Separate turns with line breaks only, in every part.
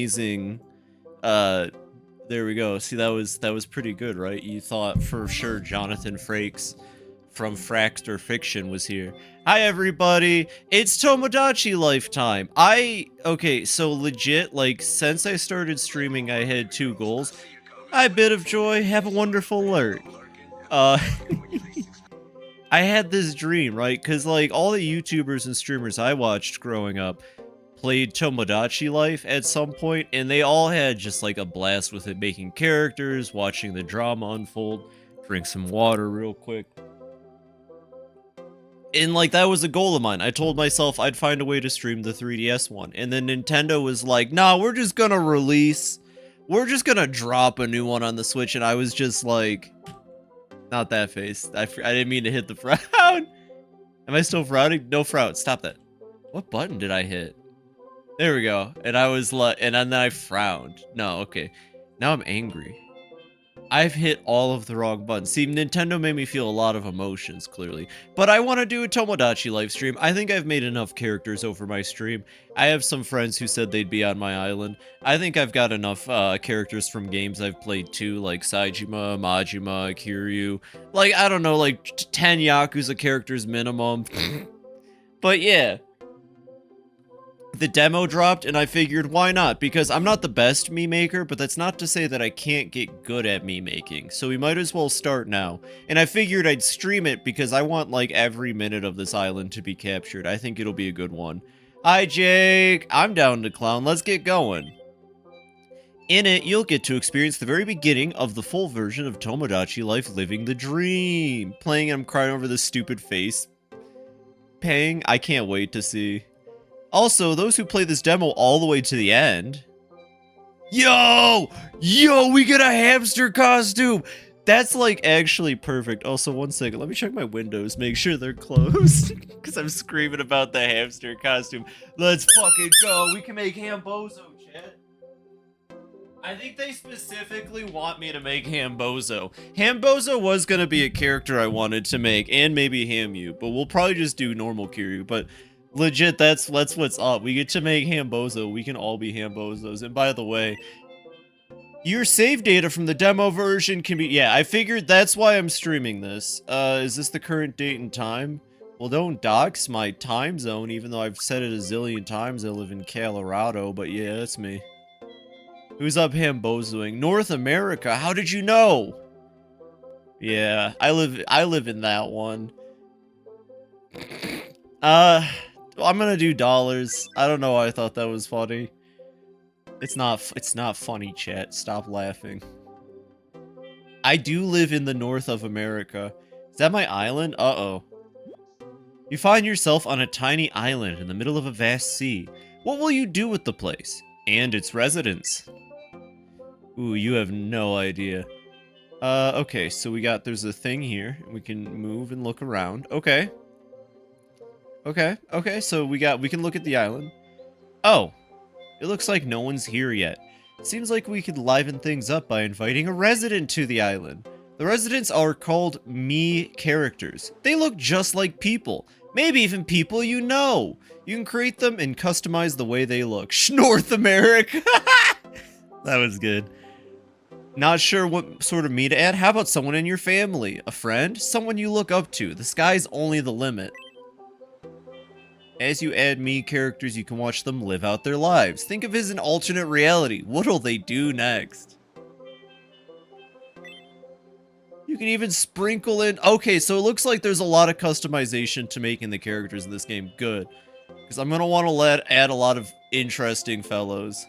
amazing. There we go. See, that was pretty good, right? You thought for sure Jonathan Frakes from Fraxter Fiction was here. Hi everybody, it's Tomodachi Lifetime. Okay, so legit, like, since I started streaming, I had 2 goals. Hi, Bit of Joy, have a wonderful lurk. I had this dream, right? Because, like, all the YouTubers and streamers I watched growing up played Tomodachi Life at some point, and they all had just, like, a blast with it, making characters, watching the drama unfold. Drink some water real quick. And, like, that was a goal of mine. I told myself I'd find a way to stream the 3DS one. And then Nintendo was like, nah, we're just gonna drop a new one on the Switch. And I was just like, not that face. I didn't mean to hit the frown. Am I still frowning? No frown. Stop that. What button did I hit? There we go. And I was like, and then I frowned. No, okay. Now I'm angry. I've hit all of the wrong buttons. See, Nintendo made me feel a lot of emotions, clearly. But I want to do a Tomodachi live stream. I think I've made enough characters over my stream. I have some friends who said they'd be on my island. I think I've got enough characters from games I've played too, like Saejima, Majima, Kiryu. Like, I don't know, like 10 Yakuza characters minimum. But yeah. The demo dropped, and I figured, why not? Because I'm not the best meme maker, but that's not to say that I can't get good at meme making, so we might as well start now. And I figured I'd stream it because I want, like, every minute of this island to be captured. I think it'll be a good one. Hi, Jake! I'm down to clown. Let's get going. In it, you'll get to experience the very beginning of the full version of Tomodachi Life Living the Dream. Playing, and I'm crying over this stupid face. Pang, I can't wait to see. Also, those who play this demo all the way to the end... Yo! Yo, we get a hamster costume! That's, like, actually perfect. Also, one second, let me check my windows, make sure they're closed. Because I'm screaming about the hamster costume. Let's fucking go! We can make Hambozo, chat. I think they specifically want me to make Hambozo. Hambozo was gonna be a character I wanted to make, and maybe Hamu, but we'll probably just do normal Kiryu, but... Legit, that's what's up. We get to make Hambozo. We can all be Hambozos. And by the way, your save data from the demo version can be... Yeah, I figured that's why I'm streaming this. Is this the current date and time? Well, don't dox my time zone, even though I've said it a zillion times I live in Colorado. But yeah, that's me. Who's up Hambozoing? North America? How did you know? Yeah, I live in that one. I'm gonna do dollars. I don't know why I thought that was funny. It's not funny, chat. Stop laughing. I do live in the north of America. Is that my island? Uh-oh. You find yourself on a tiny island in the middle of a vast sea. What will you do with the place? And its residents? Ooh, you have no idea. Okay, so there's a thing here. We can move and look around. Okay. Okay, so we can look at the island. Oh, it looks like no one's here yet. Seems like we could liven things up by inviting a resident to the island. The residents are called me characters. They look just like people. Maybe even people you know. You can create them and customize the way they look. North America! That was good. Not sure what sort of me to add? How about someone in your family? A friend? Someone you look up to. The sky's only the limit. As you add me characters, you can watch them live out their lives. Think of it as an alternate reality. What'll they do next? You can even sprinkle in... Okay, so it looks like there's a lot of customization to making the characters in this game. Good. Because I'm going to want to add a lot of interesting fellows.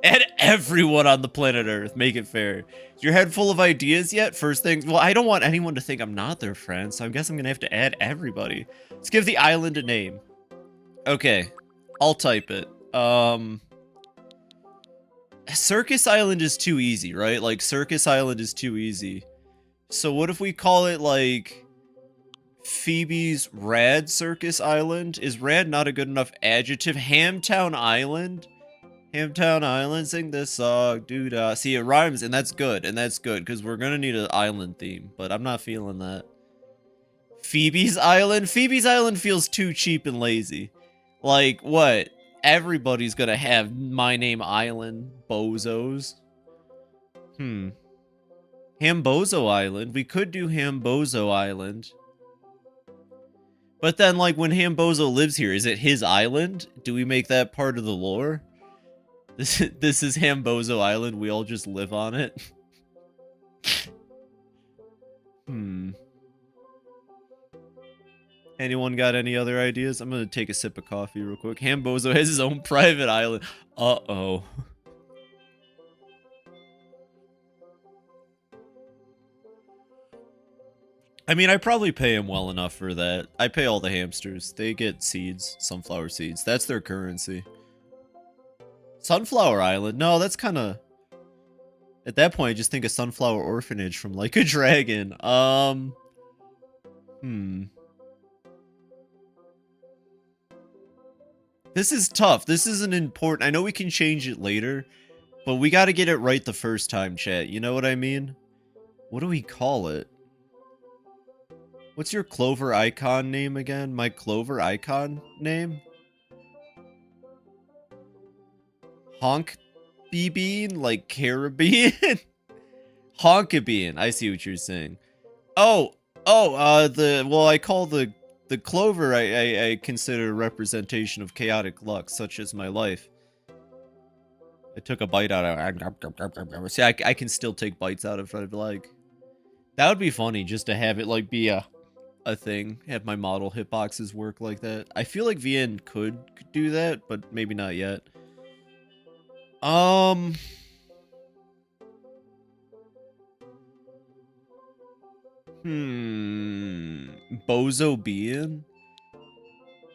Add everyone on the planet Earth. Make it fair. Is your head full of ideas yet? First things... Well, I don't want anyone to think I'm not their friend, so I guess I'm going to have to add everybody. Let's give the island a name. Okay, I'll type it. Circus Island is too easy, right? Like, Circus Island is too easy. So what if we call it, like, Fibi's Rad Circus Island? Is rad not a good enough adjective? Hamtown Island? Hamtown Island, sing this song, doo-dah. See, it rhymes, and that's good, because we're gonna need an island theme, but I'm not feeling that. Fibi's Island? Fibi's Island feels too cheap and lazy. Like, what? everybody's gonna have My Name Island bozos. Hambozo Island. We could do Hambozo Island. But then, like, when Hambozo lives here, is it his island? Do we make that part of the lore? This is Hambozo Island. We all just live on it. Anyone got any other ideas? I'm gonna take a sip of coffee real quick. Hambozo has his own private island. Uh-oh. I mean, I probably pay him well enough for that. I pay all the hamsters. They get seeds, sunflower seeds. That's their currency. Sunflower Island? No, that's kind of... At that point, I just think a Sunflower Orphanage from Like a Dragon. This is tough. This is an important... I know we can change it later, but we gotta get it right the first time, chat. You know what I mean? What do we call it? What's your Clover icon name again? My Clover icon name? HonkaBonka? Like Caribbean? HonkaBonka. I see what you're saying. Well, I call the clover I consider a representation of chaotic luck, such as my life. I took a bite out of... See, I can still take bites out if I'd like. That would be funny, just to have it, like, be a thing. Have my model hitboxes work like that. I feel like VN could do that, but maybe not yet. Bozo Bean?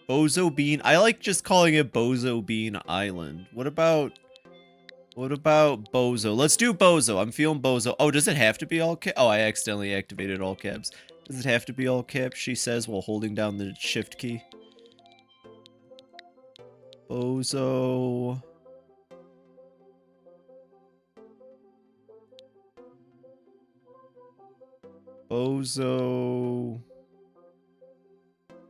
Bozo Bean? I like just calling it Bozo Bean Island. What about Bozo? Let's do Bozo. I'm feeling Bozo. Oh, does it have to be all caps? Oh, I accidentally activated all caps. Does it have to be all caps, she says, while holding down the shift key? Bozo. Bozo.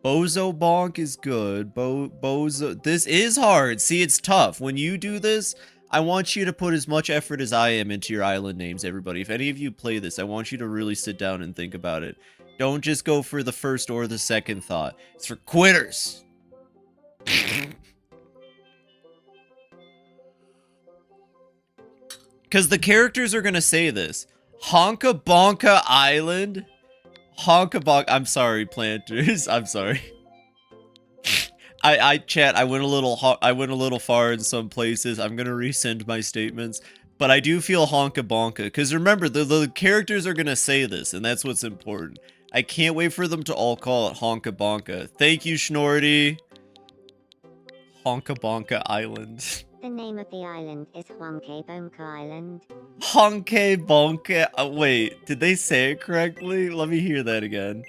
Bozo Bonk is good. Bozo. This is hard. See, it's tough. When you do this, I want you to put as much effort as I am into your island names, everybody. If any of you play this, I want you to really sit down and think about it. Don't just go for the first or the second thought. It's for quitters. Because the characters are going to say this. HonkaBonka Island? HonkaBonka... I'm sorry, planters. I'm sorry. Chat, I went a little far in some places. I'm going to rescind my statements. But I do feel HonkaBonka. Because remember, the characters are going to say this. And that's what's important. I can't wait for them to all call it HonkaBonka. Thank you, Schnorty. HonkaBonka Island.
The name of the island is HonkaBonka Island.
HonkaBonka. Wait, did they say it correctly? Let me hear that again.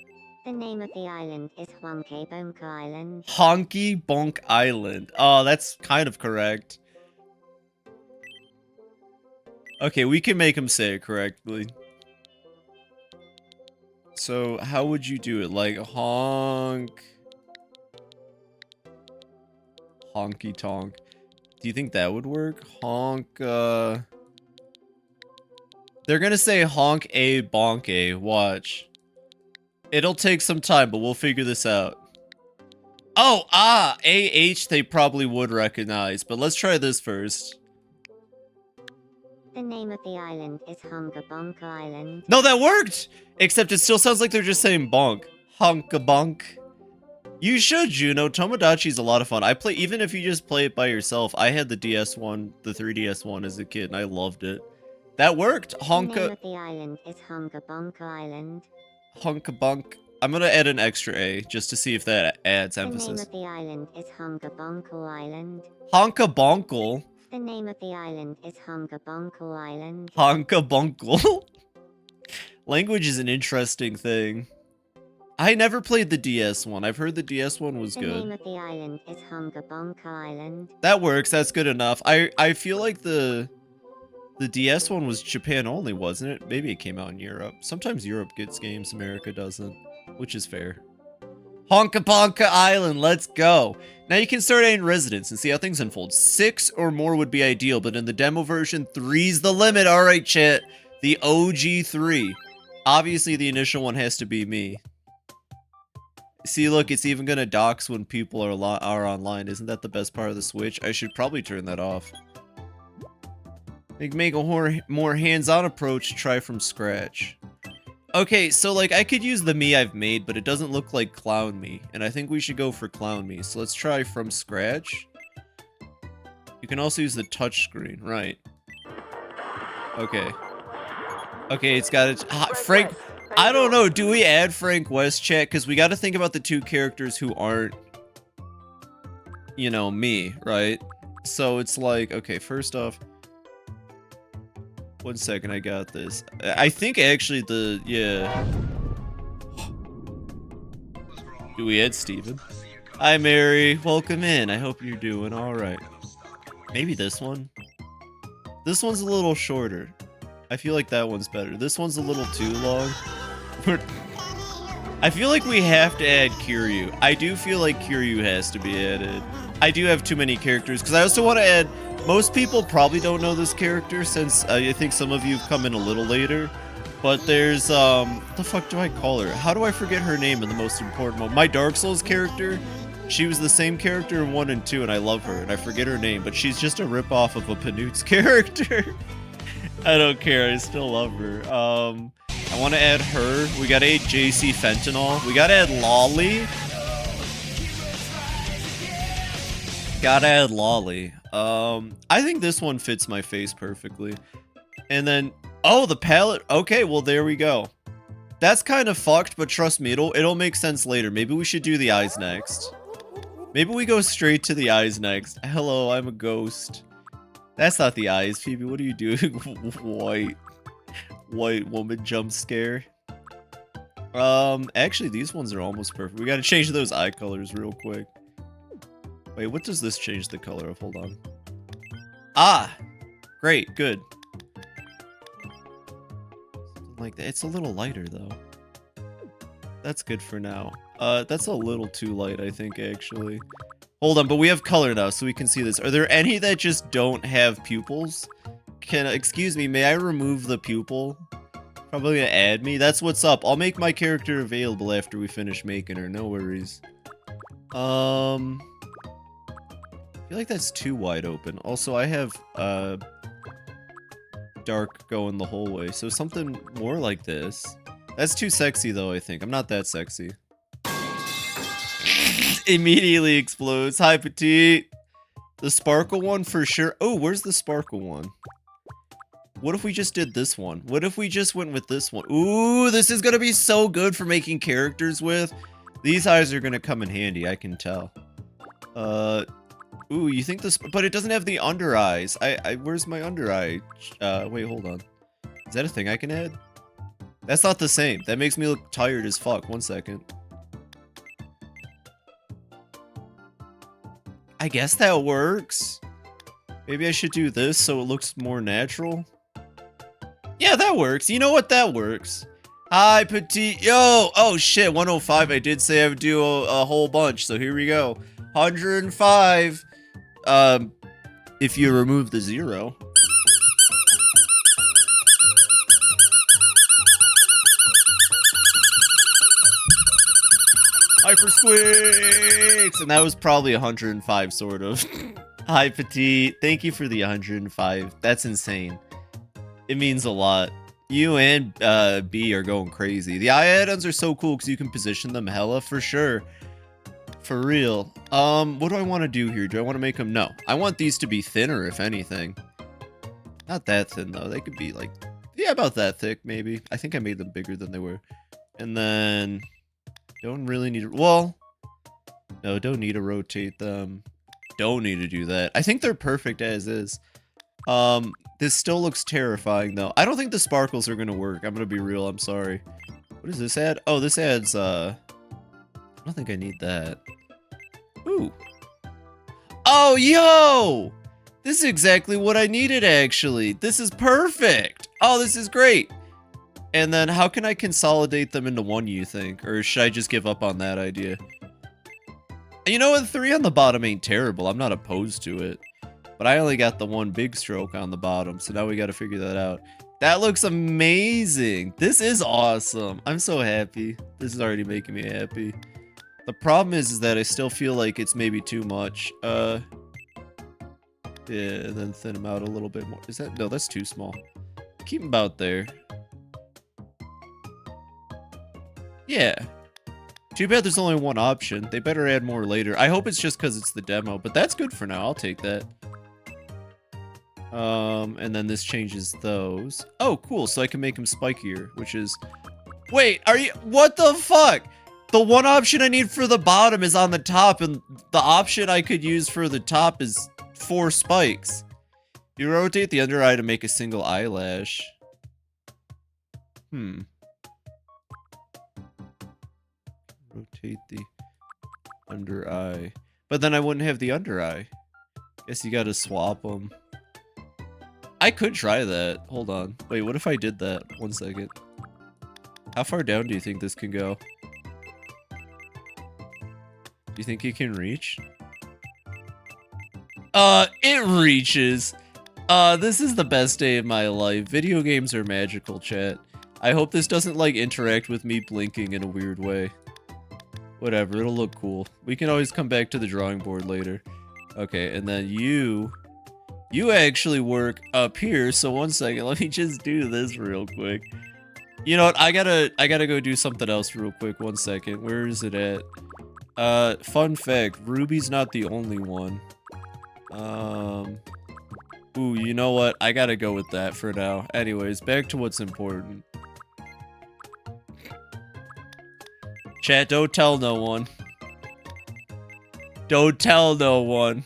The name of the island is HonkaBonka Island.
HonkaBonka Island. Oh, that's kind of correct. Okay, we can make them say it correctly. So, how would you do it? Like, honky tonk. Do you think that would work? They're gonna say honk a bonk a. Watch. It'll take some time, but we'll figure this out. Oh, AH they probably would recognize, but let's try this first.
The name of the island is HonkaBonka Island.
No, that worked! Except it still sounds like they're just saying bonk. HonkaBonk. You should, Juno. Tomodachi's a lot of fun. Even if you just play it by yourself. I had the DS one, the 3DS one as a kid, and I loved it. That worked.
The name of the island is HonkaBonka Island.
HonkaBonk. I'm gonna add an extra A, just to see if that adds emphasis.
The name of the island is HonkaBonka Island.
HonkaBonkle?
The name of the island is HonkaBonka Island.
HonkaBonkle? Language is an interesting thing. I never played the DS one. I've heard the DS one was good.
The name of the island is HonkaBonka Island.
That works. That's good enough. I feel like the DS one was Japan only, wasn't it? Maybe it came out in Europe. Sometimes Europe gets games, America doesn't, which is fair. HonkaBonka Island, let's go. Now you can start adding residents and see how things unfold. 6 or more would be ideal, but in the demo version, 3's the limit. All right, chat. The OG 3. Obviously, the initial one has to be me. See, look, it's even gonna dox when people are online. Isn't that the best part of the Switch? I should probably turn that off. Make a more hands-on approach, try from scratch. Okay, so like I could use the me I've made, but it doesn't look like clown me, and I think we should go for clown me. So let's try from scratch. You can also use the touch screen, right? Okay. Okay, it's got it. Frank, I don't know. Do we add Frank West, chat? Because we got to think about the 2 characters who aren't, you know, me, right? So it's like, okay, first off. 1 second, I got this. I think actually yeah. Do we add Steven? Hi, Mary. Welcome in. I hope you're doing all right. Maybe this one? This one's a little shorter. I feel like that one's better. This one's a little too long. I feel like we have to add Kiryu. I do feel like Kiryu has to be added. I do have too many characters, because I also want to add... Most people probably don't know this character, since I think some of you have come in a little later. But there's, what the fuck do I call her? How do I forget her name in the most important one? My Dark Souls character, she was the same character in 1 and 2, and I love her, and I forget her name, but she's just a ripoff of a Panut's character. I don't care, I still love her. I want to add her. We gotta add JC Fentanyl. We gotta add Lolly. Gotta add Lolly. I think this one fits my face perfectly. And then, oh, the palette. Okay, well, there we go. That's kind of fucked, but trust me, it'll make sense later. Maybe we should do the eyes next. Maybe we go straight to the eyes next. Hello, I'm a ghost. That's not the eyes, Phoebe. What are you doing? White woman jump scare. Actually, these ones are almost perfect. We gotta change those eye colors real quick. Wait, what does this change the color of? Hold on. Ah! Great, good. Something like that. It's a little lighter, though. That's good for now. That's a little too light, I think, actually. Hold on, but we have color now, so we can see this. Are there any that just don't have pupils? Excuse me, may I remove the pupil? Probably gonna add me. That's what's up. I'll make my character available after we finish making her. No worries. I feel like that's too wide open. Also, I have dark going the whole way, so something more like this. That's too sexy, though, I think. I'm not that sexy. Immediately explodes. Hi, Petite. The sparkle one for sure. Oh, where's the sparkle one? What if we just did this one? What if we just went with this one? Ooh, this is gonna be so good for making characters with. These eyes are gonna come in handy, I can tell. Ooh, you think this... But it doesn't have the under eyes. Where's my under eye? Wait, hold on. Is that a thing I can add? That's not the same. That makes me look tired as fuck. 1 second. I guess that works. Maybe I should do this so it looks more natural. Yeah, that works. You know what? That works. Hi, Petite. Yo! Oh, shit. 105. I did say I would do a whole bunch, so here we go. 105. If you remove the 0. Hyper squeaks! And that was probably 105, sort of. Hi, Petite. Thank you for the 105. That's insane. It means a lot. You and B are going crazy. The eye add-ons are so cool because you can position them hella for sure. For real. What do I want to do here? Do I want to make them? No. I want these to be thinner, if anything. Not that thin, though. They could be, like, yeah, about that thick, maybe. I think I made them bigger than they were. And then... Don't really need to... Well... No, don't need to rotate them. Don't need to do that. I think they're perfect as is. This still looks terrifying, though. I don't think the sparkles are gonna work. I'm gonna be real. I'm sorry. What does this add? Oh, this adds, I don't think I need that. Ooh. Oh, yo! This is exactly what I needed, actually. This is perfect. Oh, this is great. And then how can I consolidate them into one, you think? Or should I just give up on that idea? You know what? 3 on the bottom ain't terrible. I'm not opposed to it. But I only got the 1 big stroke on the bottom, so now we gotta figure that out. That looks amazing. This is awesome. I'm so happy. This is already making me happy. The problem is that I still feel like it's maybe too much. Yeah, then thin them out a little bit more. Is that? No, that's too small. Keep them about there. Yeah. Too bad there's only 1 option. They better add more later. I hope it's just because it's the demo, but that's good for now. I'll take that. And then this changes those. Oh, cool. So I can make them spikier, which is... Wait, are you... What the fuck? The 1 option I need for the bottom is on the top, and the option I could use for the top is 4 spikes. You rotate the under eye to make a single eyelash. Rotate the under eye. But then I wouldn't have the under eye. Guess you gotta swap them. I could try that. Hold on. Wait, what if I did that? 1 second. How far down do you think this can go? Do you think it can reach? It reaches. This is the best day of my life. Video games are magical, chat. I hope this doesn't, like, interact with me blinking in a weird way. Whatever, it'll look cool. We can always come back to the drawing board later. Okay, and then you actually work up here, so 1 second, let me just do this real quick. You know what, I gotta go do something else real quick, 1 second. Where is it at? Fun fact, Ruby's not the only one. Ooh, you know what, I gotta go with that for now. Anyways, back to what's important. Chat, don't tell no one. Don't tell no one.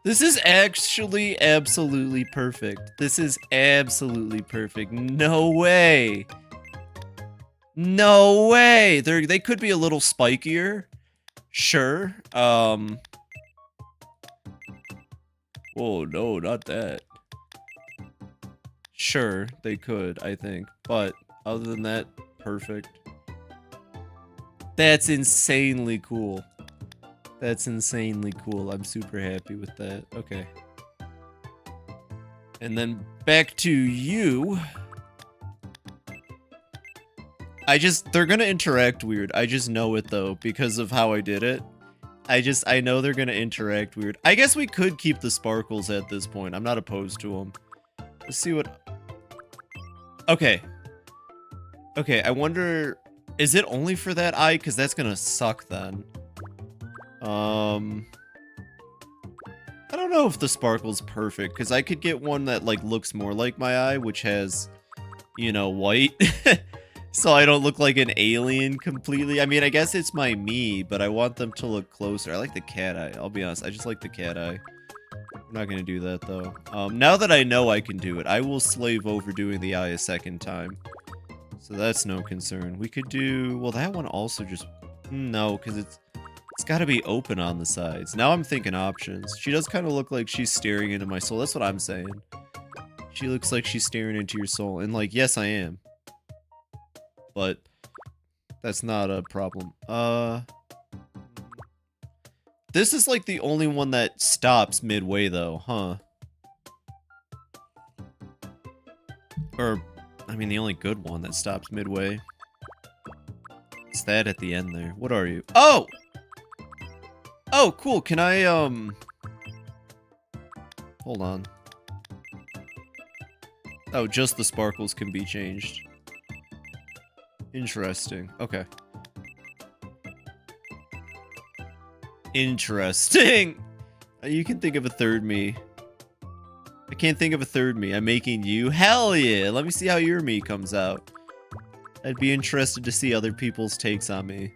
This is actually absolutely perfect. This is absolutely perfect. No way. No way. They could be a little spikier. Sure. Whoa, no, not that. Sure, they could, I think. But other than that, perfect. That's insanely cool. That's insanely cool. I'm super happy with that. Okay. And then back to you. They're gonna interact weird. I just know it though, because of how I did it. I know they're gonna interact weird. I guess we could keep the sparkles at this point. I'm not opposed to them. Let's see what... Okay. Okay, I wonder... Is it only for that eye? Because that's gonna suck then. I don't know if the sparkle's perfect, because I could get one that, like, looks more like my eye, which has, you know, white. So I don't look like an alien completely. I mean, I guess it's my me, but I want them to look closer. I like the cat eye. I'll be honest. I just like the cat eye. I'm not going to do that, though. Now that I know I can do it, I will slave over doing the eye a second time. So that's no concern. We could do... Well, that one also just... No, because it's got to be open on the sides. Now I'm thinking options. She does kind of look like she's staring into my soul. That's what I'm saying. She looks like she's staring into your soul. And, like, yes, I am. But that's not a problem. This is like the only one that stops midway though, huh? Or, I mean, the only good one that stops midway. It's that at the end there. What are you? Oh! Oh, cool. Can I, hold on. Oh, just the sparkles can be changed. Interesting. Okay. Interesting! You can think of a third me. I can't think of a third me. I'm making you. Hell yeah! Let me see how your me comes out. I'd be interested to see other people's takes on me.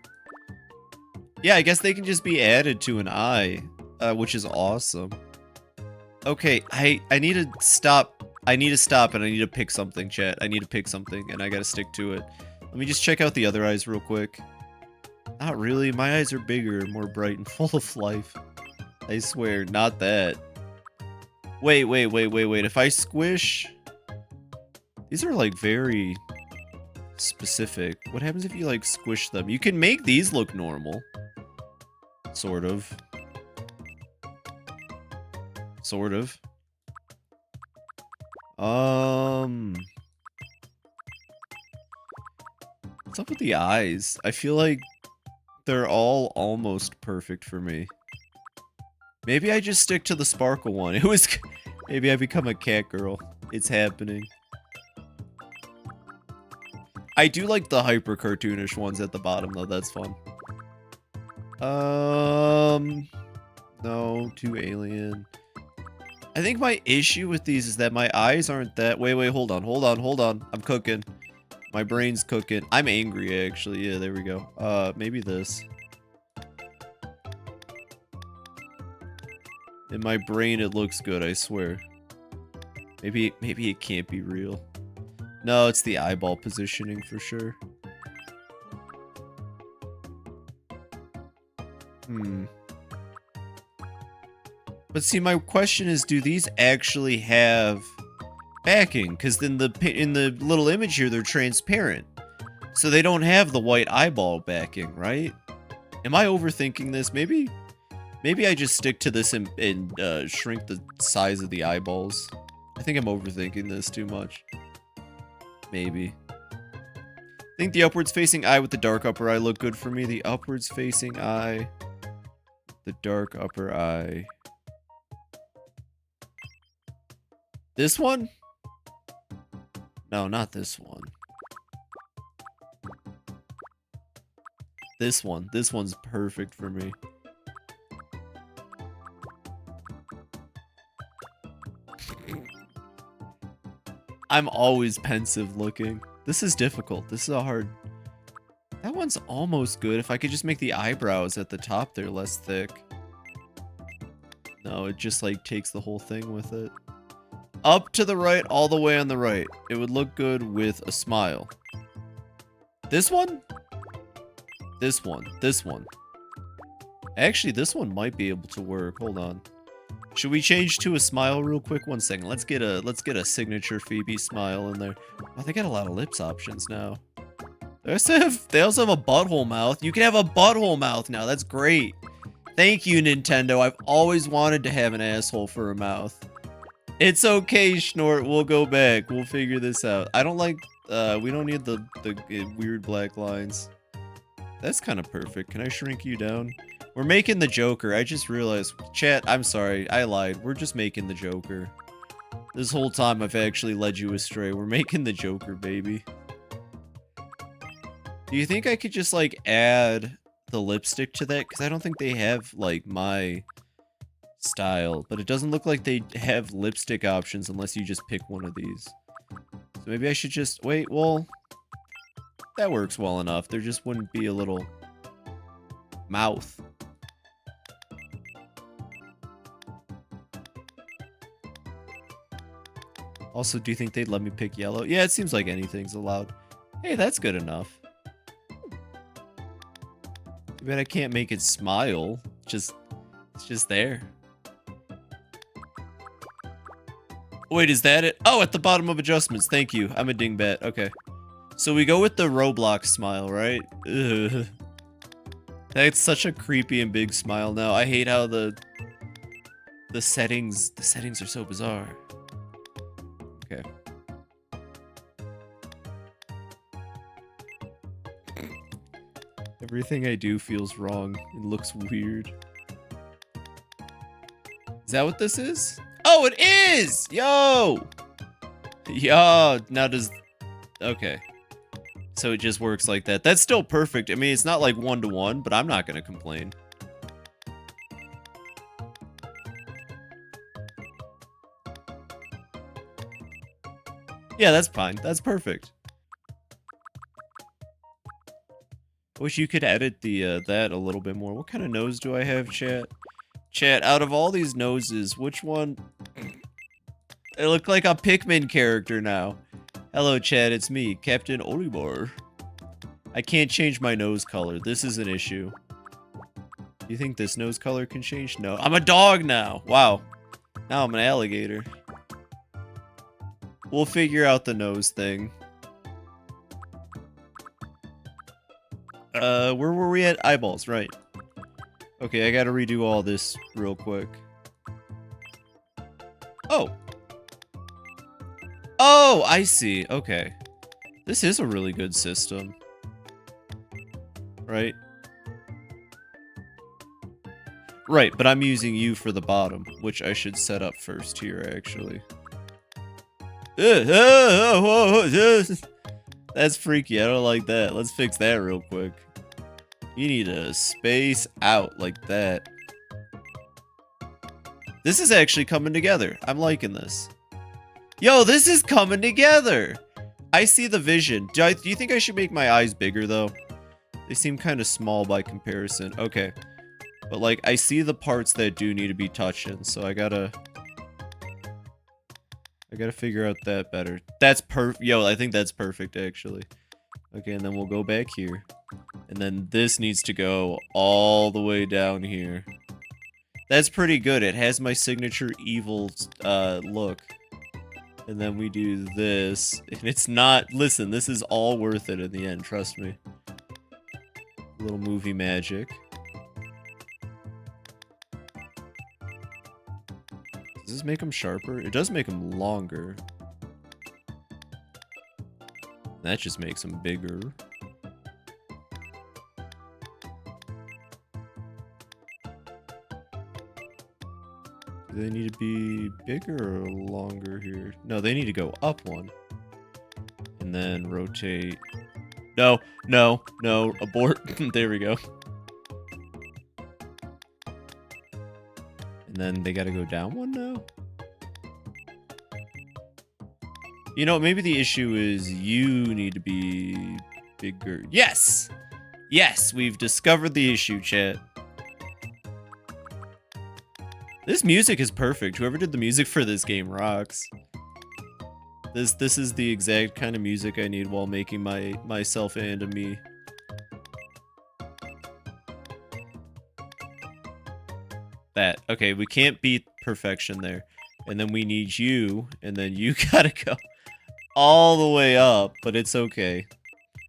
Yeah, I guess they can just be added to an eye, which is awesome. Okay, I need to stop. I need to stop and I need to pick something, chat. I need to pick something and I gotta stick to it. Let me just check out the other eyes real quick. Not really. My eyes are bigger, more bright, and full of life. I swear, not that. Wait. If I squish... These are, like, very specific. What happens if you like squish them? You can make these look normal. Sort of. Sort of. What's up with the eyes? I feel like they're all almost perfect for me. Maybe I just stick to the sparkle one. It was... Maybe I become a cat girl. It's happening. I do like the hyper cartoonish ones at the bottom though. That's fun. No, too alien. I think my issue with these is that my eyes aren't that... Wait, hold on. I'm cooking. My brain's cooking. I'm angry, actually. Yeah, there we go. Maybe this. In my brain, it looks good, I swear. Maybe it can't be real. No, it's the eyeball positioning for sure. But see, my question is, do these actually have backing? Because in the little image here, they're transparent. So they don't have the white eyeball backing, right? Am I overthinking this? Maybe I just stick to this and shrink the size of the eyeballs. I think I'm overthinking this too much. Maybe. I think the upwards facing eye with the dark upper eye look good for me. The upwards facing eye. The dark upper eye. This one? No, not this one. This one. This one's perfect for me. I'm always pensive looking. This is difficult. This is a hard... That one's almost good. If I could just make the eyebrows at the top there less thick. No, it just like takes the whole thing with it. Up to the right, all the way on the right. It would look good with a smile. This one? This one. This one. Actually, this one might be able to work. Hold on. Should we change to a smile real quick? 1 second. Let's get a signature Fibi smile in there. Oh, they got a lot of lips options now. They also have a butthole mouth. You can have a butthole mouth now. That's great. Thank you, Nintendo. I've always wanted to have an asshole for a mouth. It's okay, Schnort. We'll go back. We'll figure this out. I don't like... we don't need the weird black lines. That's kind of perfect. Can I shrink you down? We're making the Joker. I just realized... Chat, I'm sorry. I lied. We're just making the Joker. This whole time, I've actually led you astray. We're making the Joker, baby. Do you think I could just, like, add the lipstick to that? Because I don't think they have, like, my... style, but it doesn't look like they have lipstick options unless you just pick one of these. So maybe I should just wait. Well, that works well enough. There just wouldn't be a little mouth. Also, do you think they'd let me pick yellow? Yeah, it seems like anything's allowed. Hey, that's good enough. But I can't make it smile. It's just there. Wait, is that it? Oh, at the bottom of adjustments. Thank you. I'm a dingbat. Okay. So we go with the Roblox smile, right? Ugh. That's such a creepy and big smile now. I hate how the settings are so bizarre. Okay. Everything I do feels wrong. It looks weird. Is that what this is? Oh, it is! Yo! Yo, now does... Okay. So it just works like that. That's still perfect. I mean, it's not like 1-to-1, but I'm not gonna complain. Yeah, that's fine. That's perfect. I wish you could edit the that a little bit more. What kind of nose do I have, chat? Chat, out of all these noses, which one... I look like a Pikmin character now. Hello, chat, it's me, Captain Olibar. I can't change my nose color. This is an issue. Do you think this nose color can change? No. I'm a dog now! Wow. Now I'm an alligator. We'll figure out the nose thing. Where were we at? Eyeballs, right. Okay, I gotta redo all this real quick. Oh. Oh, I see. Okay. This is a really good system. Right? Right, but I'm using you for the bottom, which I should set up first here, actually. That's freaky. I don't like that. Let's fix that real quick. You need to space out like that. This is actually coming together. I'm liking this. Yo, this is coming together. I see the vision. Do you think I should make my eyes bigger, though? They seem kind of small by comparison. Okay. But, like, I see the parts that do need to be touching, so I gotta figure out that better. That's perfect. Yo, I think that's perfect, actually. Okay, and then we'll go back here. And then this needs to go all the way down here. That's pretty good. It has my signature evil look. And then we do this. And it's not... Listen, this is all worth it in the end. Trust me. A little movie magic. Does this make them sharper? It does make them longer. That just makes them bigger. Do they need to be bigger or longer here? No, they need to go up one. And then rotate. No, no, no, abort. There we go. And then they gotta go down one now? You know, maybe the issue is you need to be bigger. Yes! Yes, we've discovered the issue, chat. This music is perfect. Whoever did the music for this game rocks. This is the exact kind of music I need while making myself and a me. That. Okay, we can't beat perfection there. And then we need you, and then you gotta go all the way up, but it's okay.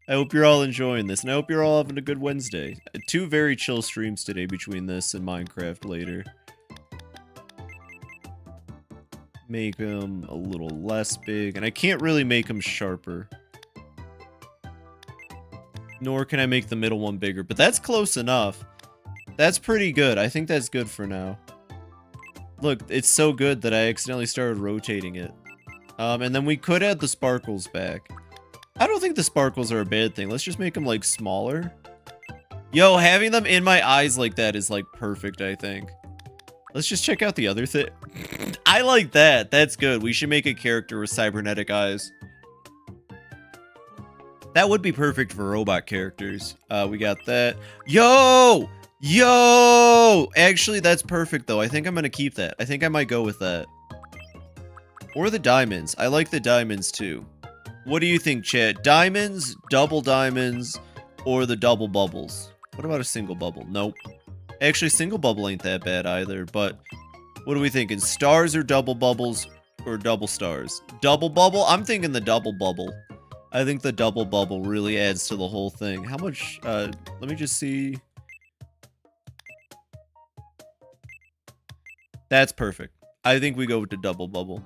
I hope you're all enjoying this, and I hope you're all having a good Wednesday. 2 very chill streams today between this and Minecraft later. Make them a little less big, and I can't really make them sharper. Nor can I make the middle one bigger, but that's close enough. That's pretty good. I think that's good for now. Look, it's so good that I accidentally started rotating it. And then we could add the sparkles back. I don't think the sparkles are a bad thing. Let's just make them, like, smaller. Yo, having them in my eyes like that is, like, perfect, I think. Let's just check out the other thing. I like that. That's good. We should make a character with cybernetic eyes. That would be perfect for robot characters. We got that. Yo! Yo! Actually, that's perfect, though. I think I'm gonna keep that. I think I might go with that. Or the diamonds. I like the diamonds, too. What do you think, chat? Diamonds, double diamonds, or the double bubbles? What about a single bubble? Nope. Actually, single bubble ain't that bad either, but what are we thinking? Stars or double bubbles or double stars? Double bubble? I'm thinking the double bubble. I think the double bubble really adds to the whole thing. How much, let me just see. That's perfect. I think we go with the double bubble.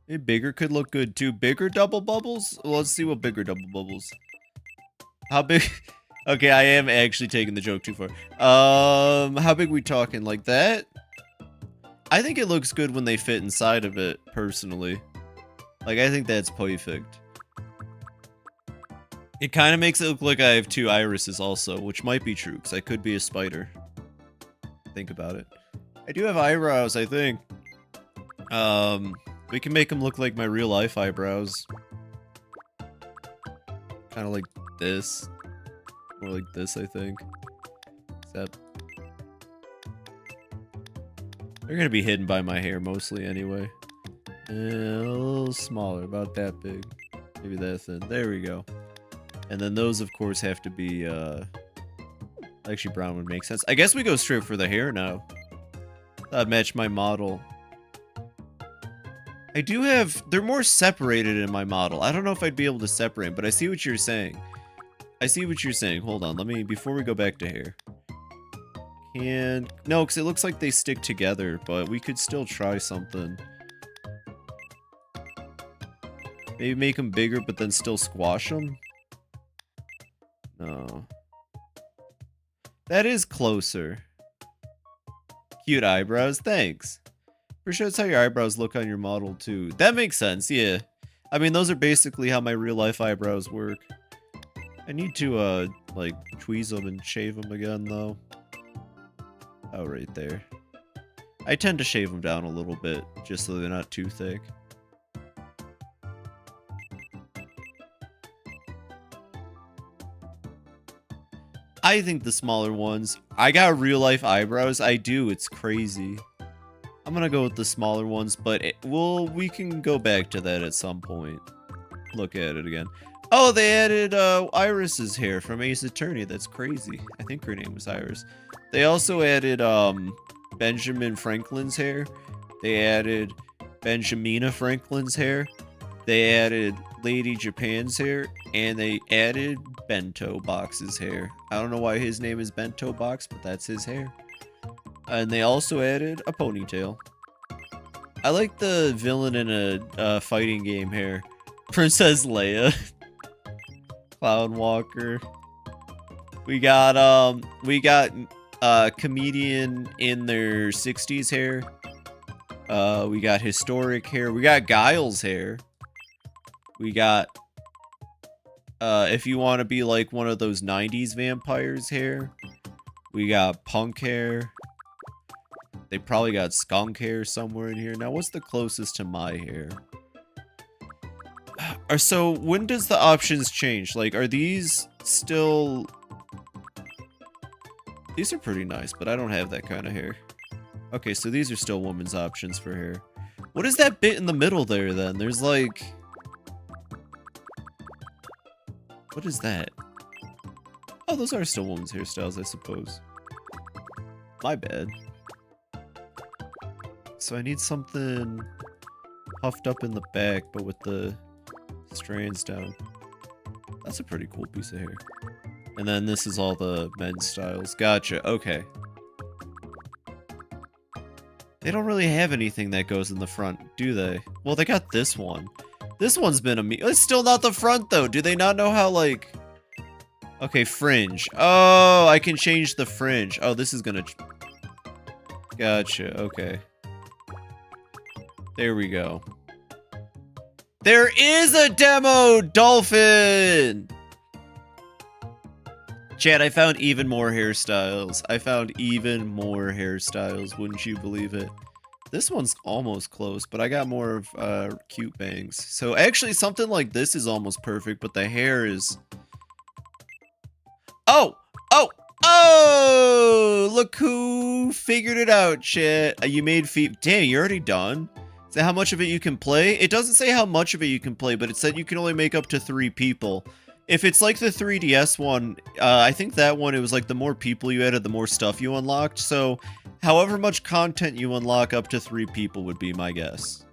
Maybe bigger could look good too. Bigger double bubbles? Well, let's see what bigger double bubbles. How big? Okay, I am actually taking the joke too far. How big we talking? Like that? I think it looks good when they fit inside of it, personally. Like, I think that's perfect. It kind of makes it look like I have 2 irises also, which might be true, because I could be a spider. Think about it. I do have eyebrows, I think. We can make them look like my real life eyebrows. Kind of like this. More like this, I think. Except they're gonna be hidden by my hair mostly anyway. A little smaller, about that big. Maybe that thin. There we go. And then those, of course, have to be, actually brown would make sense. I guess we go straight for the hair now. That'd match my model. I do have... They're more separated in my model. I don't know if I'd be able to separate, but I see what you're saying. I see what you're saying. Hold on, let me, before we go back to hair. No, because it looks like they stick together, but we could still try something. Maybe make them bigger, but then still squash them? No. That is closer. Cute eyebrows, thanks. For sure that's how your eyebrows look on your model, too. That makes sense, yeah. I mean, those are basically how my real-life eyebrows work. I need to, like, tweeze them and shave them again, though. Oh, right there. I tend to shave them down a little bit, just so they're not too thick. I think the smaller ones. I got real-life eyebrows. I do. It's crazy. I'm gonna go with the smaller ones, but we can go back to that at some point. Look at it again. Oh, they added Iris's hair from Ace Attorney. That's crazy. I think her name was Iris. They also added Benjamin Franklin's hair. They added Benjamina Franklin's hair. They added Lady Japan's hair, and they added Bento Box's hair. I don't know why his name is Bento Box, but that's his hair. And they also added a ponytail. I like the villain in a fighting game hair. Princess Leia. Cloud Walker. We got comedian in their 60s hair. We got historic hair. We got Guile's hair. We got if you want to be like one of those 90s vampires hair. We got punk hair. They probably got skunk hair somewhere in here. Now, what's the closest to my hair? So, when does the options change? Like, are these still... These are pretty nice, but I don't have that kind of hair. Okay, so these are still women's options for hair. What is that bit in the middle there, then? There's like... What is that? Oh, those are still women's hairstyles, I suppose. My bad. So I need something puffed up in the back, but with the strands down. That's a pretty cool piece of hair. And then this is all the men's styles. Gotcha, okay. They don't really have anything that goes in the front, do they? Well, they got this one. This one's been it's still not the front, though. Do they not know how, like... Okay, fringe. Oh, I can change the fringe. Oh, this is gonna... Gotcha, okay. There we go. There is a demo dolphin! Chat, I found even more hairstyles. Wouldn't you believe it? This one's almost close, but I got more of cute bangs. So actually something like this is almost perfect, but the hair is... Oh! Oh! Oh! Look who figured it out, chat. You made feet. Damn, you're already done? Is that how much of it you can play? It doesn't say how much of it you can play, but it said you can only make up to 3 people. If it's like the 3DS one, I think that one, it was like the more people you added, the more stuff you unlocked. So, however much content you unlock, up to 3 people would be my guess.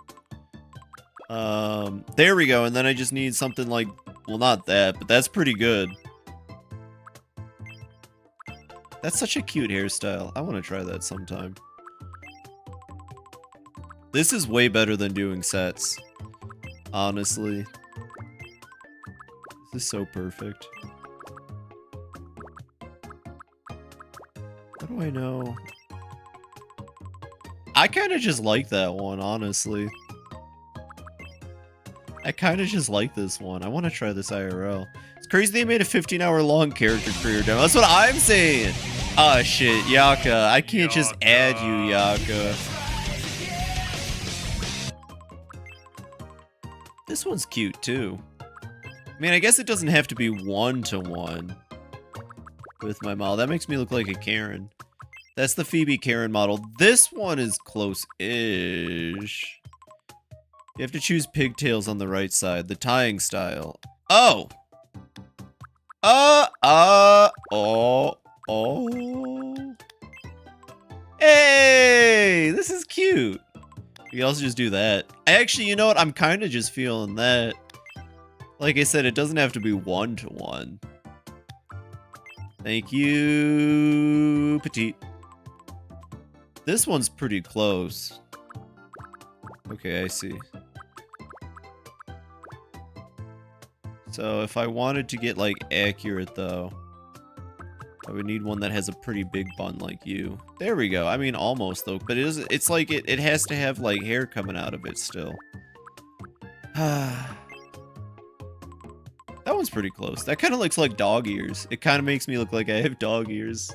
There we go. And then I just need something like, well, not that, but that's pretty good. That's such a cute hairstyle. I want to try that sometime. This is way better than doing sets. Honestly. This is so perfect. How do I know? I kind of just like that one, honestly. I kind of just like this one. I want to try this IRL. It's crazy they made a 15-hour-long character career demo. That's what I'm saying! Ah, shit, Yaka. I can't just add you, Yaka. This one's cute, too. I mean, I guess it doesn't have to be 1-to-1 with my model. That makes me look like a Karen. That's the Fibi Karen model. This one is close-ish. You have to choose pigtails on the right side. The tying style. Oh! Oh. Hey! This is cute. You can also just do that. Actually, you know what? I'm kind of just feeling that. Like I said, it doesn't have to be 1-to-1. Thank you, petite. This one's pretty close. Okay, I see. So if I wanted to get, like, accurate, though, I would need one that has a pretty big bun like you. There we go. I mean, almost, though. But it's like it has to have, like, hair coming out of it still. That one's pretty close. That kind of looks like dog ears. It kind of makes me look like I have dog ears.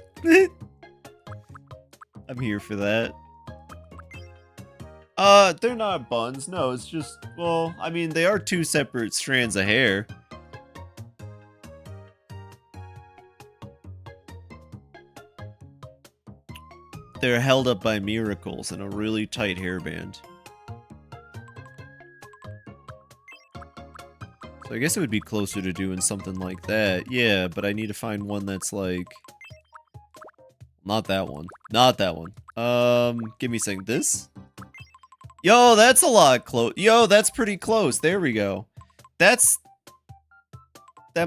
I'm here for that. They're not buns. No, it's just, well, I mean, they are two separate strands of hair. They're held up by miracles in a really tight hairband. So I guess it would be closer to doing something like that. Yeah, but I need to find one that's like... Not that one. Not that one. Give me a second. This? Yo, that's a lot close. Yo, that's pretty close. There we go. That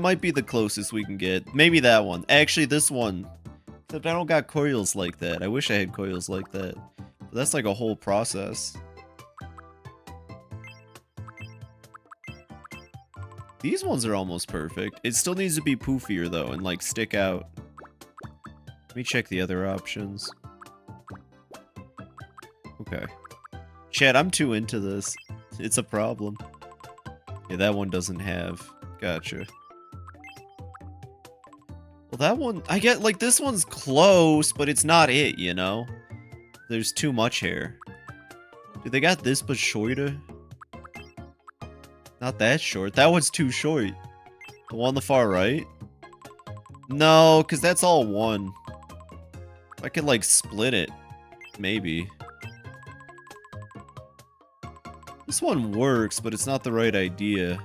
might be the closest we can get. Maybe that one. Actually, this one. Except I don't got coils like that. I wish I had coils like that. But that's like a whole process. These ones are almost perfect. It still needs to be poofier though and like stick out. Let me check the other options. Okay. Chat, I'm too into this. It's a problem. Yeah, that one doesn't have. Gotcha. Well, that one, I get, like, this one's close, but it's not it, you know? There's too much hair. Dude, they got this but shorter. Not that short. That one's too short. The one on the far right? No, because that's all one. I could, like, split it. Maybe. This one works, but it's not the right idea.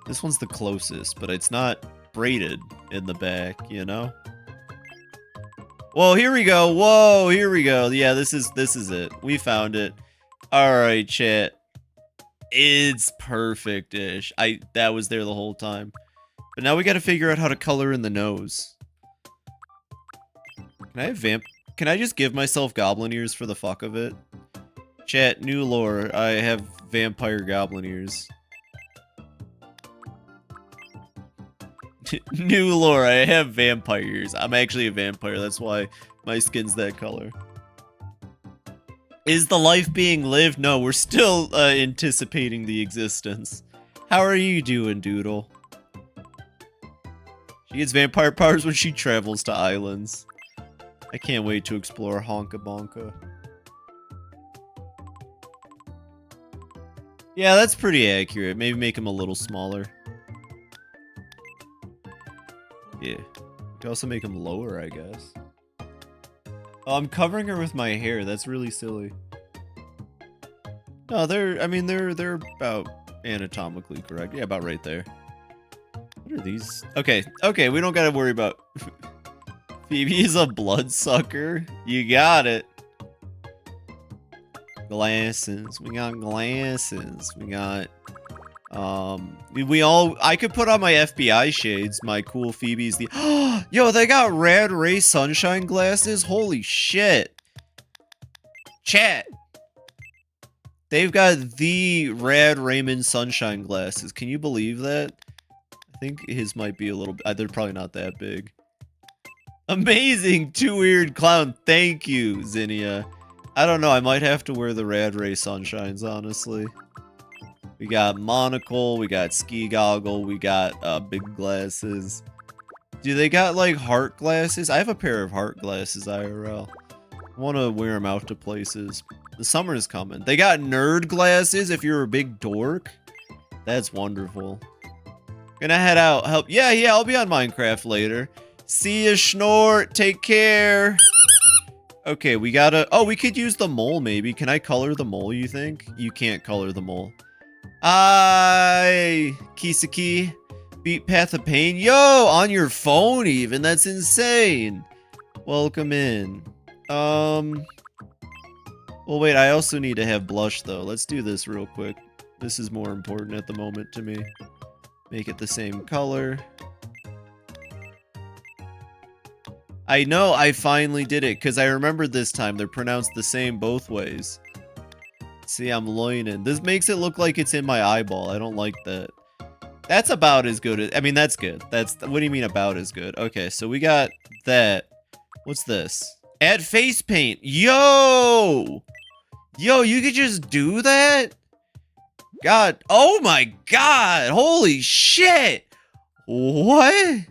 This one's the closest, but it's not braided in the back, you know? Whoa, here we go. Whoa, here we go. Yeah, this is it. We found it. Alright, chat. It's perfect-ish. That was there the whole time. But now we gotta figure out how to color in the nose. Can I just give myself goblin ears for the fuck of it? Chat, new lore. I have vampire goblin ears. New lore, I have vampires. I'm actually a vampire, that's why my skin's that color. Is the life being lived? No, we're still anticipating the existence. How are you doing, Doodle? She gets vampire powers when she travels to islands. I can't wait to explore HonkaBonka. Yeah, that's pretty accurate. Maybe make him a little smaller. Yeah. We can also make them lower, I guess. Oh, I'm covering her with my hair. That's really silly. No, they're about anatomically correct. Yeah, about right there. What are these? Okay, we don't gotta worry about... Phoebe is a bloodsucker. You got it. Glasses. We got glasses. We got... I could put on my FBI shades, my cool Phoebe's Yo, they got Rad Ray Sunshine glasses? Holy shit. Chat. They've got the Rad Raymond Sunshine glasses. Can you believe that? I think his might be a little... they're probably not that big. Amazing! Two Weird Clown. Thank you, Zinnia. I don't know, I might have to wear the Rad Ray Sunshines, honestly. We got monocle, we got ski goggle, we got big glasses. Do they got like heart glasses? I have a pair of heart glasses IRL. I want to wear them out to places. The summer is coming. They got nerd glasses if you're a big dork. That's wonderful. Gonna head out. Help. Yeah, I'll be on Minecraft later. See ya, Schnort. Take care. Okay, we gotta... Oh, we could use the mole, maybe. Can I color the mole, you think? You can't color the mole. Kisaki. Beat Path of Pain. Yo, on your phone even. That's insane. Welcome in. Well, wait, I also need to have blush, though. Let's do this real quick. This is more important at the moment to me. Make it the same color. I know, I finally did it, because I remembered this time. They're pronounced the same both ways. See, I'm loinin'. This makes it look like it's in my eyeball. I don't like that. That's about as good as... I mean, that's good. What do you mean about as good? Okay, so we got that. What's this? Add face paint. Yo! Yo, you could just do that? God. Oh my god! Holy shit! What?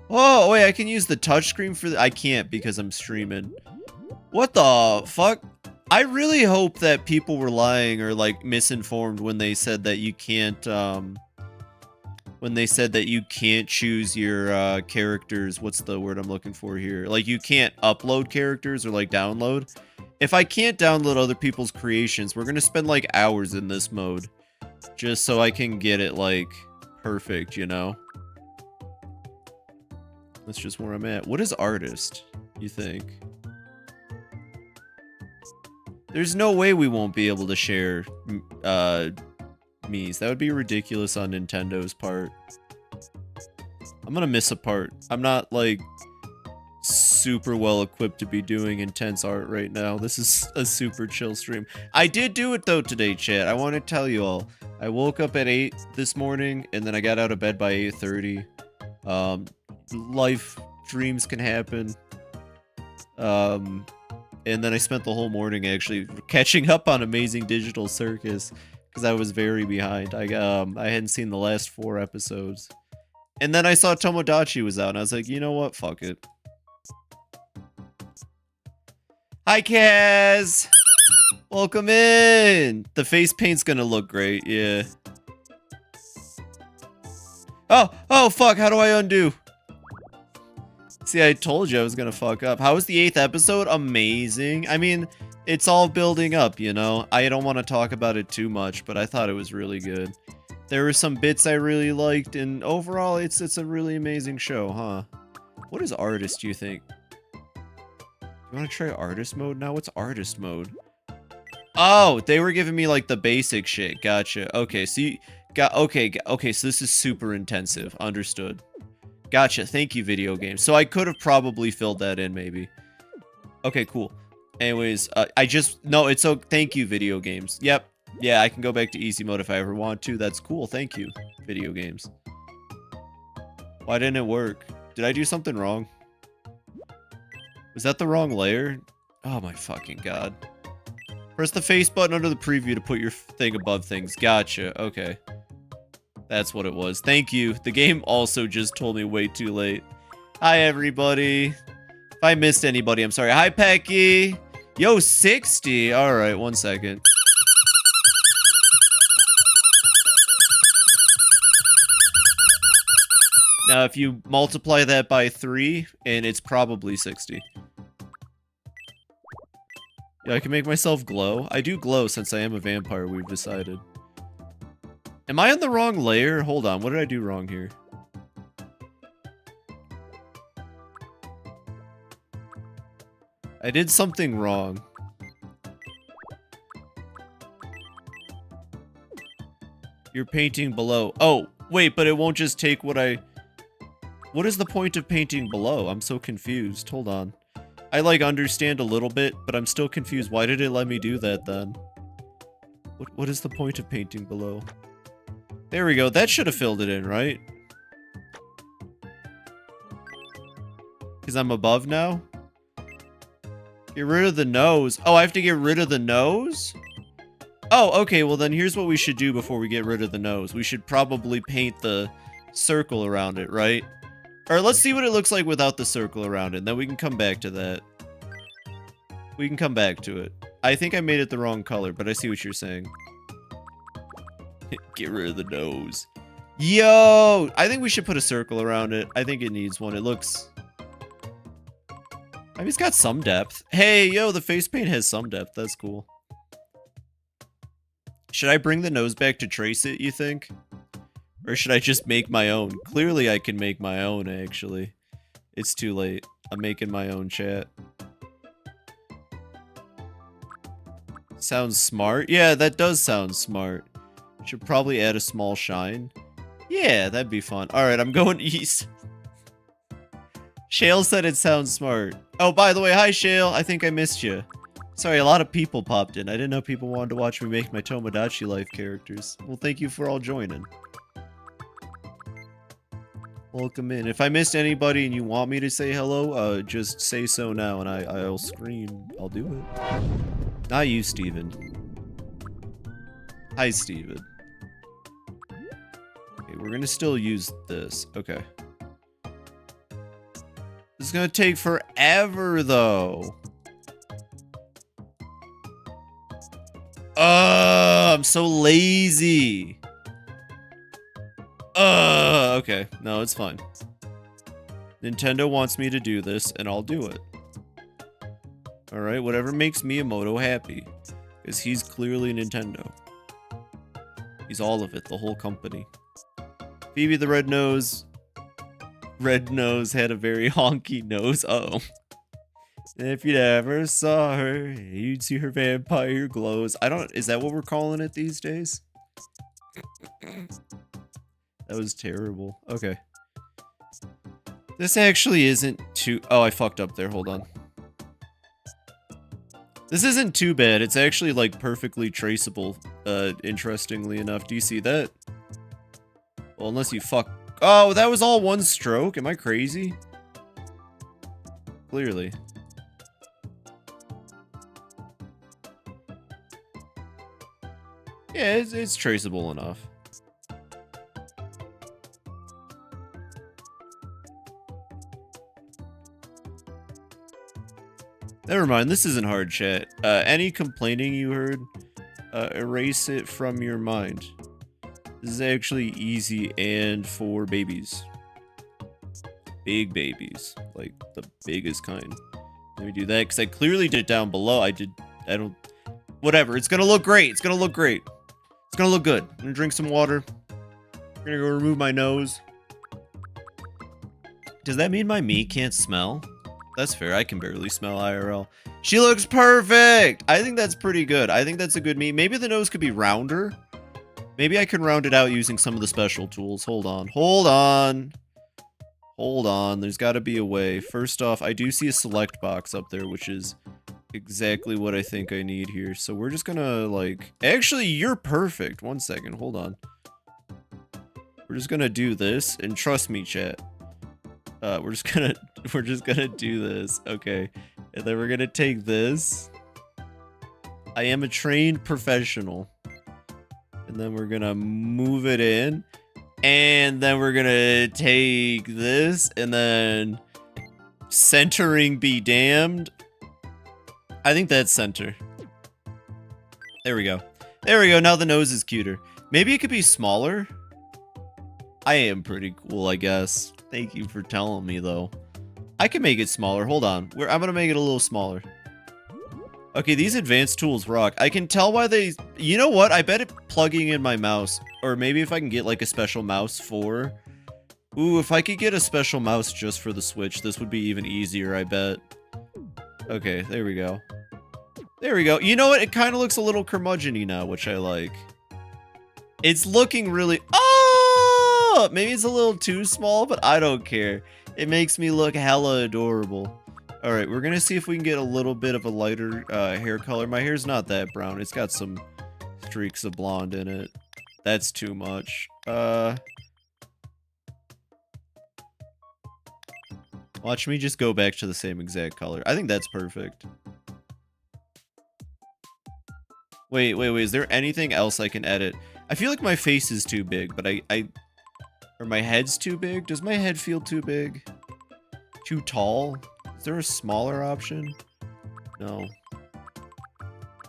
Oh, wait, I can use the touchscreen for I can't because I'm streaming. What the fuck? I really hope that people were lying or, like, misinformed when they said that you can't, choose your, characters. What's the word I'm looking for here? Like, you can't upload characters or, like, download. If I can't download other people's creations, we're gonna spend, like, hours in this mode. Just so I can get it, like, perfect, you know? That's just where I'm at. What is artist, you think? There's no way we won't be able to share, Mii's. That would be ridiculous on Nintendo's part. I'm gonna miss a part. I'm not, like, super well equipped to be doing intense art right now. This is a super chill stream. I did do it, though, today, chat. I want to tell you all. I woke up at 8 this morning, and then I got out of bed by 8:30. Life dreams can happen. And then I spent the whole morning actually catching up on Amazing Digital Circus because I was very behind. I hadn't seen the last 4 episodes. And then I saw Tomodachi was out and I was like, you know what? Fuck it. Hi, Kaz! Welcome in! The face paint's gonna look great, yeah. Oh, fuck, how do I undo? See, I told you I was gonna fuck up. How was the 8th episode? Amazing. I mean, it's all building up, you know? I don't want to talk about it too much, but I thought it was really good. There were some bits I really liked, and overall, it's a really amazing show, huh? What is artist, do you think? You want to try artist mode now? What's artist mode? Oh, they were giving me, like, the basic shit. Gotcha. Okay, so you got... Okay, so this is super intensive. Understood. Gotcha. Thank you, video games. So I could have probably filled that in, maybe. Okay, cool. Anyways, no, it's so... Thank you, video games. Yep. Yeah, I can go back to easy mode if I ever want to. That's cool. Thank you, video games. Why didn't it work? Did I do something wrong? Was that the wrong layer? Oh my fucking god. Press the face button under the preview to put your thing above things. Gotcha. Okay. That's what it was. Thank you. The game also just told me way too late. Hi, everybody. If I missed anybody, I'm sorry. Hi, Pecky. Yo, 60. All right, 1 second. Now, if you multiply that by 3, and it's probably 60. Yeah, I can make myself glow. I do glow since I am a vampire, we've decided. Am I on the wrong layer? Hold on, what did I do wrong here? I did something wrong. You're painting below. Oh, wait, but it won't just take what I... What is the point of painting below? I'm so confused. Hold on. I, like, understand a little bit, but I'm still confused. Why did it let me do that, then? What is the point of painting below? There we go. That should have filled it in, right? Because I'm above now? Get rid of the nose. Oh, I have to get rid of the nose? Oh, okay. Well, then here's what we should do before we get rid of the nose. We should probably paint the circle around it, right? Or let's see what it looks like without the circle around it. And then we can come back to that. We can come back to it. I think I made it the wrong color, but I see what you're saying. Get rid of the nose. Yo! I think we should put a circle around it. I think it needs one. It looks... I mean, it's got some depth. Hey, yo, the face paint has some depth. That's cool. Should I bring the nose back to trace it, you think? Or should I just make my own? Clearly, I can make my own, actually. It's too late. I'm making my own, chat. Sounds smart? Yeah, that does sound smart. Should probably add a small shine. Yeah, that'd be fun. Alright, I'm going east. Shale said it sounds smart. Oh, by the way, hi Shale. I think I missed you. Sorry, a lot of people popped in. I didn't know people wanted to watch me make my Tomodachi life characters. Well, thank you for all joining. Welcome in. If I missed anybody and you want me to say hello, just say so now and I'll scream. I'll do it. Not you, Steven. Hi, Steven. Okay, we're gonna still use this. Okay. This is gonna take forever, though. I'm so lazy. Okay. No, it's fine. Nintendo wants me to do this, and I'll do it. Alright, whatever makes Miyamoto happy. Because he's clearly Nintendo. He's all of it, the whole company. Phoebe the Red Nose. Red Nose had a very honky nose. Uh-oh. If you ever saw her, you'd see her vampire glows. Is that what we're calling it these days? That was terrible. Okay. This actually isn't too... Oh, I fucked up there. Hold on. This isn't too bad. It's actually, like, perfectly traceable, interestingly enough. Do you see that? Well, unless you fuck... Oh, that was all one stroke? Am I crazy? Clearly. Yeah, it's traceable enough. Never mind, this isn't hard, chat. Any complaining you heard, erase it from your mind. This is actually easy and for babies. Big babies. Like, the biggest kind. Let me do that, because I clearly did it down below. Whatever, it's gonna look great. It's gonna look great. It's gonna look good. I'm gonna drink some water. I'm gonna go remove my nose. Does that mean my meat can't smell? That's fair. I can barely smell IRL. She looks perfect! I think that's pretty good. I think that's a good meat. Maybe the nose could be rounder. Maybe I can round it out using some of the special tools. Hold on. Hold on. Hold on. There's got to be a way. First off, I do see a select box up there, which is exactly what I think I need here. So we're just gonna, like... Actually, you're perfect. One second. Hold on. We're just gonna do this, and trust me, chat. We're just gonna do this. Okay. And then we're gonna take this. I am a trained professional. And then we're gonna move it in. And then we're gonna take this. And then centering be damned. I think that's center. There we go. There we go. Now the nose is cuter. Maybe it could be smaller. I am pretty cool, I guess. Thank you for telling me, though. I can make it smaller. Hold on. I'm gonna make it a little smaller. Okay, these advanced tools rock. I can tell why they... You know what? I bet it plugging in my mouse. Or maybe if I can get, like, a special mouse for... Ooh, if I could get a special mouse just for the Switch, this would be even easier, I bet. Okay, there we go. There we go. You know what? It kind of looks a little curmudgeon-y now, which I like. It's looking really... Oh! Maybe it's a little too small, but I don't care. It makes me look hella adorable. Alright, we're gonna see if we can get a little bit of a lighter hair color. My hair's not that brown. It's got some streaks of blonde in it. That's too much. Watch me just go back to the same exact color. I think that's perfect. Wait. Is there anything else I can edit? I feel like my face is too big, but or my head's too big? Does my head feel too big? Too tall? Is there a smaller option? No.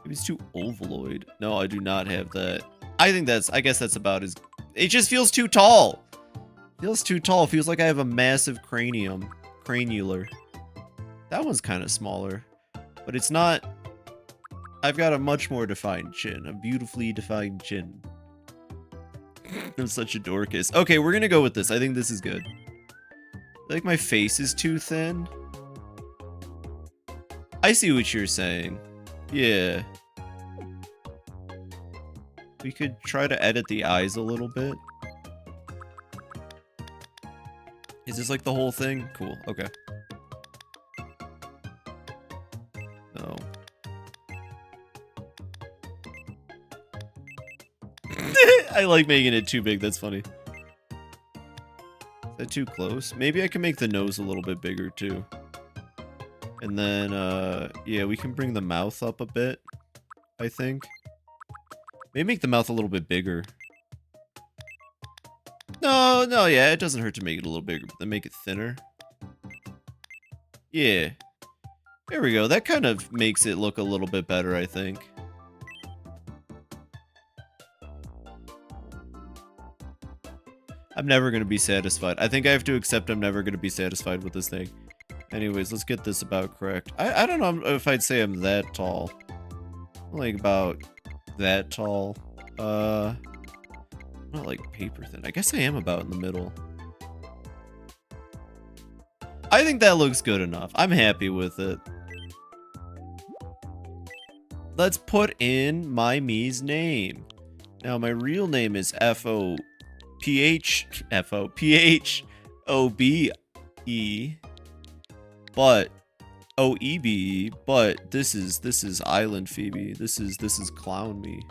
Maybe it's too ovaloid. No, I do not have that. I guess that's about as... It just feels too tall. Feels too tall. Feels like I have a massive cranium. Cranular. That one's kind of smaller. But it's not... I've got a much more defined chin. A beautifully defined chin. I'm such a dorcas. Okay, we're gonna go with this. I think this is good. I think my face is too thin. I see what you're saying. Yeah. We could try to edit the eyes a little bit. Is this like the whole thing? Cool, okay. No. I like making it too big, that's funny. Is that too close? Maybe I can make the nose a little bit bigger too. And then, yeah, we can bring the mouth up a bit, I think. Maybe make the mouth a little bit bigger. No, yeah, it doesn't hurt to make it a little bigger, but then make it thinner. Yeah. There we go. That kind of makes it look a little bit better, I think. I'm never going to be satisfied. I think I have to accept I'm never going to be satisfied with this thing. Anyways, let's get this about correct. I don't know if I'd say I'm that tall. I'm like about that tall. Not like paper thin. I guess I am about in the middle. I think that looks good enough. I'm happy with it. Let's put in my me's name. Now, my real name is P-H-O-B-E, but O-E-B-E, but this is Island Phoebe. This is Clown Me.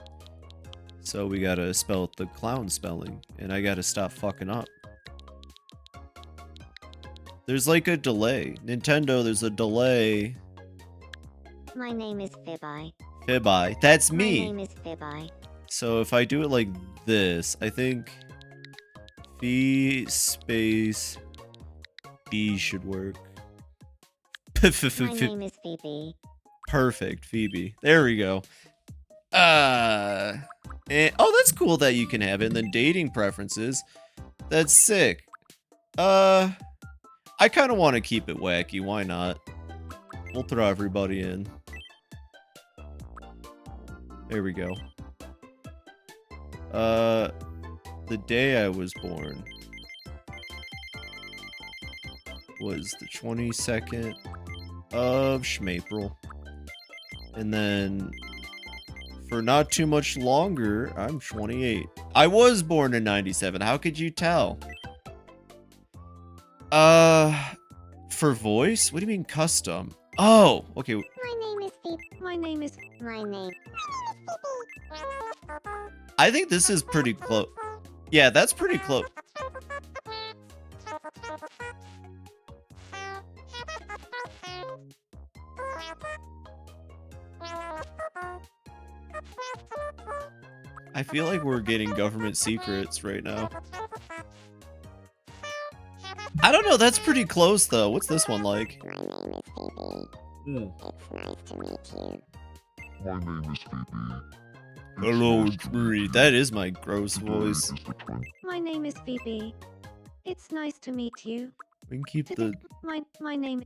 So we gotta spell it the clown spelling, and I gotta stop fucking up. There's like a delay. Nintendo, there's a delay.
My name is Fibi.
Fibi. That's me.
My name is Fibi.
So if I do it like this, I think Phi space B should work.
My name is Phoebe.
Perfect, Phoebe. There we go. Oh, that's cool that you can have it. And then dating preferences. That's sick. I kind of want to keep it wacky. Why not? We'll throw everybody in. There we go. The day I was born was the 22nd of Schmapril. And then for not too much longer, I'm 28. I was born in 97. How could you tell? For voice? What do you mean custom? Oh, okay.
My name is Phoebe. My name is
I think this is pretty close. Yeah, that's pretty close. I feel like we're getting government secrets right now. I don't know, that's pretty close though. What's this one like?
My name is Phoebe. It's nice to meet you.
My name is Fibi.
Hello, Marie. That is my gross voice.
My name is Phoebe. It's nice to meet you.
We can keep the...
My name is Phoebe.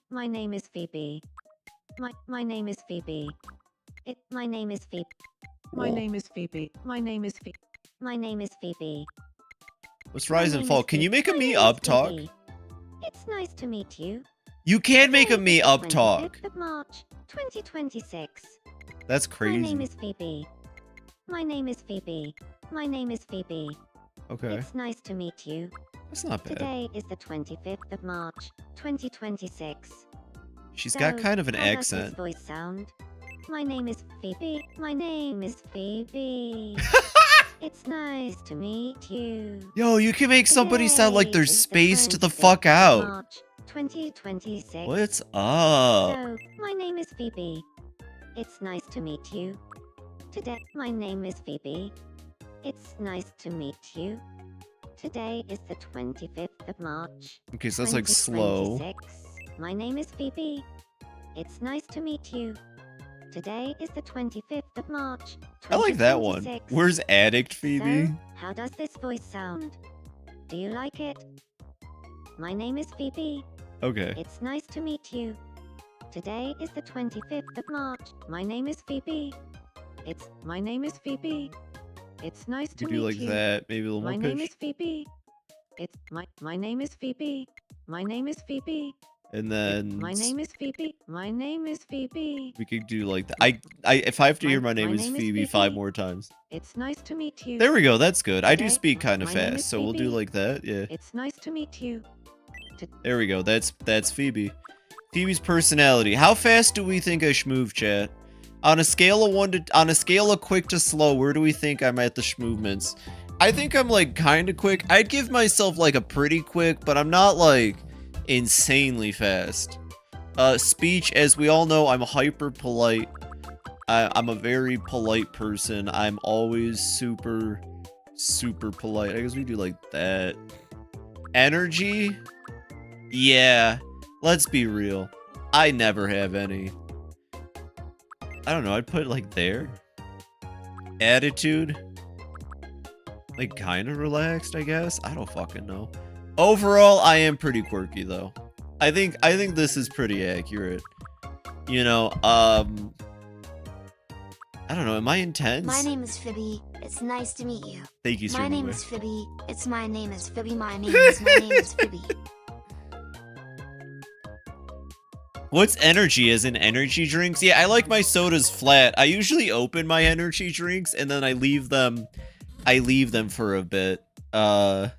My name is Phoebe. My name is Phoebe. My name is Phoebe. My name is Phoebe. My name is Phoebe.
Let's rise and fall. Can you make a me up talk?
It's nice to meet you.
You can make a me up talk.
25th of March, 2026.
That's crazy.
My name is Phoebe. My name is Phoebe. My name is Phoebe.
Okay.
It's nice to meet you.
That's not bad.
Today is the 25th of March, 2026.
She's got kind of an
how does
accent.
this voice sound? My name is Phoebe. My name is Phoebe. It's nice to meet you.
Yo, you can make somebody sound like they're
Today is the
spaced the
25th
fuck
of
out.
March, 2026.
What's up?
So, my name is Phoebe. It's nice to meet you. Today, my name is Phoebe. It's nice to meet you. Today is the 25th of March.
Okay, so that's like slow.
2026. My name is Phoebe. It's nice to meet you. Today is the 25th of March.
I like that one.
2026.
Where's Addict Phoebe?
So, how does this voice sound? Do you like it? My name is Phoebe.
Okay.
It's nice to meet you. Today is the 25th of March. My name is Phoebe. My name is Phoebe. It's nice to
You
meet
do like
you.
that, maybe a little
My
more
name
pitch.
is Phoebe. My name is Phoebe. My name is Phoebe.
And then
My name is Fibi. My name is Fibi.
we could do like that. If I have to hear my name is
name is
Phoebe
Phoebe.
5 more times.
It's nice to meet you.
There we go. That's good. I do
Today,
speak kind of
my name
fast,
is
so we'll do
Phoebe.
like that. Yeah.
It's nice to meet you.
There we go. That's Phoebe. Phoebe's personality. How fast do we think I schmoove, chat? On a scale of quick to slow, where do we think I'm at the schmovements? I think I'm like kind of quick. I'd give myself like a pretty quick, but I'm not like insanely fast. Speech, as we all know, I'm hyper polite. I'm a very polite person. I'm always super polite. I guess we do like that. Energy? Yeah, let's be real. I never have any. I don't know, I'd put it like there. Attitude? Like kind of relaxed, I guess? I don't fucking know. Overall, I am pretty quirky though. I think this is pretty accurate. You know, I don't know, am I intense?
My name is Fibi. It's nice to meet you.
Thank you, sir.
My name is Fibi. My name is Fibi. My name is Fibi.
What's energy as in energy drinks? Yeah, I like my sodas flat. I usually open my energy drinks and then I leave them for a bit. How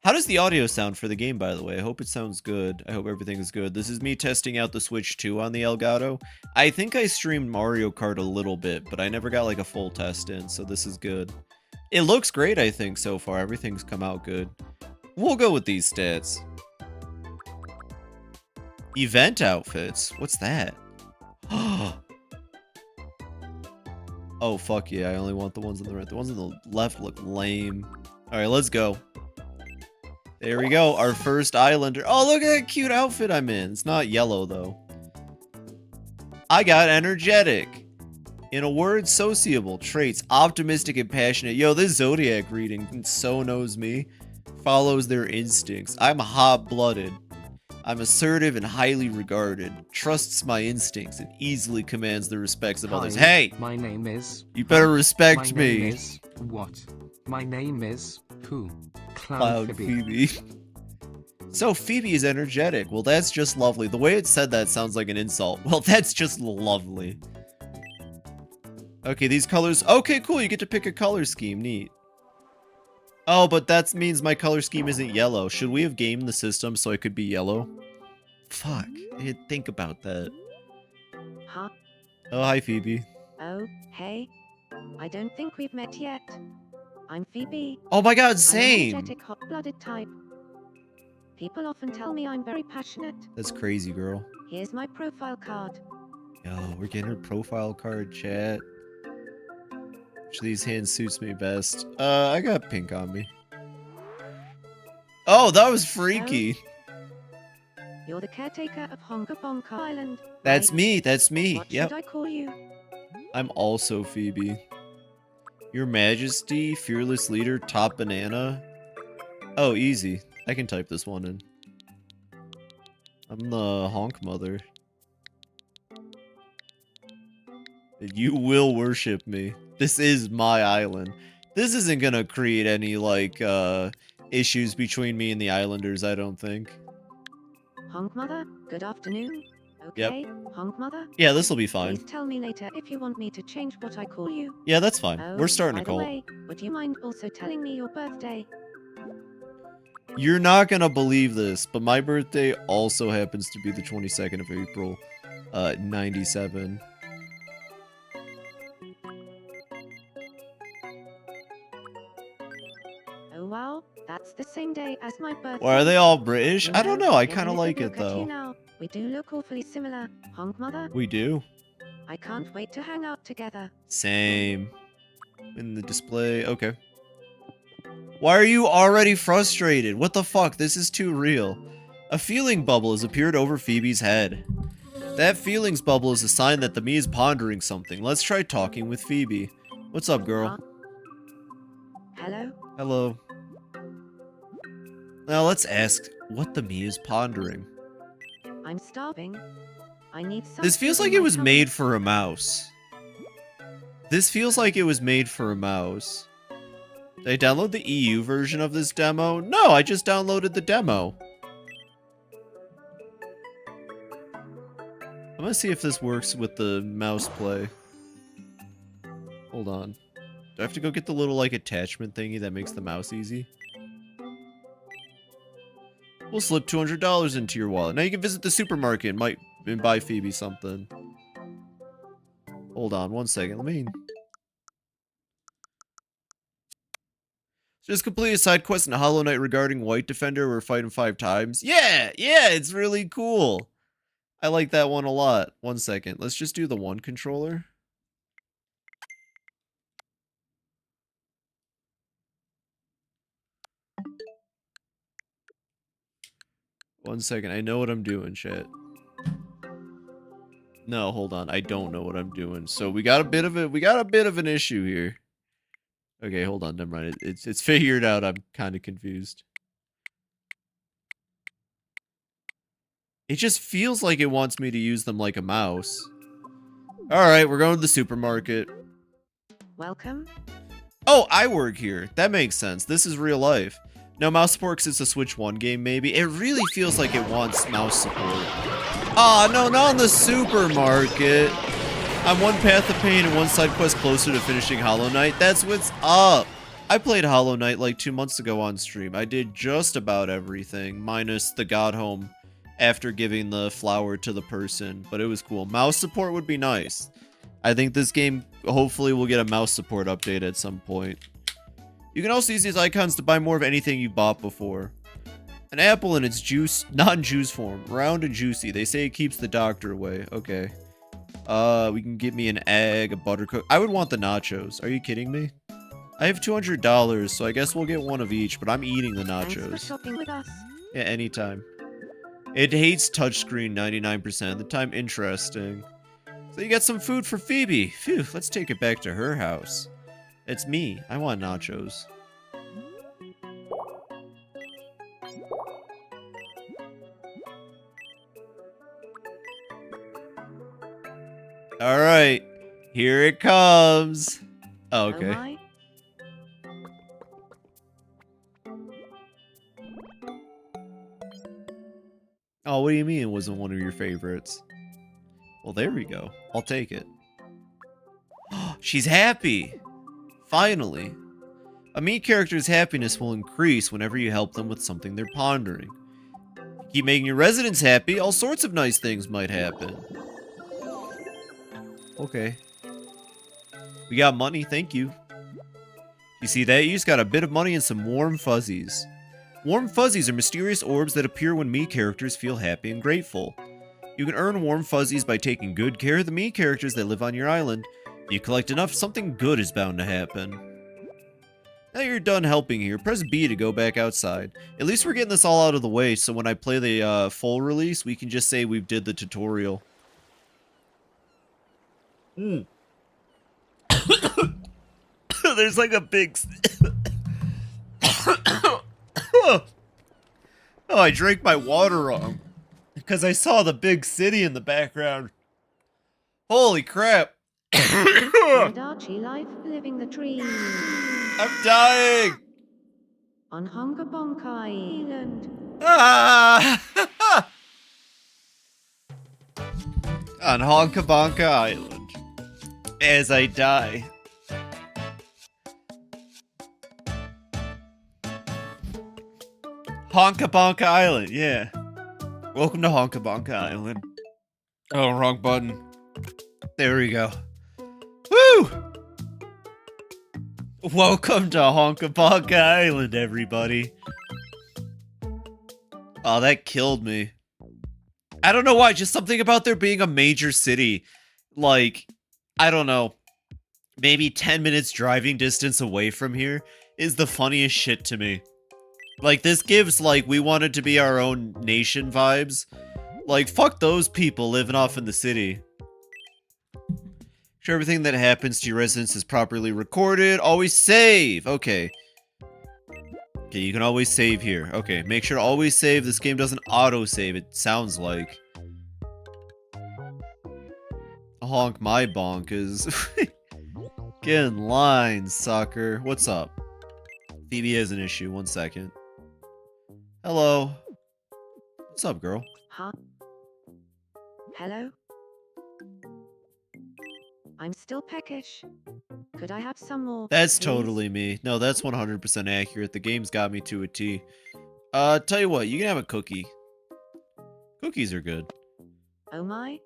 does the audio sound for the game, by the way? I hope it sounds good. I hope everything is good. This is me testing out the Switch 2 on the Elgato. I think I streamed Mario Kart a little bit, but I never got like a full test in, so this is good. It looks great, I think, so far. Everything's come out good. We'll go with these stats. Event outfits? What's that? Oh, fuck yeah. I only want the ones on the right. The ones on the left look lame. Alright, let's go. There we go. Our first islander. Oh, look at that cute outfit I'm in. It's not yellow, though. I got energetic. In a word, sociable. Traits. Optimistic and passionate. Yo, this Zodiac reading so knows me. Follows their instincts. I'm hot-blooded. I'm assertive and highly regarded, trusts my instincts, and easily commands the respects of others. Hey!
My name is...
You better respect
my
me.
name is... What? My name is... Who?
Cloud
Phoebe.
Phoebe. So, Phoebe is energetic. Well, that's just lovely. The way it said that sounds like an insult. Well, that's just lovely. Okay, these colors... Okay, cool. You get to pick a color scheme. Neat. Oh, but that means my color scheme isn't yellow. Should we have gamed the system so it could be yellow? Fuck. I didn't think about that.
Huh?
Oh, hi, Phoebe.
Oh, hey. I don't think we've met yet. I'm Phoebe.
Oh my god,
I'm an
same!
energetic, hot-blooded type. People often tell me I'm very passionate.
That's crazy, girl.
Here's my profile card.
Yo, we're getting her profile card, chat. Which of these hands suits me best? I got pink on me. Oh, that was freaky.
You're the caretaker of HonkaBonka Island.
That's
right?
me, that's me.
What
Yep.
should I call you?
I'm also Phoebe. Your Majesty, Fearless Leader, Top Banana. Oh, easy. I can type this one in. I'm the honk mother. You will worship me. This is my island. This isn't gonna create any, like, issues between me and the islanders, I don't think.
Honk Mother, good afternoon.
Yep.
Okay, Honk Mother.
Yeah, this'll be fine.
Please tell me later if you want me to change what I call you.
Yeah, that's fine.
Oh,
We're starting
by
a
the
cult.
way, would you mind also telling me your birthday?
You're not gonna believe this, but my birthday also happens to be the 22nd of April, 97.
Oh wow, that's the same day as my birthday.
Why are they all British?
You
I don't know. I kind of
let me
like it
look at you
though.
now. We do look awfully similar, Honk Mother.
We do.
I can't wait to hang out together.
Same. In the display. Okay. Why are you already frustrated? What the fuck? This is too real. A feeling bubble has appeared over Phoebe's head. That feelings bubble is a sign that the me is pondering something. Let's try talking with Phoebe. What's up, girl?
Huh? Hello?
Hello. Now let's ask what the me is pondering.
I'm starving. I need something.
This feels like it was made for a mouse. This feels like it was made for a mouse. Did I download the EU version of this demo? No, I just downloaded the demo. I'm gonna see if this works with the mouse play. Hold on. Do I have to go get the little, like, attachment thingy that makes the mouse easy? We'll slip $200 into your wallet. Now you can visit the supermarket and buy Phoebe something. Hold on 1 second. Let me... Just complete a side quest in Hollow Knight regarding White Defender. We're fighting 5 times. Yeah! Yeah, it's really cool. I like that one a lot. 1 second. Let's just do the one controller. One second. I know what I'm doing, chat. No, hold on. I don't know what I'm doing. So we got a bit of an issue here. Okay, hold on. Never mind. It's figured out. I'm kind of confused. It just feels like it wants me to use them like a mouse. Alright, we're going to the supermarket.
Welcome.
Oh, I work here. That makes sense. This is real life. No mouse support because it's a Switch 1 game, maybe. It really feels like it wants mouse support. Aw, no, not in the supermarket. I'm one path of pain and one side quest closer to finishing Hollow Knight. That's what's up. I played Hollow Knight like 2 months ago on stream. I did just about everything, minus the God Home after giving the flower to the person, but it was cool. Mouse support would be nice. I think this game hopefully will get a mouse support update at some point. You can also use these icons to buy more of anything you bought before. An apple in its juice, not in juice form, round and juicy. They say it keeps the doctor away. Okay. We can get me an egg, a buttercook. I would want the nachos. Are you kidding me? I have $200, so I guess we'll get one of each, but I'm eating the nachos.
Thanks for shopping with us.
Yeah, anytime. It hates touchscreen 99% of the time. Interesting. So you got some food for Phoebe. Phew, let's take it back to her house. It's me. I want nachos. Alright. Here it comes. Oh, okay.
Oh my.
Oh, what do you mean it wasn't one of your favorites? Well, there we go. I'll take it. She's happy! Finally. A main character's happiness will increase whenever you help them with something they're pondering. If you keep making your residents happy, all sorts of nice things might happen. Okay. We got money, thank you. You see that? You just got a bit of money and some warm fuzzies. Warm fuzzies are mysterious orbs that appear when Mii characters feel happy and grateful. You can earn warm fuzzies by taking good care of the Mii characters that live on your island. If you collect enough, something good is bound to happen. Now you're done helping here, press B to go back outside. At least we're getting this all out of the way, so when I play the full release, we can just say we've did the tutorial. There's like a big... Oh, I drank my water wrong. Because I saw the big city in the background. Holy crap.
Tomodachi life living the dream.
I'm dying.
On HonkaBonka Island.
Ah! On HonkaBonka Island. As I die. HonkaBonka Island, yeah. Welcome to HonkaBonka Island. Oh, wrong button. There we go. Woo! Welcome to HonkaBonka Island, everybody. Oh, that killed me. I don't know why, just something about there being a major city. Like, I don't know. Maybe 10 minutes driving distance away from here is the funniest shit to me. Like, this gives, like, we wanted to be our own nation vibes. Like, fuck those people living off in the city. Sure, everything that happens to your residence is properly recorded. Always save! Okay. Okay, you can always save here. Okay, make sure to always save. This game doesn't auto-save, it sounds like. Honk my bonk is... Get in line, sucker. What's up? Phoebe has an issue. 1 second. Hello. What's up, girl?
Huh? Hello? I'm still peckish. Could I have some more?
That's
please?
totally me. No, that's 100% accurate. The game's got me to a T. Tell you what, you can have a cookie. Cookies are good.
Oh my.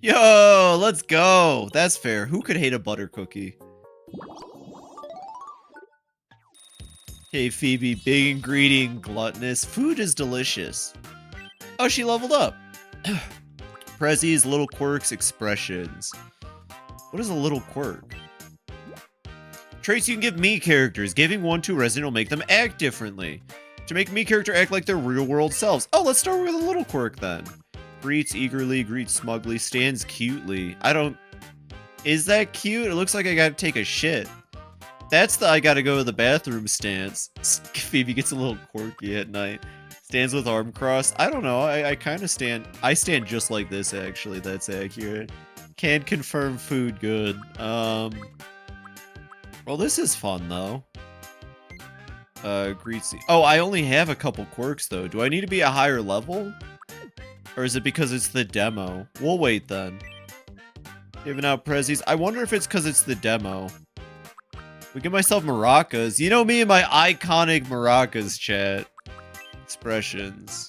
Yo, let's go. That's fair. Who could hate a butter cookie? Hey, Phoebe, big and greedy and gluttonous. Food is delicious. Oh, she leveled up. Prezzy's little quirks expressions. What is a little quirk? Traits you can give me characters. Giving one to a resident will make them act differently. To make me character act like their real world selves. Oh, let's start with a little quirk then. Greets eagerly, greets smugly, stands cutely. I don't... Is that cute? It looks like I gotta take a shit. That's the I gotta go to the bathroom stance. Phoebe gets a little quirky at night. Stands with arm crossed. I don't know. I kind of stand... I stand just like this, actually. That's accurate. Can confirm food good. Well, this is fun, though. Greets... Oh, I only have a couple quirks, though. Do I need to be a higher level? Or is it because it's the demo? We'll wait then. Giving out prezzies. I wonder if it's because it's the demo. We get myself maracas. You know me and my iconic maracas, chat. Expressions.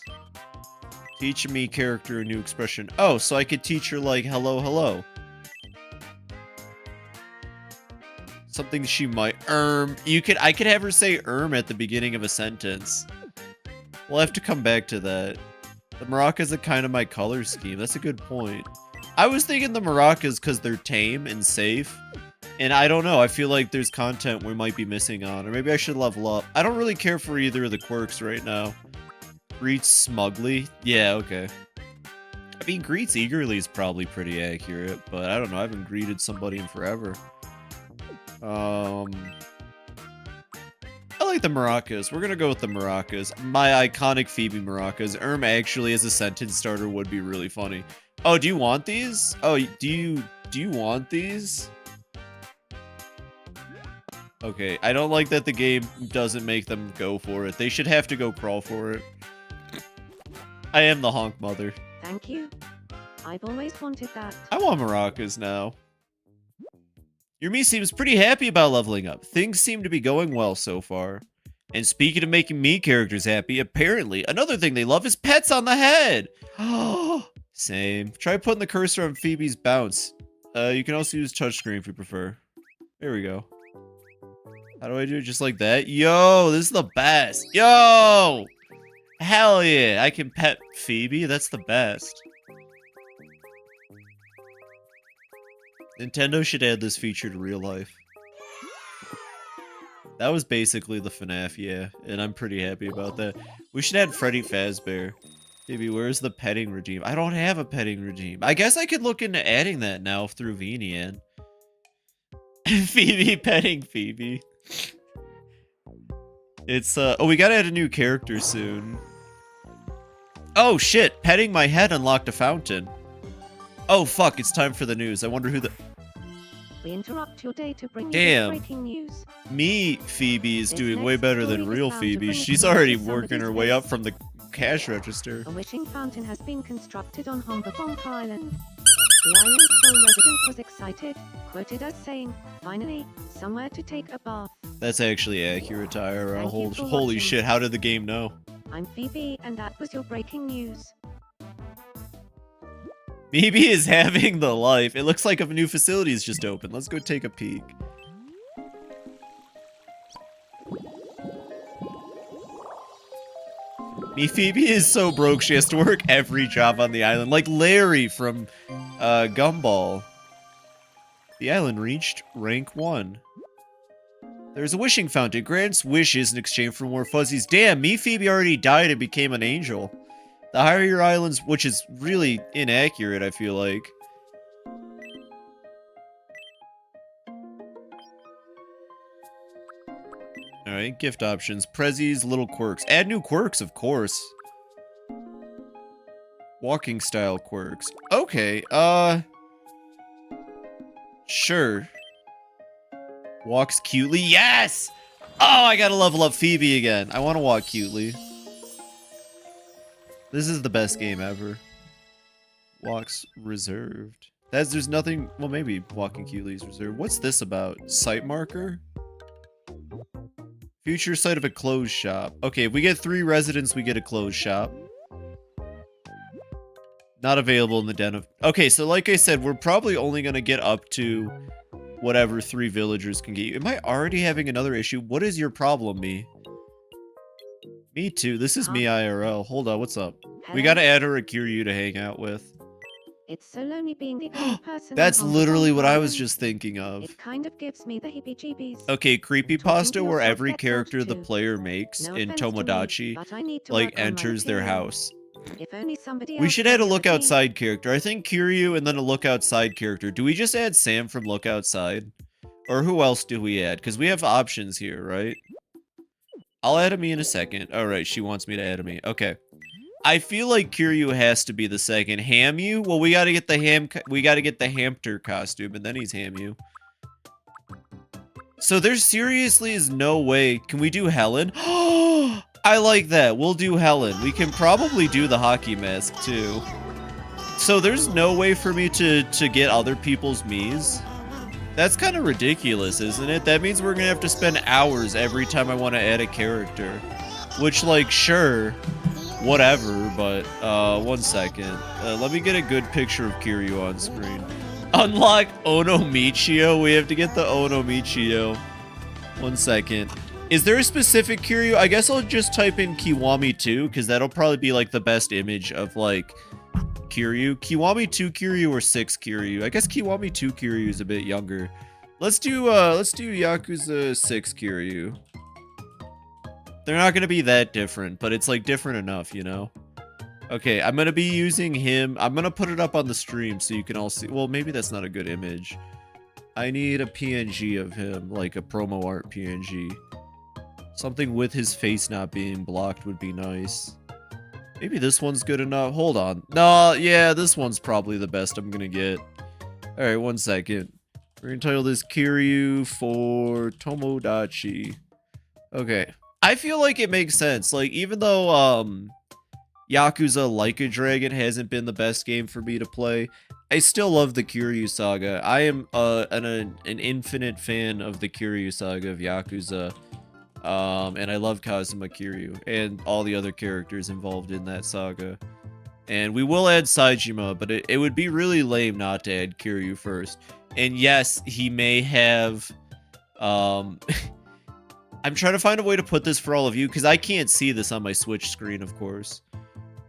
Teach me character a new expression. Oh, so I could teach her like hello, hello. Something she might I could have her say at the beginning of a sentence. We'll have to come back to that. The maracas are kind of my color scheme. That's a good point. I was thinking the maracas because they're tame and safe. And I don't know. I feel like there's content we might be missing on. Or maybe I should level up. I don't really care for either of the quirks right now. Greets smugly. Yeah, okay. I mean, greets eagerly is probably pretty accurate. But I don't know. I haven't greeted somebody in forever. I like the maracas. We're gonna go with the maracas. My iconic Phoebe maracas. Actually as a sentence starter would be really funny. Oh, do you want these? Oh, do you want these? Okay, I don't like that the game doesn't make them go for it. They should have to go crawl for it. I am the honk mother.
Thank you. I've always wanted that.
I want maracas now. Your me seems pretty happy about leveling up. Things seem to be going well so far. And speaking of making me characters happy, apparently another thing they love is pets on the head. Same. Try putting the cursor on Phoebe's bounce. You can also use touchscreen if you prefer. There we go. How do I do it? Just like that? Yo, this is the best. Yo! Hell yeah. I can pet Phoebe. That's the best. Nintendo should add this feature to real life. That was basically the FNAF, yeah. And I'm pretty happy about that. We should add Freddy Fazbear. Phoebe, where's the petting regime? I don't have a petting regime. I guess I could look into adding that now through Venian. Phoebe petting Phoebe. It's, oh, we gotta add a new character soon. Oh, shit. Petting my head unlocked a fountain. Oh, fuck. It's time for the news. I wonder who the...
We interrupt your day to bring you
Damn.
breaking news.
Me, Phoebe, is
This
doing way
next
better than
story is
real
bound to
Phoebe.
bring
She's
a
already
smile to
working her
somebody's
way up
face.
from the cash register.
A wishing fountain has been constructed on HonkaBonka Island. The island's sole resident was excited, quoted as saying, "Finally, somewhere to take a bath."
That's actually accurate, Tyra.
Thank you for
Holy
watching.
shit, how did the game know?
I'm Phoebe, and that was your breaking news.
Phoebe is having the life. It looks like a new facility is just opened. Let's go take a peek. Phoebe is so broke she has to work every job on the island. Like Larry from Gumball. The island reached rank 1. There's a wishing fountain. Grants wishes in exchange for more fuzzies. Damn, Phoebe already died and became an angel. The higher your islands, which is really inaccurate, I feel like. Alright, gift options. Prezzies, little quirks. Add new quirks, of course. Walking style quirks. Okay, sure. Walks cutely. Yes! Oh, I gotta level up Phoebe again. I want to walk cutely. This is the best game ever. Walks reserved. There's nothing. Well, maybe walking Keely's reserved. What's this about? Site marker? Future site of a closed shop. Okay, if we get 3 residents, we get a closed shop. Not available in the den of... Okay, so like I said, we're probably only going to get up to whatever 3 villagers can get you. Am I already having another issue? What is your problem, me? Me too. This is me IRL. Hold on, what's up? We gotta add her a Kiryu to hang out with.
It's so lonely being the only person.
That's
on
literally
Honka
what I was
Island.
just thinking of.
It kind of gives me the heebie-jeebies.
Okay, creepypasta where
yourself
every
gets
character
old
the
too.
player makes
No
in
offense to me,
Tomodachi,
but I need to
like,
work on my
enters their
appearance.
house.
If only somebody
We
else
should
had
add a
the
look
routine.
outside character. I think Kiryu and then a look outside character. Do we just add Sam from look outside? Or who else do we add? Because we have options here, right? I'll add me in a second. Alright, she wants me to add me. Okay. I feel like Kiryu has to be the second. Hamu? Well, we gotta get the hamster costume, and then he's Hamu. So there seriously is no way. Can we do Helen? I like that. We'll do Helen. We can probably do the hockey mask, too. So there's no way for me to get other people's Miis? That's kind of ridiculous, isn't it? That means we're gonna have to spend hours every time I want to add a character. Which, like, sure... whatever, but, 1 second. Let me get a good picture of Kiryu on screen. Unlock Onomichio? We have to get the Onomichio. 1 second. Is there a specific Kiryu? I guess I'll just type in Kiwami 2, because that'll probably be, like, the best image of, like, Kiryu. Kiwami 2 Kiryu or 6 Kiryu? I guess Kiwami 2 Kiryu is a bit younger. Let's do Yakuza 6 Kiryu. They're not going to be that different, but it's like different enough, you know? Okay, I'm going to be using him. I'm going to put it up on the stream so you can all see. Well, maybe that's not a good image. I need a PNG of him, like a promo art PNG. Something with his face not being blocked would be nice. Maybe this one's good enough. Hold on. No, yeah, this one's probably the best I'm going to get. All right, 1 second. We're going to title this Kiryu for Tomodachi. Okay. I feel like it makes sense. Like, even though, Yakuza Like a Dragon hasn't been the best game for me to play, I still love the Kiryu Saga. I am, an infinite fan of the Kiryu Saga of Yakuza. And I love Kazuma Kiryu and all the other characters involved in that saga. And we will add Saejima, but it would be really lame not to add Kiryu first. And yes, he may have, I'm trying to find a way to put this for all of you, because I can't see this on my Switch screen, of course.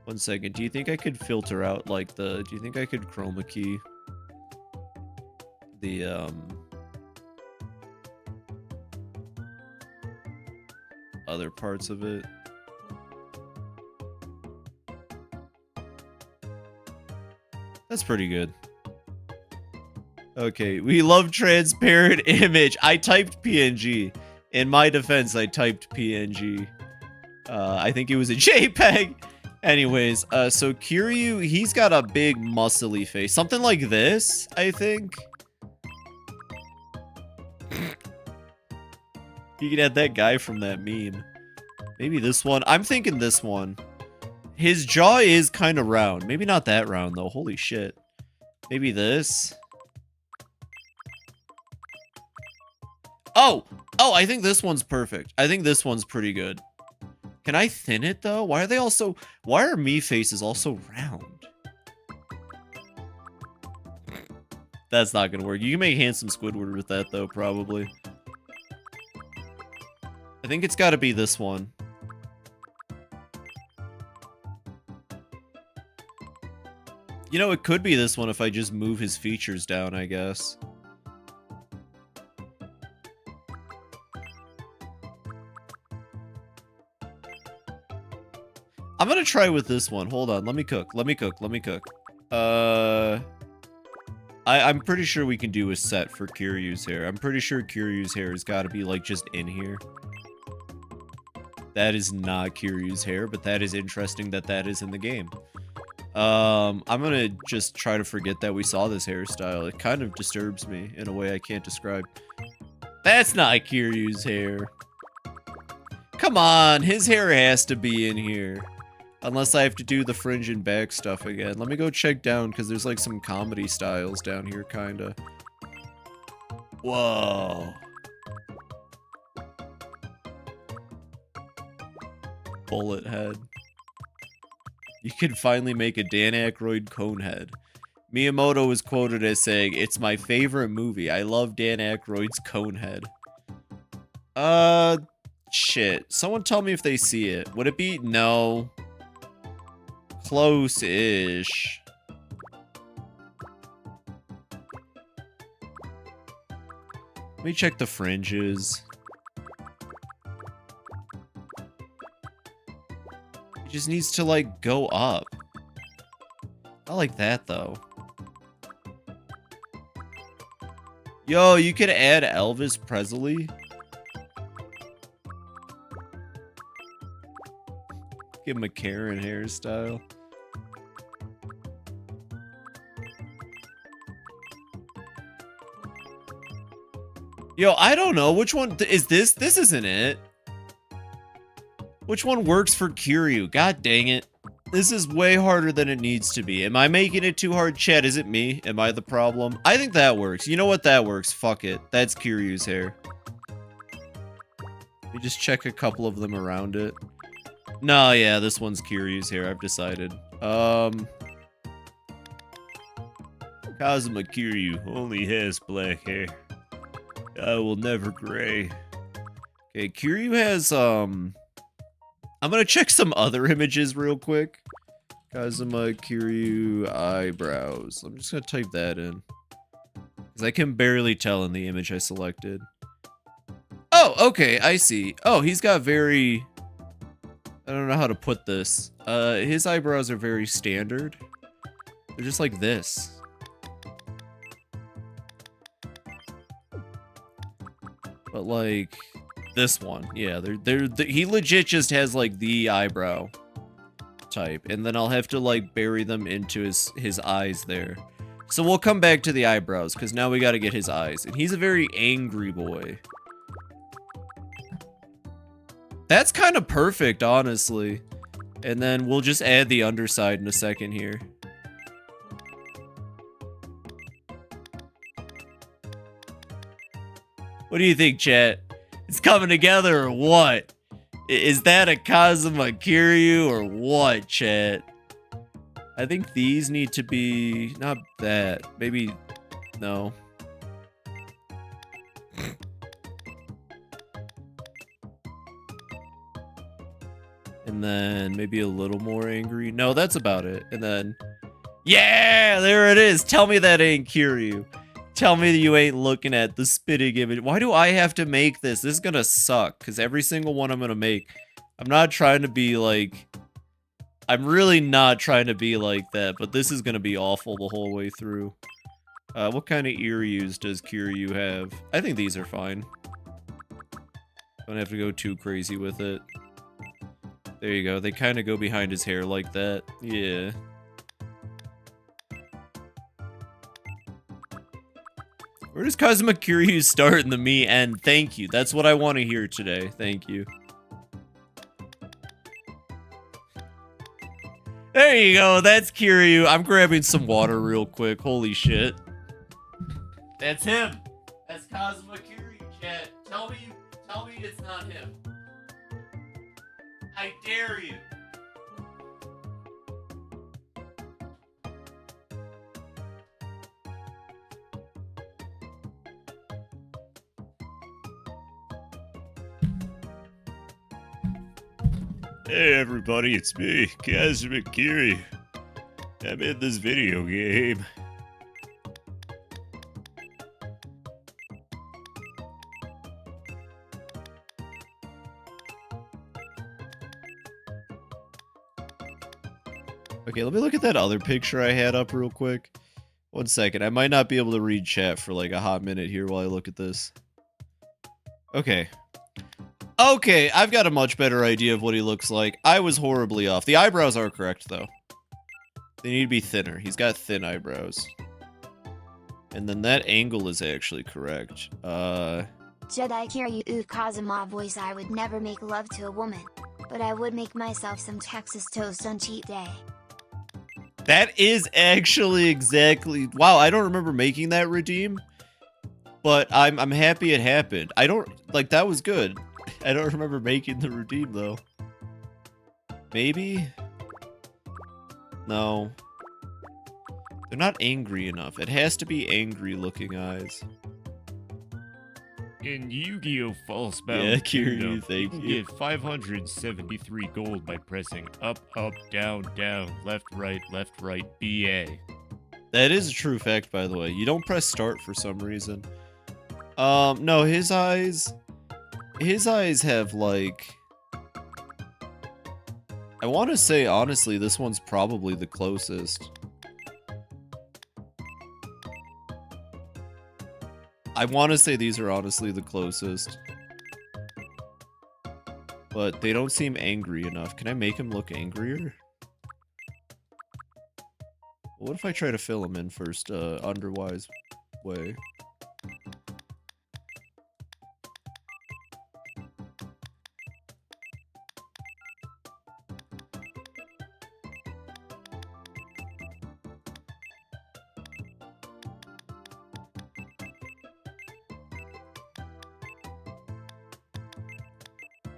1 second. Do you think I could filter out, like, do you think I could chroma key the, other parts of it? That's pretty good. Okay, we love transparent image. I typed PNG. In my defense, I typed PNG. I think it was a JPEG. Anyways, so Kiryu, he's got a big muscly face. Something like this, I think. You can add that guy from that meme. Maybe this one. I'm thinking this one. His jaw is kind of round. Maybe not that round, though. Holy shit. Maybe this. Oh! Oh, I think this one's perfect. I think this one's pretty good. Can I thin it, though? Why are they all so... Why are me faces all so round? That's not gonna work. You can make handsome Squidward with that, though, probably. I think it's gotta be this one. You know, it could be this one if I just move his features down, I guess. I'm gonna try with this one. Hold on, let me cook. I'm pretty sure we can do a set for Kiryu's hair. I'm pretty sure Kiryu's hair has got to be, like, just in here. That is not Kiryu's hair, but that is interesting that that is in the game. I'm gonna just try to forget that we saw this hairstyle. It kind of disturbs me in a way I can't describe. That's not Kiryu's hair. Come on, his hair has to be in here. Unless I have to do the fringe and back stuff again. Let me go check down, because there's like some comedy styles down here, kinda. Whoa. Bullet head. You can finally make a Dan Aykroyd cone head. Miyamoto was quoted as saying, "It's my favorite movie. I love Dan Aykroyd's cone head." Shit. Someone tell me if they see it. Would it be? No. Close-ish. Let me check the fringes. It just needs to, like, go up. I like that, though. Yo, you could add Elvis Presley. Give him a Karen hairstyle. Yo, I don't know. Which one is this? This isn't it. Which one works for Kiryu? God dang it. This is way harder than it needs to be. Am I making it too hard? Chat, is it me? Am I the problem? I think that works. You know what? That works. Fuck it. That's Kiryu's hair. Let me just check a couple of them around it. No, yeah, this one's Kiryu's hair. I've decided. Kazuma Kiryu only has black hair. I will never gray. Okay, Kiryu has, I'm gonna check some other images real quick. Kazuma Kiryu eyebrows. I'm just gonna type that in. Because I can barely tell in the image I selected. Oh, okay, I see. Oh, he's got very... I don't know how to put this. His eyebrows are very standard. They're just like this. But like this one, yeah, he legit just has like the eyebrow type, and then I'll have to like bury them into his eyes there. So we'll come back to the eyebrows because now we got to get his eyes, and he's a very angry boy. That's kind of perfect, honestly. And then we'll just add the underside in a second here. What do you think, chat? It's coming together or what? Is that a Kazuma Kiryu or what, chat? I think these need to be... not that. Maybe... no. And then maybe a little more angry. No, that's about it. And then... yeah! There it is! Tell me that ain't Kiryu. Tell me that you ain't looking at the spitting image. Why do I have to make this? This is gonna suck, because every single one I'm gonna make... I'm not trying to be like... I'm really not trying to be like that, but this is gonna be awful the whole way through. What kind of earuse does Kiryu have? I think these are fine. Don't have to go too crazy with it. There you go. They kind of go behind his hair like that. Yeah. Where does Kazuma Kiryu start and the me end? Thank you. That's what I want to hear today. Thank you. There you go. That's Kiryu. I'm grabbing some water real quick. Holy shit. That's him. That's Kazuma Kiryu, chat. Tell me it's not him. I dare you. Hey everybody, it's me, Kazuma Kiryu. I'm in this video game. Okay, let me look at that other picture I had up real quick. 1 second, I might not be able to read chat for like a hot minute here while I look at this. Okay. Okay, I've got a much better idea of what he looks like. I was horribly off. The eyebrows are correct, though. They need to be thinner. He's got thin eyebrows. And then that angle is actually correct.
Jedi Kiryu Kazuma voice. I would never make love to a woman, but I would make myself some Texas toast on cheat day.
That is actually exactly... Wow, I don't remember making that redeem. But I'm happy it happened. I don't... Like, that was good. I don't remember making the redeem, though. Maybe? No. They're not angry enough. It has to be angry-looking eyes.
In Yu-Gi-Oh! Falsebound
Yeah,
Kingdom,
Kiryu, thank
you can
you.
get 573 gold by pressing up, up, down, down, left, right, BA.
That is a true fact, by the way. You don't press start for some reason. No, his eyes have, like... I want to say, honestly, this one's probably the closest. I want to say these are honestly the closest. But they don't seem angry enough. Can I make him look angrier? What if I try to fill him in first, underwise way?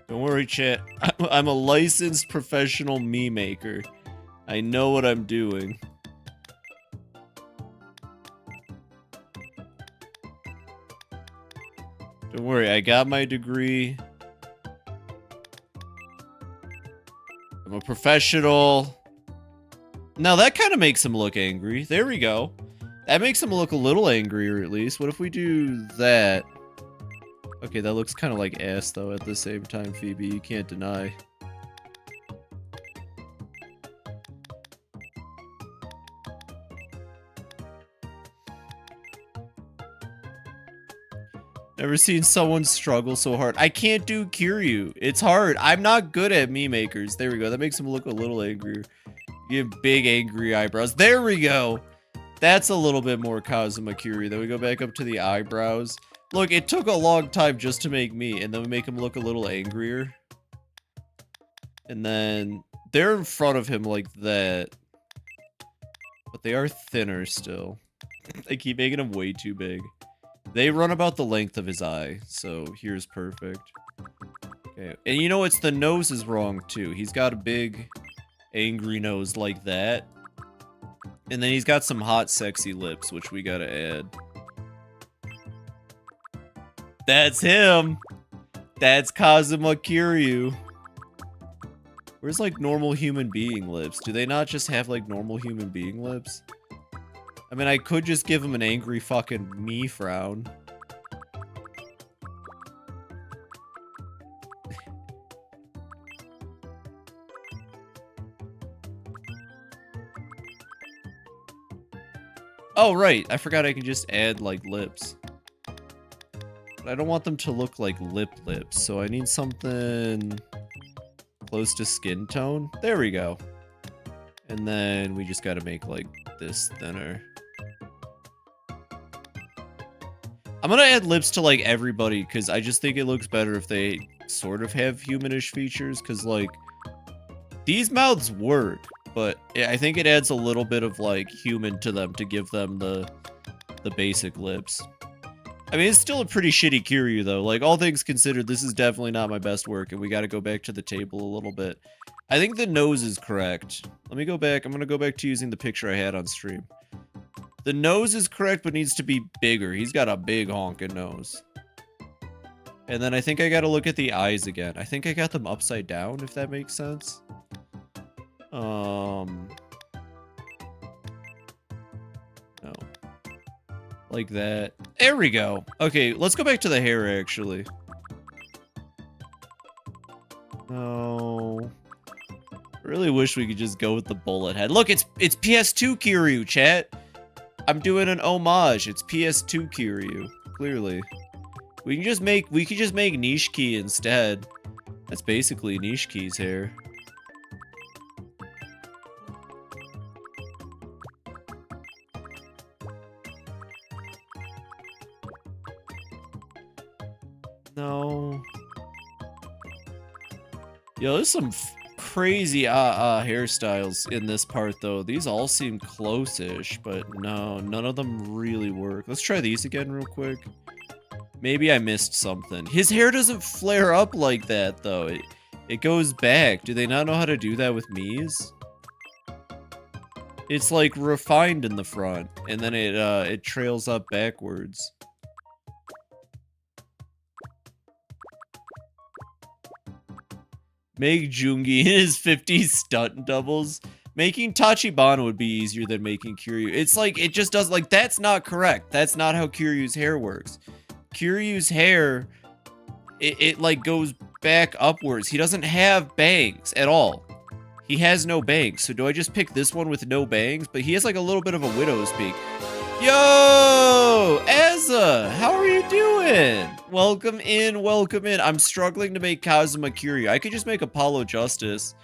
Don't worry, chat. I'm a licensed professional meme maker. I know what I'm doing. Don't worry, I got my degree. I'm a professional. Now that kind of makes him look angry. There we go. That makes him look a little angrier at least. What if we do that? Okay, that looks kind of like ass though at the same time, Phoebe. You can't deny. Never seen someone struggle so hard. I can't do Kiryu. It's hard. I'm not good at meme makers. There we go. That makes him look a little angrier. You have big angry eyebrows. There we go. That's a little bit more Kazuma Kiryu. Then we go back up to the eyebrows. Look, it took a long time just to make me, and then we make him look a little angrier. And then they're in front of him like that. But they are thinner still. I keep making them way too big. They run about the length of his eye, so here's perfect. Okay, and you know it's the nose is wrong too. He's got a big, angry nose like that. And then he's got some hot, sexy lips, which we gotta add. That's him! That's Kazuma Kiryu. Where's, like, normal human being lips? Do they not just have, like, normal human being lips? I mean, I could just give him an angry fucking me frown. Oh, right. I forgot I can just add, like, lips. But I don't want them to look like lips, so I need something close to skin tone. There we go. And then we just gotta make, like, this thinner. I'm gonna add lips to, like, everybody, because I just think it looks better if they sort of have humanish features, because, like, these mouths work, but I think it adds a little bit of, like, human to them to give them the basic lips. I mean, it's still a pretty shitty Kiryu, though. Like, all things considered, this is definitely not my best work, and we gotta go back to the table a little bit. I think the nose is correct. Let me go back. I'm gonna go back to using the picture I had on stream. The nose is correct, but needs to be bigger. He's got a big honking nose. And then I think I gotta look at the eyes again. I think I got them upside down, if that makes sense. No. Like that. There we go. Okay, let's go back to the hair, actually. No. I really wish we could just go with the bullet head. Look, it's PS2 Kiryu, chat. I'm doing an homage. It's PS2 Kiryu, clearly. We could just make Nishiki instead. That's basically Nishiki's hair. No. Yo, there's some crazy hairstyles in this part though. These all seem close-ish, but no, none of them really work. Let's try these again real quick. Maybe I missed something. His hair doesn't flare up like that though. It goes back. Do they not know how to do that with Mii's? It's like refined in the front, and then it trails up backwards. Make Jungi in his 50s stunt doubles. Making Tachibana would be easier than making Kiryu. It's like, it just does, like, that's not correct. That's not how Kiryu's hair works. Kiryu's hair, it like goes back upwards. He doesn't have bangs at all. He has no bangs. So do I just pick this one with no bangs? But he has like a little bit of a widow's peak. Yo, Eza, how are you doing? Welcome in, welcome in. I'm struggling to make Kazuma Kiryu. I could just make Apollo Justice.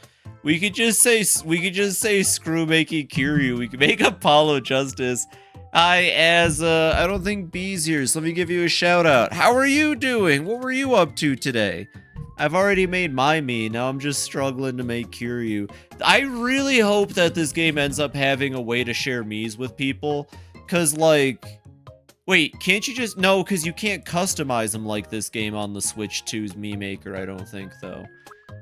We could just say screw making Kiryu. We could make Apollo Justice. Hi, Eza. I don't think B's here, so let me give you a shout out. How are you doing? What were you up to today? I've already made my Mii, now I'm just struggling to make Kiryu. I really hope that this game ends up having a way to share Miis with people. Cause like, wait, can't you just, no, cause you can't customize them like this game on the Switch 2's Mii Maker, I don't think though.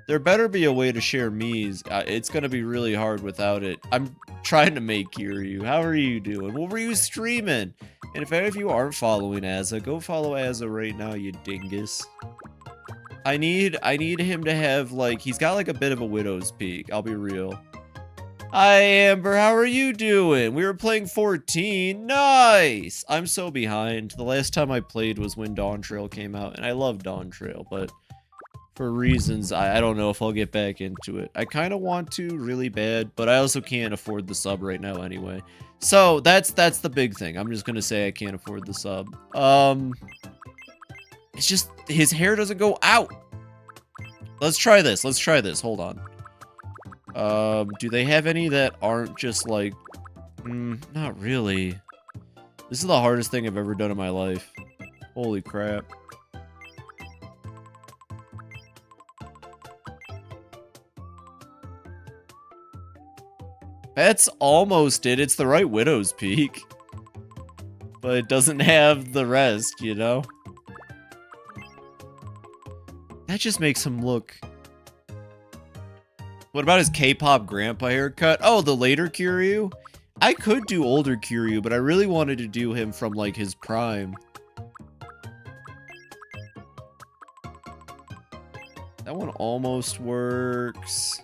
There better be a way to share Miis. It's gonna be really hard without it. I'm trying to make Kiryu. How are you doing? What were you streaming? And if any of you aren't following Asa, go follow Asa right now, you dingus. I need him to have, like, he's got like a bit of a widow's peak, I'll be real. Hi, Amber, how are you doing? We were playing 14, nice! I'm so behind. The last time I played was when Dawn Trail came out, and I love Dawn Trail, but for reasons, I don't know if I'll get back into it. I kind of want to really bad, but I also can't afford the sub right now anyway. So, that's the big thing. I'm just gonna say I can't afford the sub. It's just, his hair doesn't go out. Let's try this. Hold on. Do they have any that aren't just like... not really. This is the hardest thing I've ever done in my life. Holy crap. That's almost it. It's the right widow's peak. But it doesn't have the rest, you know? That just makes him look... What about his K-pop grandpa haircut? Oh, the later Kiryu? I could do older Kiryu, but I really wanted to do him from, like, his prime. That one almost works.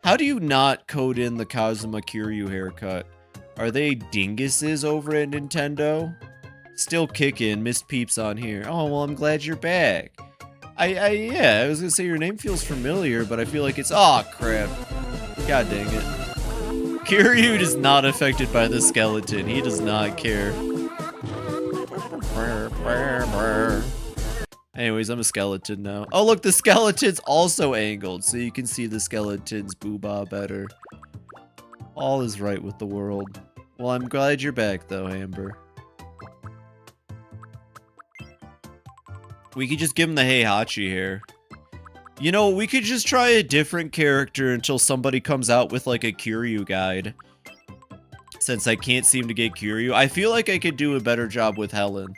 How do you not code in the Kazuma Kiryu haircut? Are they dinguses over at Nintendo? Still kicking, missed peeps on here. Oh, well, I'm glad you're back. Yeah, I was gonna say your name feels familiar, but I feel like it's, aw, crap. God dang it. Kiryu is not affected by the skeleton. He does not care. Anyways, I'm a skeleton now. Oh, look, the skeleton's also angled, so you can see the skeleton's booba better. All is right with the world. Well, I'm glad you're back, though, Amber. We could just give him the Heihachi hair. You know, we could just try a different character until somebody comes out with, like, a Kiryu guide. Since I can't seem to get Kiryu. I feel like I could do a better job with Helen.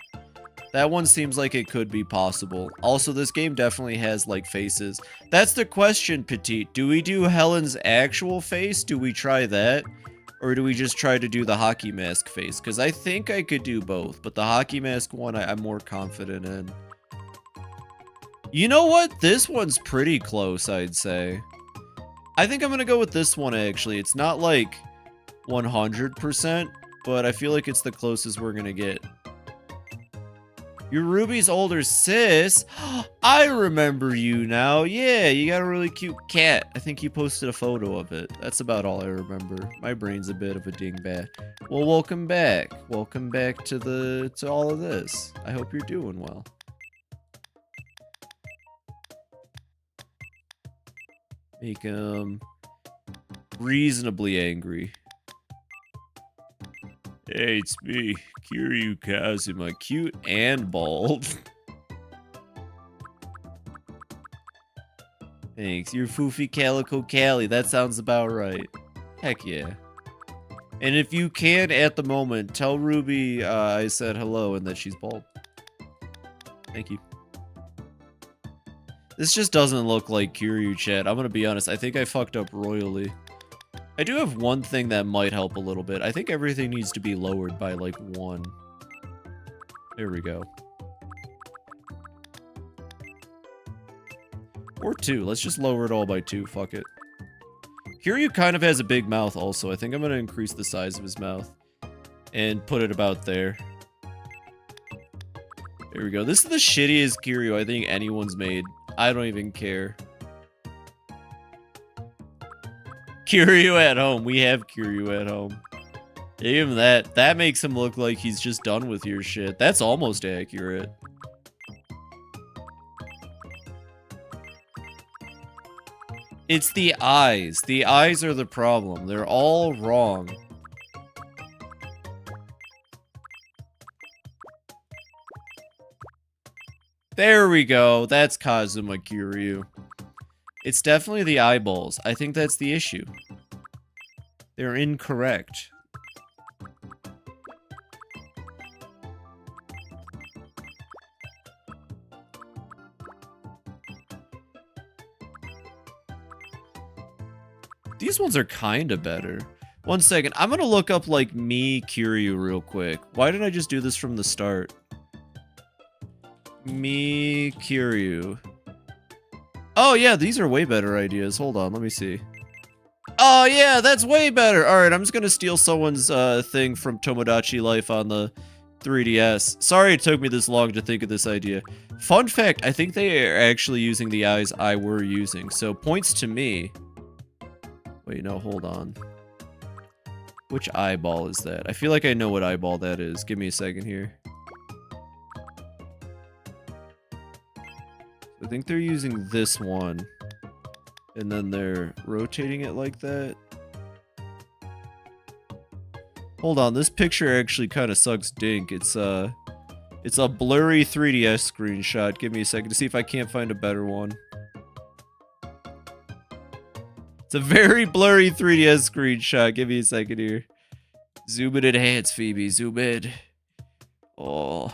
That one seems like it could be possible. Also, this game definitely has, like, faces. That's the question, Petite. Do we do Helen's actual face? Do we try that? Or do we just try to do the hockey mask face? Because I think I could do both. But the hockey mask one, I'm more confident in. You know what? This one's pretty close, I'd say. I think I'm gonna go with this one, actually. It's not, like, 100%, but I feel like it's the closest we're gonna get. You're Ruby's older sis? I remember you now. Yeah, you got a really cute cat. I think you posted a photo of it. That's about all I remember. My brain's a bit of a dingbat. Well, welcome back. Welcome back to all of this. I hope you're doing well. Make him reasonably angry. Hey, it's me, Kiryu Kazuma, cute and bald. Thanks. You're Foofy Calico Callie. That sounds about right. Heck yeah. And if you can, at the moment, tell Ruby I said hello and that she's bald. Thank you. This just doesn't look like Kiryu, chat. I'm gonna be honest. I think I fucked up royally. I do have one thing that might help a little bit. I think everything needs to be lowered by, like, 1. There we go. Or 2. Let's just lower it all by 2. Fuck it. Kiryu kind of has a big mouth also. I think I'm gonna increase the size of his mouth. And put it about there. There we go. This is the shittiest Kiryu I think anyone's made. I don't even care. Kiryu at home. We have Kiryu at home. Even that. That makes him look like he's just done with your shit. That's almost accurate. It's the eyes. The eyes are the problem. They're all wrong. There we go. That's Kazuma Kiryu. It's definitely the eyeballs. I think that's the issue. They're incorrect. These ones are kind of better. One second. I'm going to look up, like, me Kiryu real quick. Why didn't I just do this from the start? Me Kiryu. Oh, yeah, these are way better ideas. Hold on, let me see. Oh, yeah, that's way better. All right, I'm just going to steal someone's thing from Tomodachi Life on the 3DS. Sorry it took me this long to think of this idea. Fun fact, I think they are actually using the eyes I were using. So, points to me. Wait, no, hold on. Which eyeball is that? I feel like I know what eyeball that is. Give me a second here. I think they're using this one. And then they're rotating it like that. Hold on, this picture actually kind of sucks dink. It's a blurry 3DS screenshot. Give me a second to see if I can't find a better one. It's a very blurry 3DS screenshot. Give me a second here. Zoom it in hands, Phoebe. Zoom in. Oh.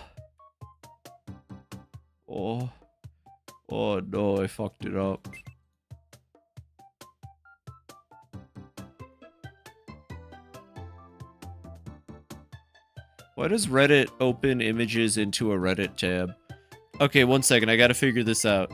Oh. Oh no, I fucked it up. Why does Reddit open images into a Reddit tab? Okay, one second. I gotta figure this out.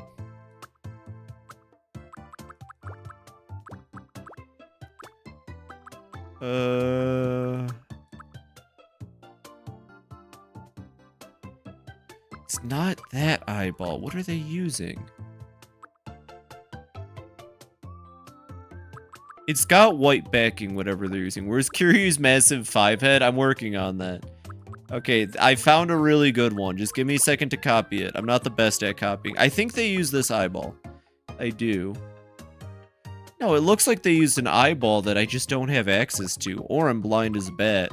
It's not that eyeball. What are they using? It's got white backing, whatever they're using. Where's Kiryu's massive 5-head? I'm working on that. Okay, I found a really good one. Just give me a second to copy it. I'm not the best at copying. I think they use this eyeball. I do. No, it looks like they used an eyeball that I just don't have access to. Or I'm blind as a bat.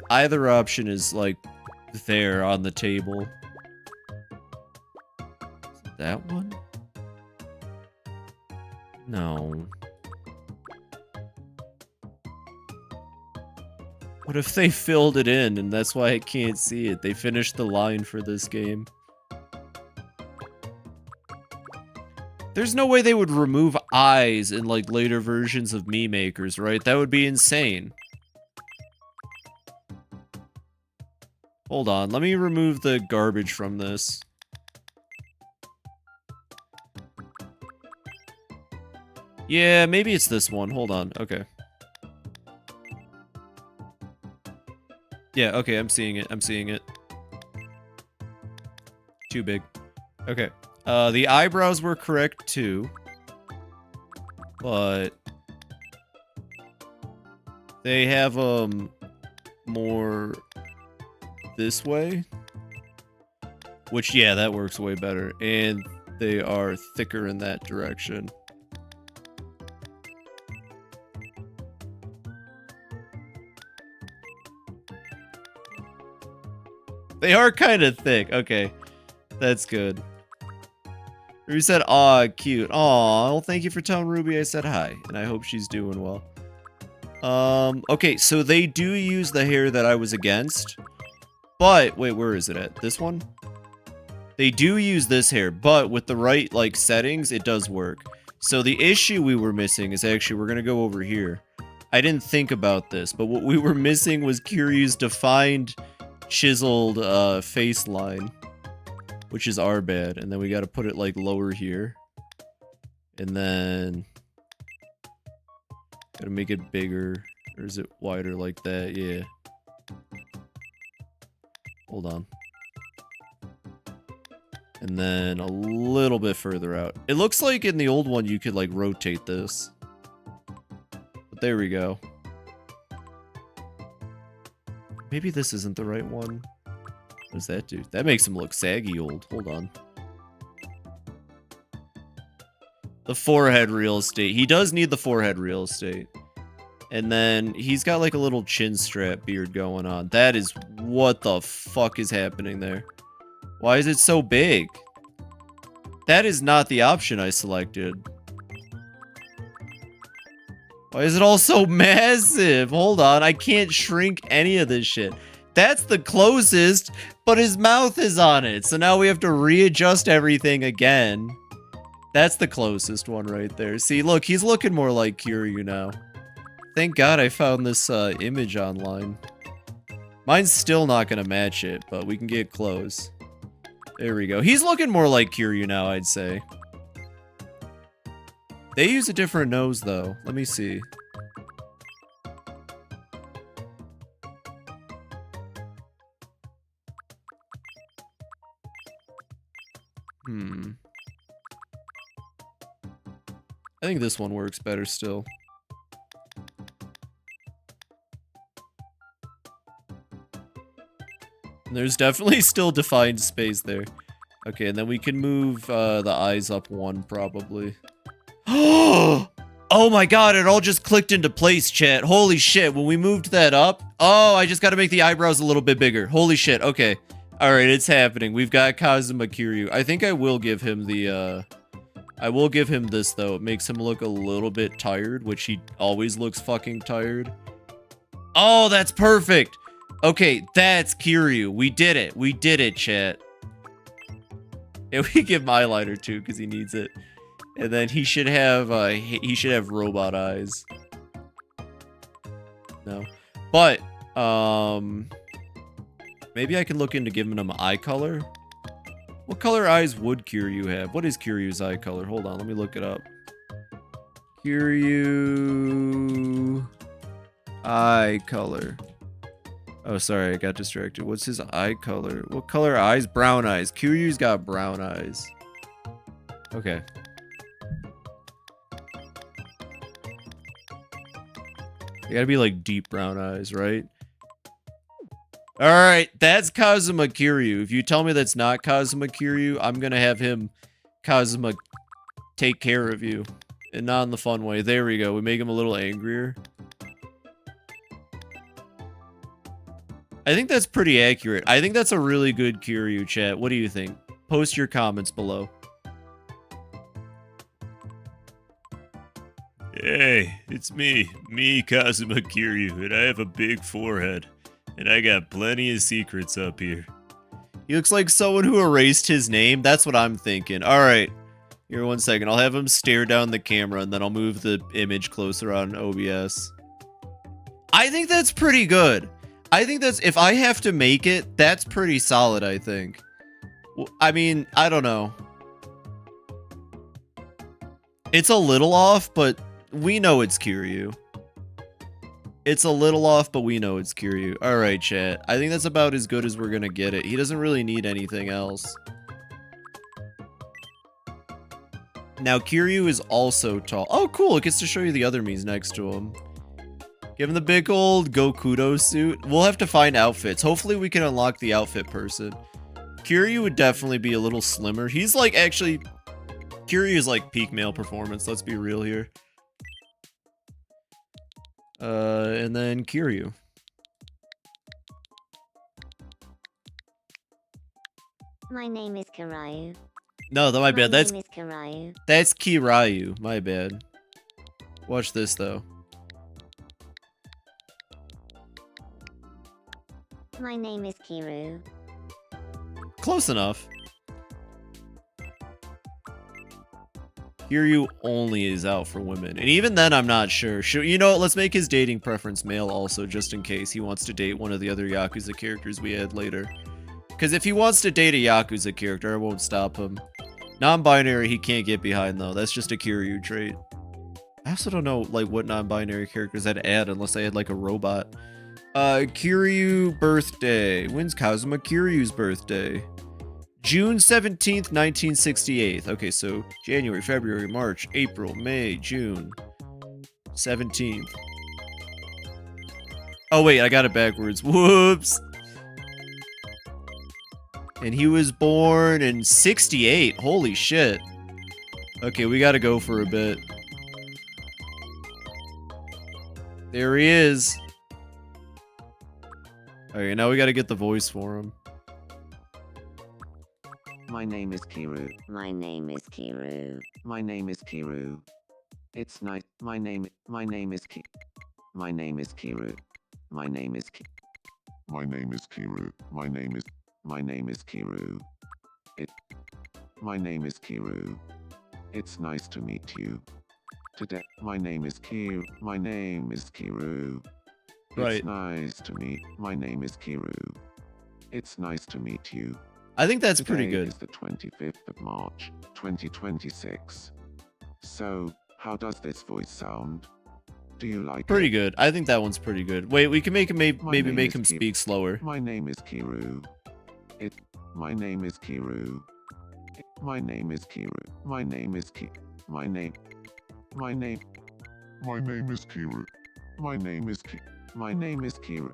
Either option is, like, there on the table. Is it that one? No. What if they filled it in and that's why I can't see it? They finished the line for this game. There's no way they would remove eyes in like later versions of Mii Makers, right? That would be insane. Hold on, let me remove the garbage from this. Yeah, maybe it's this one. Hold on. Okay. Yeah, okay, I'm seeing it. I'm seeing it. Too big. Okay. The eyebrows were correct too. But they have more this way. Which, yeah, that works way better. And they are thicker in that direction. They are kind of thick. Okay. That's good. Ruby said, aw, cute. Aw, well, thank you for telling Ruby I said hi, and I hope she's doing well. Okay, so they do use the hair that I was against, but, wait, where is it at? This one? They do use this hair, but with the right, like, settings, it does work. So the issue we were missing is actually, we're gonna go over here. I didn't think about this, but what we were missing was Kiryu's defined, chiseled, face line. Which is our bad, and then we gotta put it, like, lower here. And then... Gotta make it bigger. Or is it wider like that? Yeah. Hold on. And then a little bit further out. It looks like in the old one you could, like, rotate this. But there we go. Maybe this isn't the right one. What does that do? That makes him look saggy old. Hold on. The forehead real estate. He does need the forehead real estate. And then he's got like a little chin strap beard going on. That is what the fuck is happening there. Why is it so big? That is not the option I selected. Why is it all so massive? Hold on. I can't shrink any of this shit. That's the closest, but his mouth is on it. So now we have to readjust everything again. That's the closest one right there. See, look, he's looking more like Kiryu now. Thank God I found this image online. Mine's still not going to match it, but we can get close. There we go. He's looking more like Kiryu now, I'd say. They use a different nose, though. Let me see. I think this one works better still. And there's definitely still defined space there. Okay, and then we can move the eyes up one, probably. Oh my god, it all just clicked into place, chat. Holy shit, when we moved that up... Oh, I just gotta make the eyebrows a little bit bigger. Holy shit, okay. Alright, it's happening. We've got Kazuma Kiryu. I think I will give him the, I will give him this, though. It makes him look a little bit tired, which he always looks fucking tired. Oh, that's perfect! Okay, that's Kiryu. We did it. We did it, chat. Yeah, we give him eyeliner, too, because he needs it. And then he should have robot eyes. No. But, maybe I can look into giving him eye color. What color eyes would Kiryu have? What is Kiryu's eye color? Hold on, let me look it up. Kiryu... eye color. Oh, sorry, I got distracted. What's his eye color? What color eyes? Brown eyes. Kiryu's got brown eyes. Okay. They gotta be like deep brown eyes, right? Alright, that's Kazuma Kiryu. If you tell me that's not Kazuma Kiryu, I'm gonna have him, Kazuma, take care of you. And not in the fun way. There we go. We make him a little angrier. I think that's pretty accurate. I think that's a really good Kiryu, chat. What do you think? Post your comments below.
Hey, it's me, Kazuma Kiryu, and I have a big forehead. And I got plenty of secrets up here.
He looks like someone who erased his name. That's what I'm thinking. Alright. Here, 1 second. I'll have him stare down the camera, and then I'll move the image closer on OBS. I think that's pretty good. I think that's... If I have to make it, that's pretty solid, I think. I mean, I don't know. It's a little off, but we know it's Kiryu. It's a little off, but we know it's Kiryu. Alright, chat. I think that's about as good as we're gonna get it. He doesn't really need anything else. Now, Kiryu is also tall. Oh, cool. It gets to show you the other Miis next to him. Give him the big old Gokudo suit. We'll have to find outfits. Hopefully, we can unlock the outfit person. Kiryu would definitely be a little slimmer. He's like, actually... Kiryu is like peak male performance. Let's be real here. And then Kiryu.
My name is Karayu.
No, that my bad.
My name is Kirayu.
That's Kirayu. My bad. Watch this though.
My name is Kiru.
Close enough. Kiryu only is out for women. And even then, I'm not sure. You know what? Let's make his dating preference male also, just in case he wants to date one of the other Yakuza characters we add later. Because if he wants to date a Yakuza character, I won't stop him. Non-binary, he can't get behind, though. That's just a Kiryu trait. I also don't know, like, what non-binary characters I'd add unless I had, like, a robot. Kiryu birthday. When's Kazuma Kiryu's birthday? June 17th, 1968. Okay, so January, February, March, April, May, June. 17th. Oh, wait, I got it backwards. Whoops. And he was born in 68. Holy shit. Okay, we gotta go for a bit. There he is. Okay, now we gotta get the voice for him.
My name is Kiru.
My name is Kiru.
My name is Kiru. It's nice. My name is Kiru. My name is Kiru.
My name is Kiru. My name is Kiru.
My name is Kiru. It's nice to meet you. Today, my name is Kiru. My name is Kiru.
Right.
It's nice to meet. My name is Kiru. It's nice to meet you.
I think that's pretty
Today
good.
is the 25th of March, 2026. So, how does this voice sound? Do you like
Pretty
it?
good. I think that one's pretty good. Wait, we can make him maybe
name
make
is
him
Ki-
speak slower.
My name is Kiru. My name is Kiru. My name is Kiru. My name is Ki. My name.
My name is Kiru.
My name is Ki. My name is Kiru.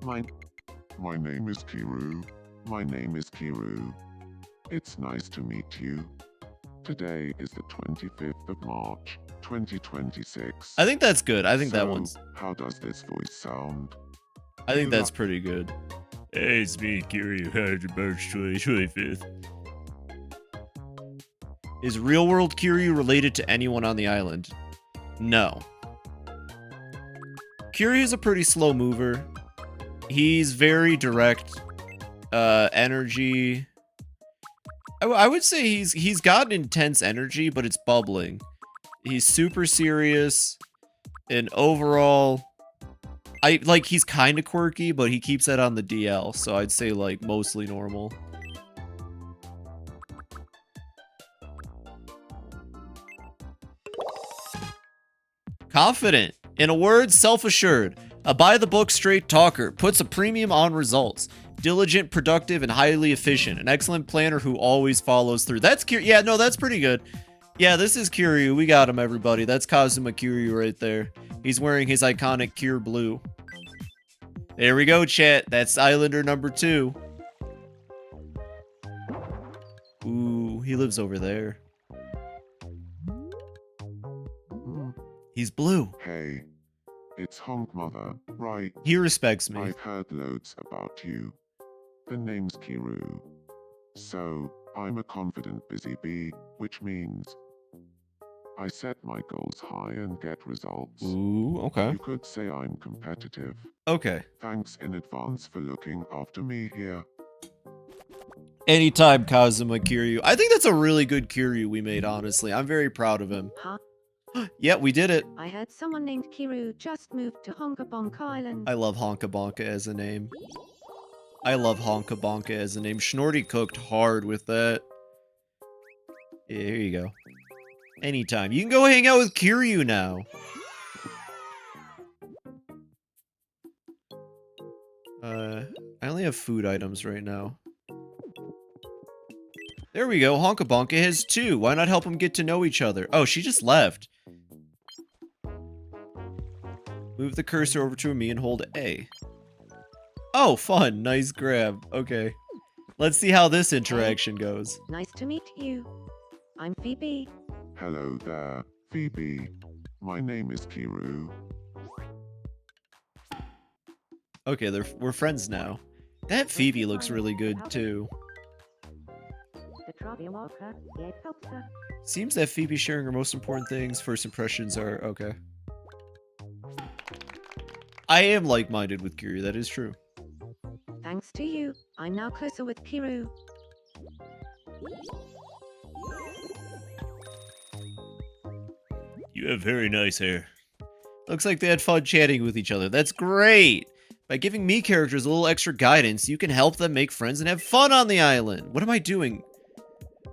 My.
My name is Kiru.
My name is Kiru. It's nice to meet you. Today is the 25th of March, 2026.
I think that's good. I think that
So,
one's.
How does this voice sound?
I think that's pretty good.
Hey, it's me, Kiryu, March 25th.
Is real world Kiryu related to anyone on the island? No. Kiryu is a pretty slow mover. He's very direct. Energy. I would say he's got intense energy, but it's bubbling. He's super serious, and overall, he's kind of quirky, but he keeps that on the DL. So I'd say like mostly normal. Confident. In a word, self-assured. A by-the-book straight talker. Puts a premium on results. Diligent, productive, and highly efficient. An excellent planner who always follows through. That's Kiryu. Yeah, no, that's pretty good. Yeah, this is Kiryu. We got him, everybody. That's Kazuma Kiryu right there. He's wearing his iconic Cure Blue. There we go, chat. That's Islander number 2. Ooh, he lives over there. He's blue.
Hey, it's Honk Mother, right?
He respects me.
I've heard loads about you. The name's Kiru. So, I'm a confident busy bee, which means I set my goals high and get results.
Ooh, okay.
You could say I'm competitive.
Okay.
Thanks in advance for looking after me here.
Anytime, Kazuma Kiryu. I think that's a really good Kiryu we made, honestly. I'm very proud of him.
Huh?
Yeah, we did it.
I heard someone named Kiru just moved to HonkaBonka Island.
I love HonkaBonka as a name. I love HonkaBonka as a name. Schnorty cooked hard with that. Yeah, here you go. Anytime. You can go hang out with Kiryu now. I only have food items right now. There we go. HonkaBonka has 2. Why not help them get to know each other? Oh, she just left. Move the cursor over to me and hold A. Oh, fun. Nice grab. Okay. Let's see how this interaction goes.
Nice to meet you. I'm Fibi.
Hello there, Phoebe. My name is Kiru.
Okay, we're friends now. That Phoebe looks really good, too.
The
Seems that Phoebe sharing her most important things. First impressions are okay. I am like-minded with Kiryu, that is true.
Thanks to you, I'm now closer with Kiryu.
You have very nice hair.
Looks like they had fun chatting with each other. That's great! By giving me characters a little extra guidance, you can help them make friends and have fun on the island. What am I doing?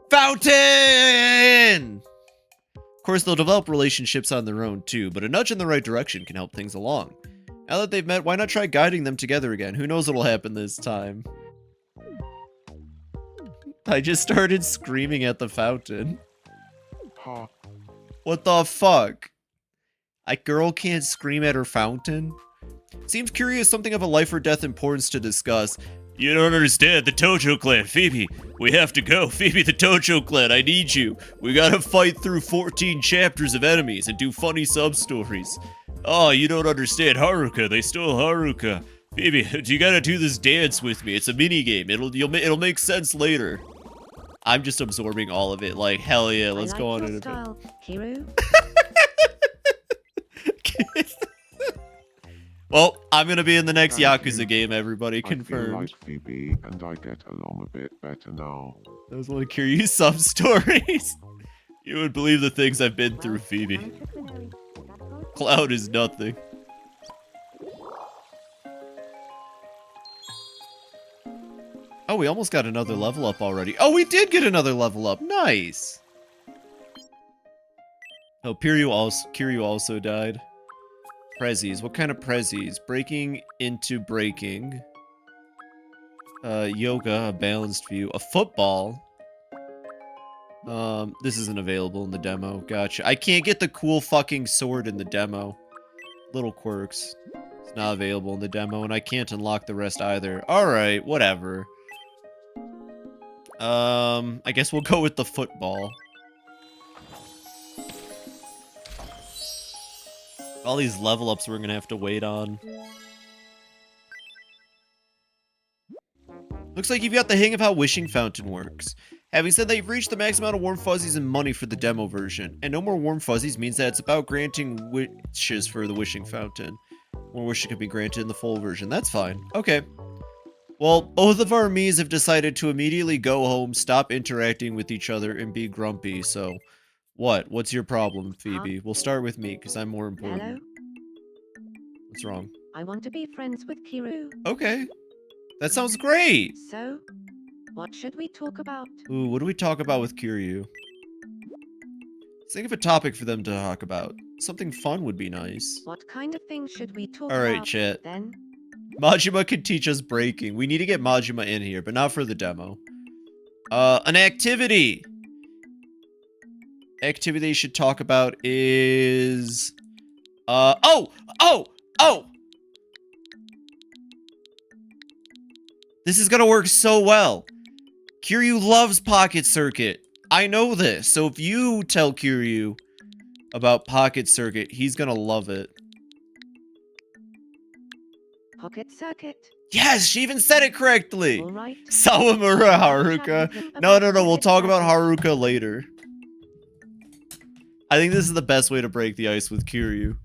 Fountain! Of course, they'll develop relationships on their own too, but a nudge in the right direction can help things along. Now that they've met, why not try guiding them together again? Who knows what'll happen this time? I just started screaming at the fountain.
Ha.
What the fuck? A girl can't scream at her fountain? Seems curious, something of a life or death importance to discuss.
You don't understand, the Tojo clan. Phoebe, we have to go. Phoebe, the Tojo clan, I need you. We gotta fight through 14 chapters of enemies and do funny sub-stories. Oh, you don't understand. Haruka, they stole Haruka. Phoebe, you gotta do this dance with me. It's a mini-game. It'll make sense later. I'm just absorbing all of it. Like, hell yeah, let's go on in a bit.
Kiryu.
Well, I'm gonna be in the next
Thank
Yakuza
you.
game, everybody.
I feel
Confirmed.
like Phoebe and I get along a bit better now.
That was one of Kiryu's sub-stories. You would believe the things I've been through, Phoebe. Cloud is nothing. Oh, we almost got another level up already. Oh, we did get another level up. Nice. Oh, Kiryu also died. Prezzies. What kind of prezzies? Breaking into breaking. Yoga, a balanced view. A football. This isn't available in the demo. Gotcha. I can't get the cool fucking sword in the demo. Little quirks. It's not available in the demo, and I can't unlock the rest either. Alright, whatever. I guess we'll go with the football. All these level ups we're gonna have to wait on. Looks like you've got the hang of how Wishing Fountain works. Having said that, you've reached the max amount of warm fuzzies and money for the demo version. And no more warm fuzzies means that it's about granting wishes for the Wishing Fountain. More wishes can be granted in the full version. That's fine. Okay. Well, both of our Miis have decided to immediately go home, stop interacting with each other, and be grumpy, so... What? What's your problem, Phoebe? We'll start with me, because I'm more important.
Hello.
What's wrong?
I want to be friends with Kiryu.
Okay. That sounds great!
So, what should we talk about?
Ooh, what do we talk about with Kiryu? Let's think of a topic for them to talk about. Something fun would be nice.
What kind of things should we talk
Alright,
about
chat.
then?
Majima can teach us breaking. We need to get Majima in here, but not for the demo. An activity! Activity they should talk about is... Oh! This is gonna work so well. Kiryu loves Pocket Circuit. I know this, so if you tell Kiryu about Pocket Circuit, he's gonna love it.
Pocket Circuit.
Yes, she even said it correctly!
All right.
Sawamura Haruka. No, we'll talk about Haruka later. I think this is the best way to break the ice with Kiryu.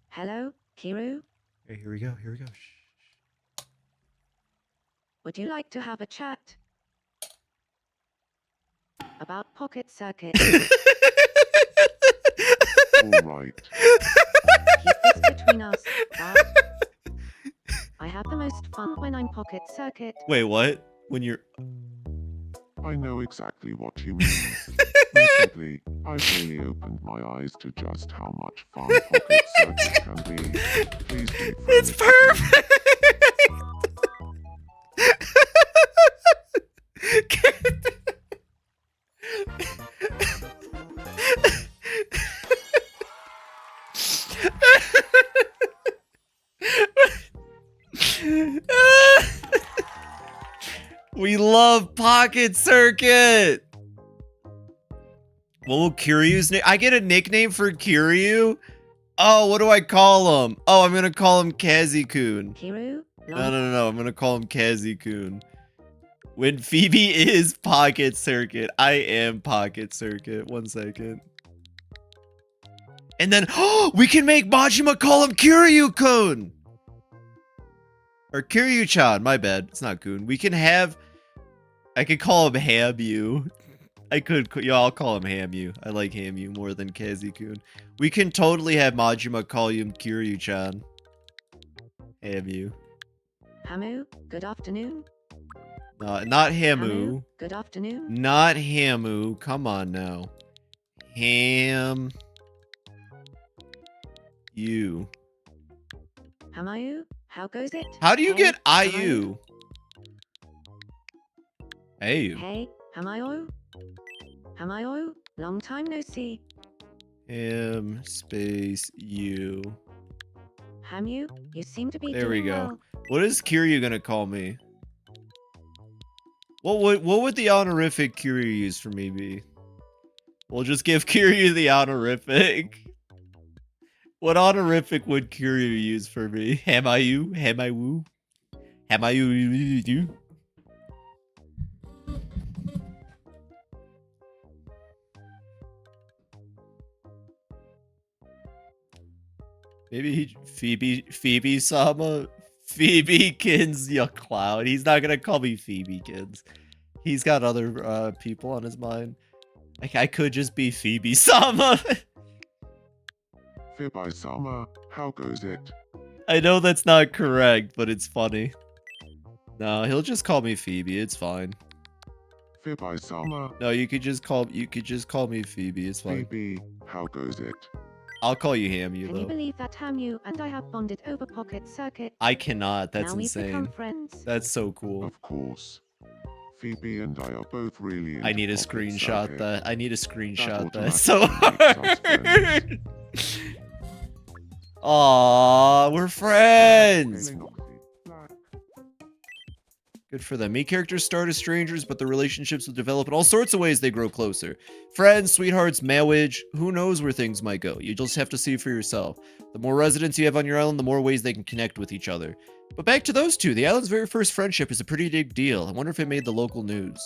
Hello, Kiryu.
Okay, here we go.
Would you like to have a chat about Pocket Circuit?
Alright.
Keep this between us. But I have the most fun when I'm Pocket Circuit.
Wait, what? When you're...
I know exactly what you mean. Recently, I've really opened my eyes to just how much fun Pocket Circuit can be. Please be
It's
friends with me.
perfect! We love Pocket Circuit! What will Kiryu's name? I get a nickname for Kiryu? Oh, what do I call him? Oh, I'm gonna call him Kazi-kun.
Kiryu?
No. I'm gonna call him Kazi-kun. When Phoebe is Pocket Circuit. I am Pocket Circuit. 1 second. And then, we can make Majima call him Kiryu-kun! Or Kiryu-chan, my bad. It's not Kun. We can have... I could call him Hamu. I'll call him Hamu. I like Hamu more than Kazi-kun. We can totally have Majima call him Kiryu-chan. Hamu.
Hamu, good afternoon.
Not Hamu.
Good afternoon.
Not Hamu. Come on now. Ham. You.
Hamayu, how goes it?
How do you
Hey,
get IU? Hey.
Hey, Hamayu? Hamayu, long time no see.
M space U.
Hamu, you seem to be
There we
doing
go.
well.
What is Kiryu gonna call me? What would the honorific Kiryu use for me be? We'll just give Kiryu the honorific. What honorific would Kiryu use for me? Hamayu? Hamayu? Hamayu? Maybe Phoebe-sama? Phoebe-kins, ya clown. He's not gonna call me Phoebe-kins. He's got other people on his mind. I could just be Phoebe-sama.
Fibi-sama, how goes it?
I know that's not correct, but it's funny. No, he'll just call me Phoebe. It's fine.
Fibi-sama,
No, you could just call me Phoebe. It's fine.
Phoebe, how goes it?
I'll call you Hamu
Can you
though.
believe that Hamu and I have bonded over Pocket Circuit?
I cannot. That's
now we've become
insane.
friends.
That's so cool.
Of course. Phoebe and I are both really into
I need a
Pocket
screenshot
Circuit.
that. I need a screenshot that.
automatically
So
makes us
hard. Aw, we're friends.
Feeling oxy, black.
Good for them. Me characters start as strangers, but the relationships will develop in all sorts of ways. They grow closer. Friends, sweethearts, marriage. Who knows where things might go? You just have to see for yourself. The more residents you have on your island, the more ways they can connect with each other. But back to those two. The island's very first friendship is a pretty big deal. I wonder if it made the local news.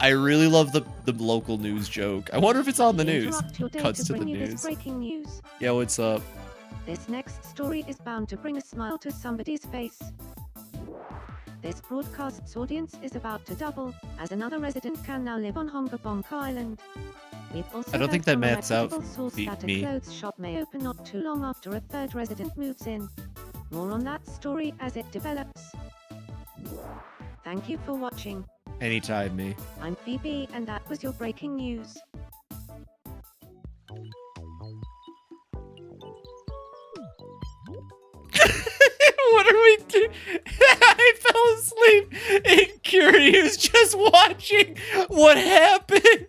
I really love the local news joke. I wonder if it's on the
We
news.
interrupt your day
Cuts to the
bring you this
news.
breaking news.
Yeah, what's up?
This next story is bound to bring a smile to somebody's face. This broadcast's audience is about to double, as another resident can now live on HonkaBonka Island. We've also
I don't think
heard
that
from a
maps out
reputable source that a
me.
clothes shop may open not too long after a third resident moves in. More on that story as it develops. Thank you for watching.
Anytime, me.
I'm Phoebe, and that was your breaking news.
What are we doing? I fell asleep and Kiryu's just watching what happened.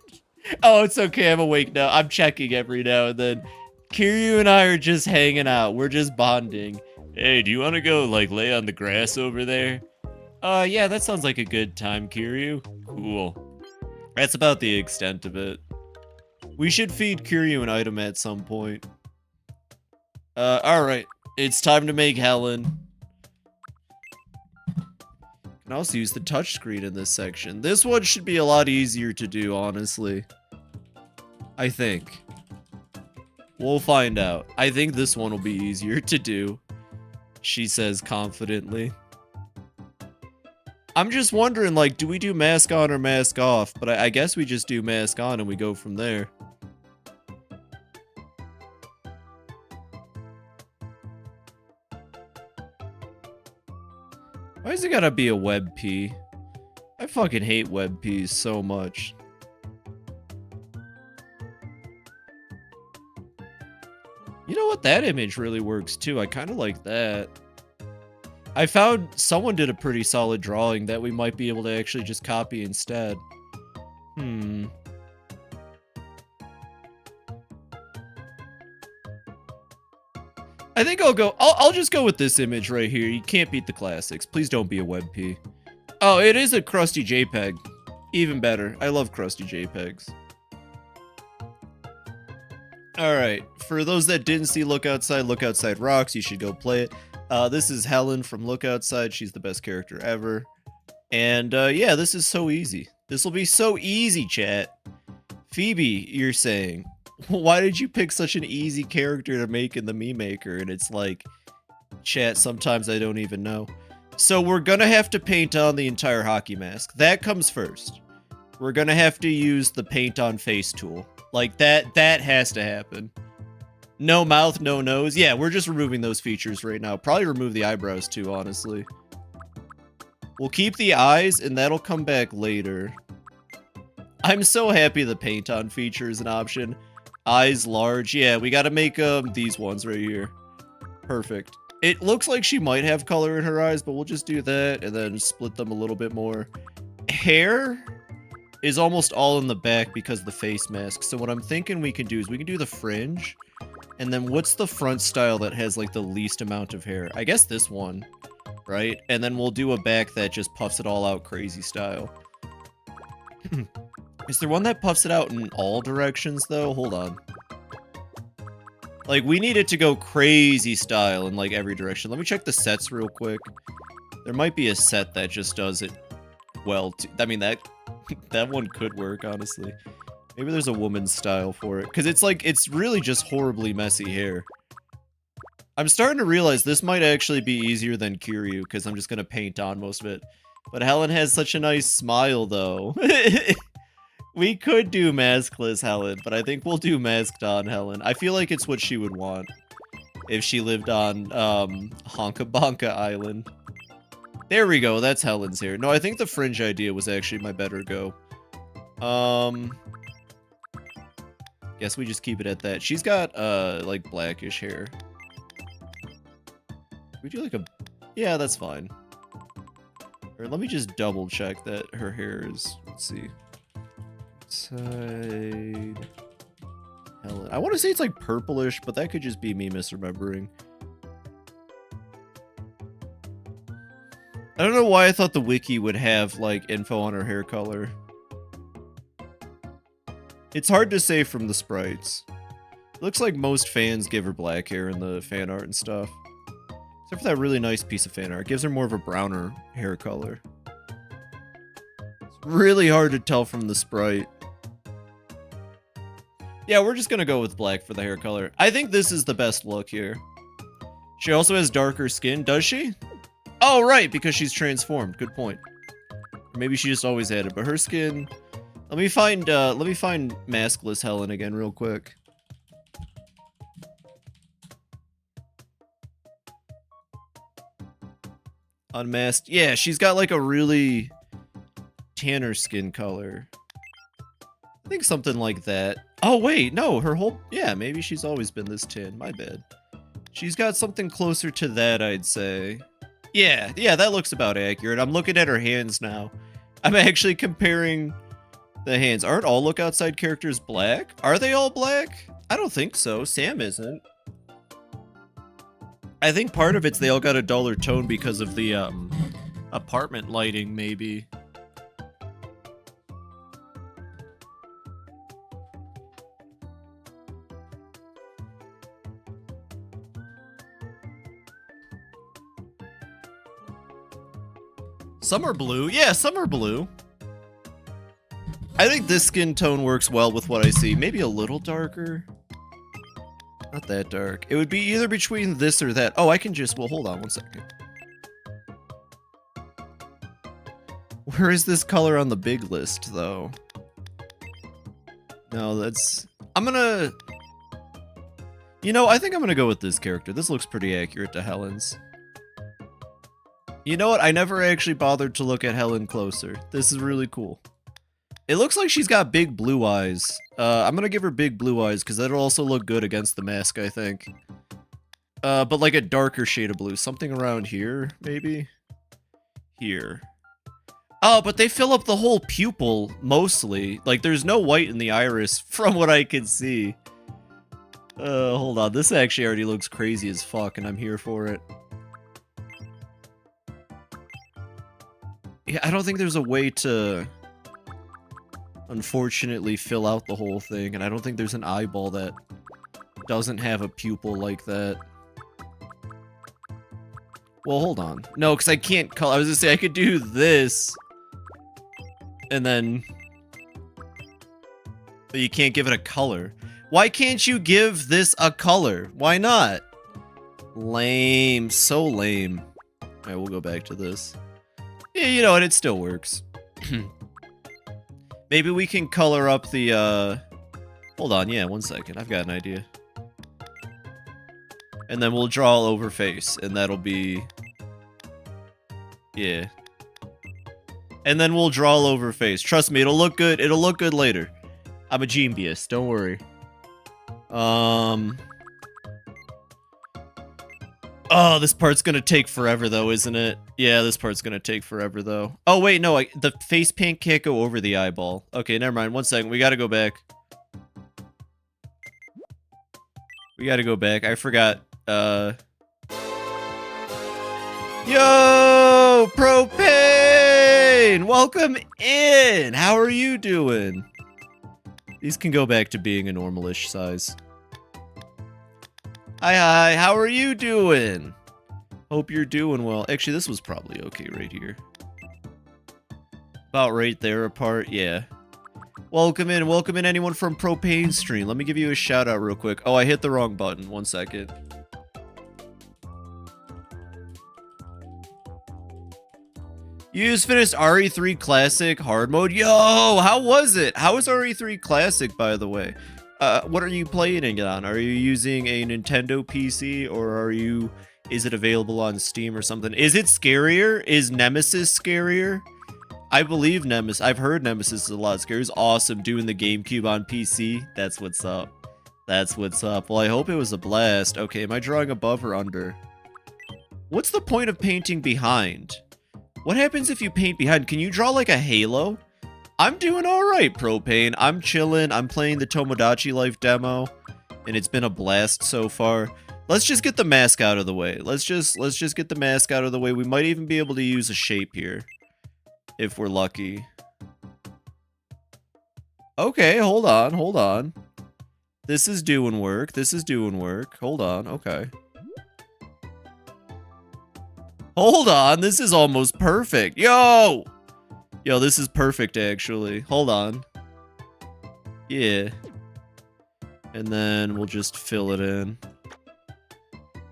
Oh, it's okay. I'm awake now. I'm checking every now and then. Kiryu and I are just hanging out. We're just bonding. Hey, do you want to go, like, lay on the grass over there? Yeah, that sounds like a good time, Kiryu. Cool. That's about the extent of it. We should feed Kiryu an item at some point. Alright. It's time to make Helen. Can also use the touchscreen in this section. This one should be a lot easier to do, honestly. I think. We'll find out. I think this one will be easier to do. She says confidently. I'm just wondering, like, do we do mask on or mask off? But I guess we just do mask on and we go from there. Why is it gotta be a web P? I fucking hate web Ps so much. You know what? That image really works too. I kind of like that. I found someone did a pretty solid drawing that we might be able to actually just copy instead. I think I'll just go with this image right here. You can't beat the classics. Please don't be a WebP. Oh, it is a crusty JPEG. Even better. I love crusty JPEGs. Alright, for those that didn't see Look Outside rocks, you should go play it. This is Helen from Look Outside. She's the best character ever. And yeah, this is so easy. This will be so easy, chat. Phoebe, you're saying, why did you pick such an easy character to make in the Meme Maker? And it's like, chat, sometimes I don't even know. So we're gonna have to paint on the entire hockey mask. That comes first. We're gonna have to use the paint on face tool. Like that has to happen. No mouth, no nose. Yeah, we're just removing those features right now. Probably remove the eyebrows too, honestly. We'll keep the eyes and that'll come back later. I'm so happy the paint on feature is an option. Eyes large. Yeah, we gotta make these ones right here. Perfect. It looks like she might have color in her eyes, but we'll just do that and then split them a little bit more. Hair is almost all in the back because of the face mask. So what I'm thinking we can do is we can do the fringe. And then what's the front style that has like the least amount of hair? I guess this one, right? And then we'll do a back that just puffs it all out crazy style. Is there one that puffs it out in all directions though? Hold on. Like, we need it to go crazy style in, like, every direction. Let me check the sets real quick. There might be a set that just does it well, too. I mean, that one could work, honestly. Maybe there's a woman's style for it. Because it's, like, it's really just horribly messy hair. I'm starting to realize this might actually be easier than Kiryu, because I'm just going to paint on most of it. But Helen has such a nice smile, though. We could do maskless Helen, but I think we'll do masked on Helen. I feel like it's what she would want if she lived on HonkaBonka Island. There we go, that's Helen's hair. No, I think the fringe idea was actually my better go. Guess we just keep it at that. She's got like blackish hair. We do like a... Yeah, that's fine. Or let me just double check that her hair is... Let's see. Side Helen. I want to say it's like purplish, but that could just be me misremembering. I don't know why I thought the wiki would have like info on her hair color. It's hard to say from the sprites. It looks like most fans give her black hair in the fan art and stuff. Except for that really nice piece of fan art. It gives her more of a browner hair color. It's really hard to tell from the sprite. Yeah, we're just gonna go with black for the hair color. I think this is the best look here. She also has darker skin, does she? Oh, right, because she's transformed. Good point. Or maybe she just always had it, but her skin... Let me find maskless Helen again real quick. Unmasked. Yeah, she's got like a really tanner skin color. I think something like that. Oh, wait, no, her whole... Yeah, maybe she's always been this tan. My bad. She's got something closer to that, I'd say. Yeah, that looks about accurate. I'm looking at her hands now. I'm actually comparing the hands. Aren't all Look Outside characters black? Are they all black? I don't think so. Sam isn't. I think part of it's they all got a duller tone because of the apartment lighting, maybe. Some are blue. Yeah, some are blue. I think this skin tone works well with what I see. Maybe a little darker. Not that dark. It would be either between this or that. Oh, I can just... Well, hold on one second. Where is this color on the big list, though? No, that's... I'm gonna... You know, I think I'm gonna go with this character. This looks pretty accurate to Helen's. You know what? I never actually bothered to look at Helen closer. This is really cool. It looks like she's got big blue eyes. I'm gonna give her big blue eyes because that'll also look good against the mask, I think. But like a darker shade of blue. Something around here, maybe? Here. Oh, but they fill up the whole pupil, mostly. Like, there's no white in the iris, from what I can see. Hold on. This actually already looks crazy as fuck, and I'm here for it. Yeah, I don't think there's a way to... unfortunately fill out the whole thing, and I don't think there's an eyeball that doesn't have a pupil like that. Well, hold on. No, because I can't color. I was gonna say I could do this And then... But you can't give it a color. Why can't you give this a color? Why not? Lame. So lame. Alright, we'll go back to this. Yeah, you know what? It still works. Maybe we can color up the, Hold on, yeah, 1 second. I've got an idea. And then we'll draw all over face, and that'll be... Yeah. And then we'll draw all over face. Trust me, it'll look good. It'll look good later. I'm a genius. Don't worry. Oh, this part's gonna take forever, though, isn't it? Yeah, this part's gonna take forever, though. Oh, wait, no, the face paint can't go over the eyeball. Okay, never mind. 1 second. We gotta go back. We gotta go back. I forgot. Yo, Propane! Welcome in! How are you doing? These can go back to being a normal-ish size. Hi, how are you doing? Hope you're doing well. Actually, this was probably okay right here. About right there apart, yeah. Welcome in anyone from Propane Stream. Let me give you a shout out real quick. Oh, I hit the wrong button. 1 second. You just finished RE3 Classic Hard Mode? Yo, how was it? How was RE3 Classic, by the way? What are you playing it on? Are you using a Nintendo PC, or is it available on Steam or something? Is it scarier? Is Nemesis scarier? I believe Nemesis. I've heard Nemesis is a lot scarier. It's awesome doing the GameCube on PC. That's what's up. That's what's up. Well, I hope it was a blast. Okay, am I drawing above or under? What's the point of painting behind? What happens if you paint behind? Can you draw like a halo? I'm doing alright, Propane. I'm chilling. I'm playing the Tomodachi Life demo, and it's been a blast so far. Let's just get the mask out of the way. Let's just get the mask out of the way. We might even be able to use a shape here, if we're lucky. Okay, hold on. This is doing work. Hold on, okay. Hold on, this is almost perfect. Yo, this is perfect, actually. Hold on. Yeah. And then we'll just fill it in.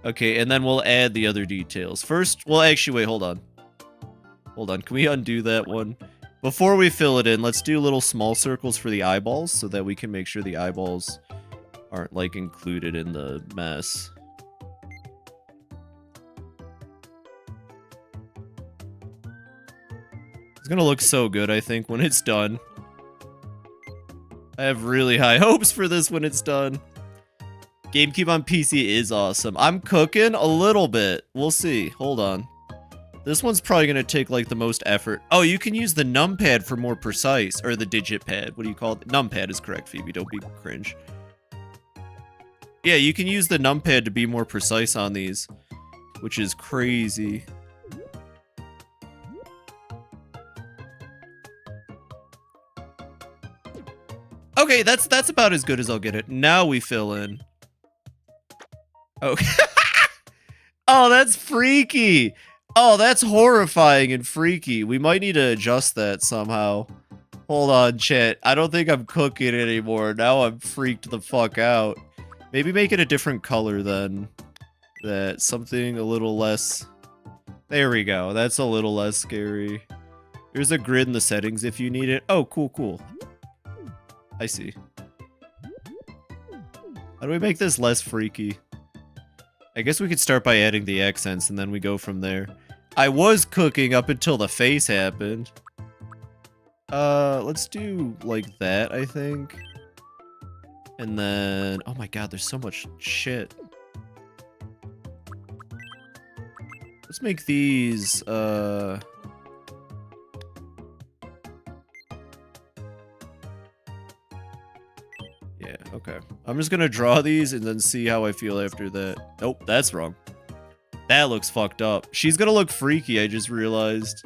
Okay, and then we'll add the other details. First, well, actually, wait, hold on. Can we undo that one? Before we fill it in, let's do little small circles for the eyeballs so that we can make sure the eyeballs aren't, like, included in the mess. It's gonna look so good, I think, when it's done. I have really high hopes for this when it's done. GameCube on PC is awesome. I'm cooking a little bit. We'll see. Hold on. This one's probably gonna take, like, the most effort. Oh, you can use the numpad for more precise. Or the digit pad. What do you call it? Numpad is correct, Phoebe. Don't be cringe. Yeah, you can use the numpad to be more precise on these. Which is crazy. Okay, that's about as good as I'll get it. Now we fill in. Okay. Oh, that's freaky. Oh, that's horrifying and freaky. We might need to adjust that somehow. Hold on, chat. I don't think I'm cooking anymore. Now I'm freaked the fuck out. Maybe make it a different color then. That something a little less... There we go. That's a little less scary. There's a grid in the settings if you need it. Oh, cool. I see. How do we make this less freaky? I guess we could start by adding the accents and then we go from there. I was cooking up until the face happened. Let's do like that, I think. And then, oh my god, there's so much shit. Let's make these, yeah, okay. I'm just gonna draw these and then see how I feel after that. Nope, that's wrong. That looks fucked up. She's gonna look freaky, I just realized.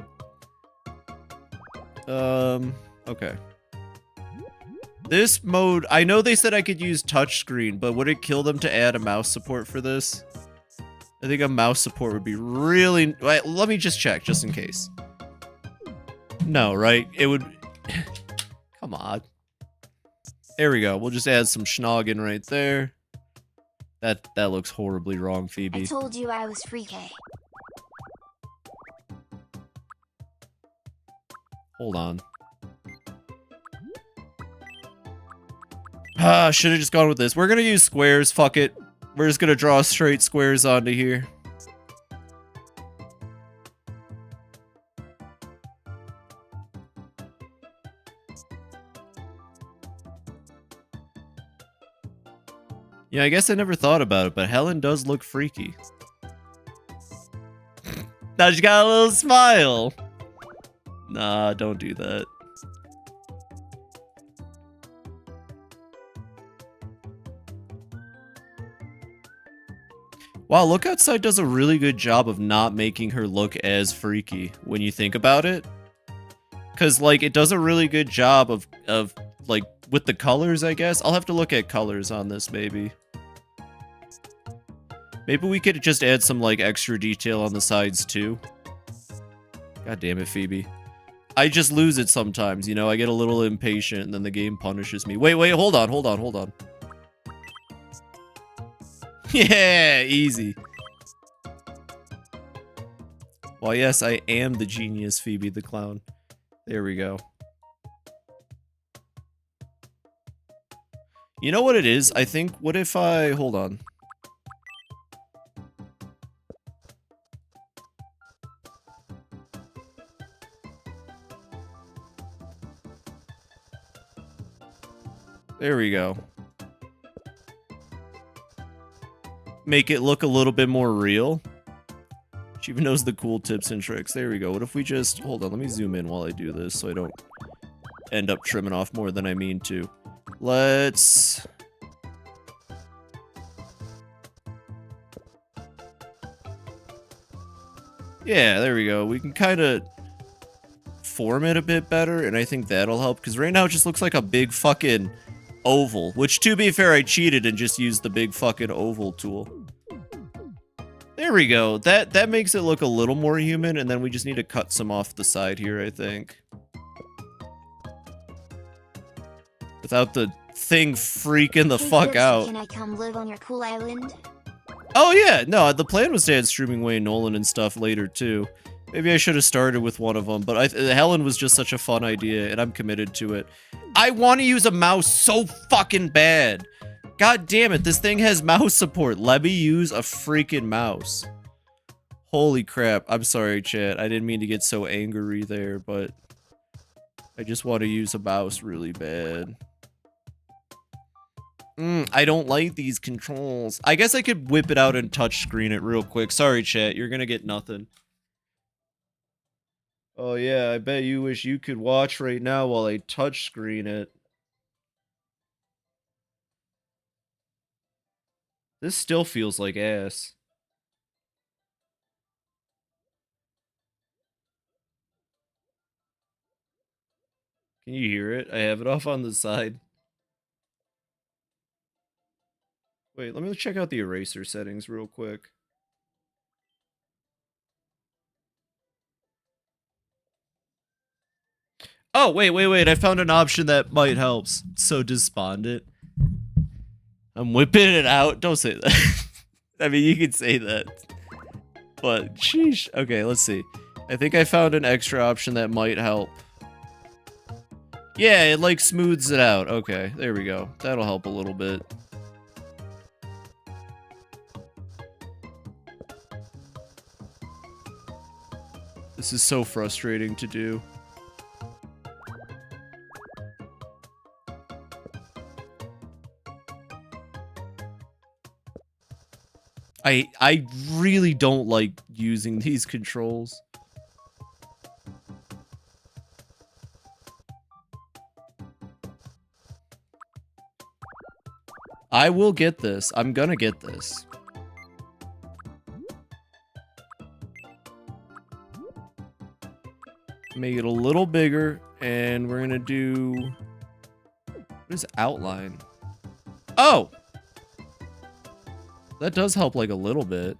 Okay. This mode, I know they said I could use touchscreen, but would it kill them to add a mouse support for this? I think a mouse support would be really... Wait, let me just check, just in case. No, right? It would... Come on. There we go. We'll just add some schnoggin right there. That looks horribly wrong,
I
Phoebe.
told you I was freaky.
Hold on. Ah, should have just gone with this. We're gonna use squares, fuck it. We're just gonna draw straight squares onto here. Yeah, I guess I never thought about it, but Helen does look freaky. Now she got a little smile. Nah, don't do that. Wow, Look Outside does a really good job of not making her look as freaky when you think about it. Cause like it does a really good job of like with the colors, I guess. I'll have to look at colors on this maybe. Maybe we could just add some like extra detail on the sides too. God damn it, Phoebe. I just lose it sometimes, you know? I get a little impatient and then the game punishes me. Wait, hold on. Yeah, easy. Well, yes, I am the genius, Phoebe the clown. There we go. You know what it is? I think, what if I... Hold on. There we go. Make it look a little bit more real. She even knows the cool tips and tricks. There we go. What if we just... Hold on, let me zoom in while I do this so I don't end up trimming off more than I mean to. Let's... Yeah, there we go. We can kind of form it a bit better, and I think that'll help, because right now it just looks like a big fucking oval, which, to be fair, I cheated and just used the big fucking oval tool. There we go. That makes it look a little more human, and then we just need to cut some off the side here, I think. Without the thing freaking the
Hey,
fuck
Fibs,
out.
Can I come live on your cool island?
Oh yeah, no, the plan was to add Streaming Wayne Nolan and stuff later too. Maybe I should have started with one of them, but Helen was just such a fun idea, and I'm committed to it. I want to use a mouse so fucking bad. God damn it, this thing has mouse support. Let me use a freaking mouse. Holy crap. I'm sorry, chat. I didn't mean to get so angry there, but I just want to use a mouse really bad. I don't like these controls. I guess I could whip it out and touch screen it real quick. Sorry, chat. You're gonna get nothing. Oh yeah, I bet you wish you could watch right now while I touch screen it. This still feels like ass. Can you hear it? I have it off on the side. Wait, let me check out the eraser settings real quick. Oh, wait. I found an option that might help. So despondent. I'm whipping it out. Don't say that. I mean, you can say that. But, sheesh. Okay, let's see. I think I found an extra option that might help. Yeah, it like smooths it out. Okay, there we go. That'll help a little bit. This is so frustrating to do. I really don't like using these controls. I will get this. I'm gonna get this. Make it a little bigger, and we're gonna do... What is outline? Oh! That does help like a little bit.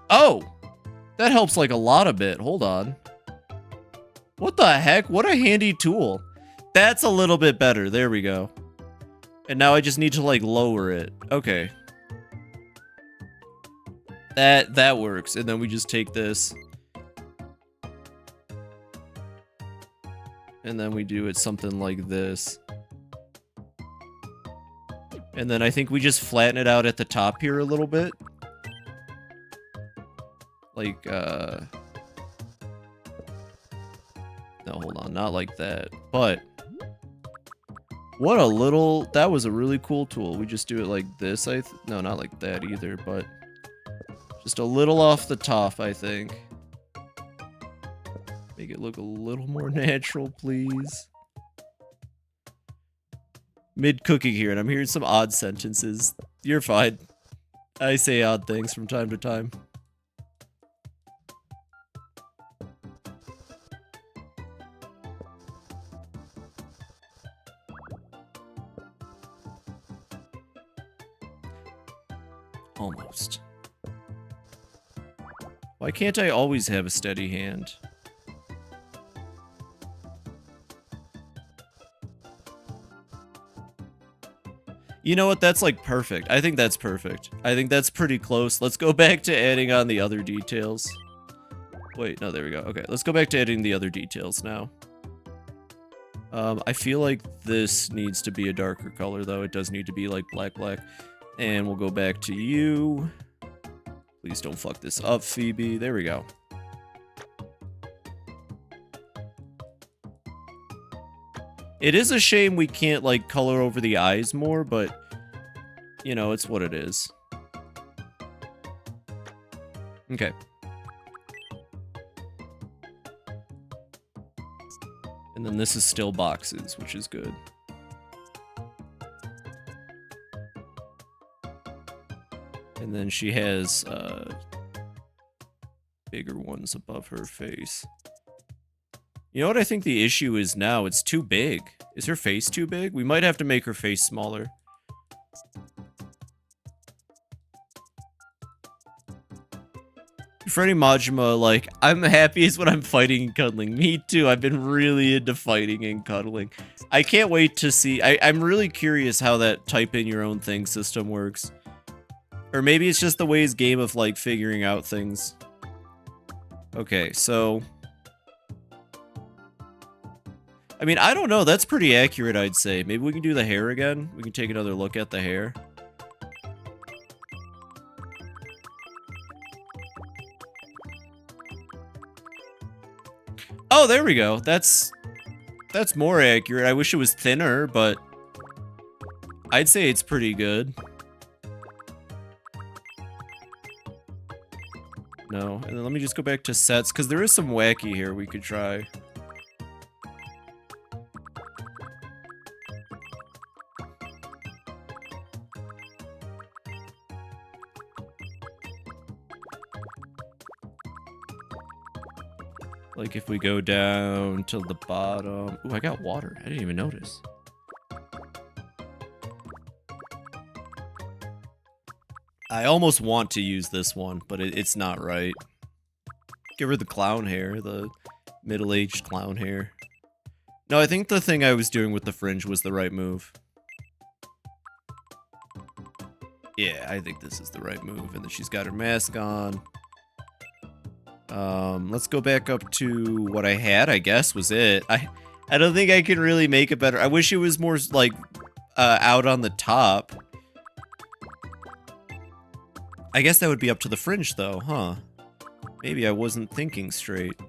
Oh! That helps like a lot a bit. Hold on. What the heck? What a handy tool. That's a little bit better. There we go. And now I just need to like lower it. Okay. That works. And then we just take this. And then we do it something like this. And then I think we just flatten it out at the top here a little bit. Like, no, hold on, not like that. But, what a little, that was a really cool tool. We just do it like this, no, not like that either, but just a little off the top, I think. Make it look a little more natural, please. Mid-cooking here, and I'm hearing some odd sentences. You're fine. I say odd things from time to time. Almost. Why can't I always have a steady hand? You know what? That's like perfect. I think that's perfect. I think that's pretty close. Let's go back to adding on the other details. Wait, no, there we go. Okay, let's go back to adding the other details now. I feel like this needs to be a darker color, though. It does need to be like black. And we'll go back to you. Please don't fuck this up, Phoebe. There we go. It is a shame we can't, like, color over the eyes more, but, you know, it's what it is. Okay. And then this is still boxes, which is good. And then she has, bigger ones above her face. You know what I think the issue is now? It's too big. Is her face too big? We might have to make her face smaller. Freddy Majima, like, I'm happiest when I'm fighting and cuddling. Me too, I've been really into fighting and cuddling. I can't wait to see, I'm really curious how that type in your own thing system works. Or maybe it's just the Ways game of, like, figuring out things. Okay, so... I mean, I don't know. That's pretty accurate, I'd say. Maybe we can do the hair again. We can take another look at the hair. Oh, there we go. That's more accurate. I wish it was thinner, but I'd say it's pretty good. No, and then let me just go back to sets, because there is some wacky here we could try. Like if we go down to the bottom. Ooh, I got water. I didn't even notice. I almost want to use this one, but it's not right. Give her the clown hair, the middle-aged clown hair. No, I think the thing I was doing with the fringe was the right move. Yeah, I think this is the right move. And then she's got her mask on. Let's go back up to what I had, I guess, was it. I don't think I can really make it better. I wish it was more, like, out on the top. I guess that would be up to the fringe, though, huh? Maybe I wasn't thinking straight.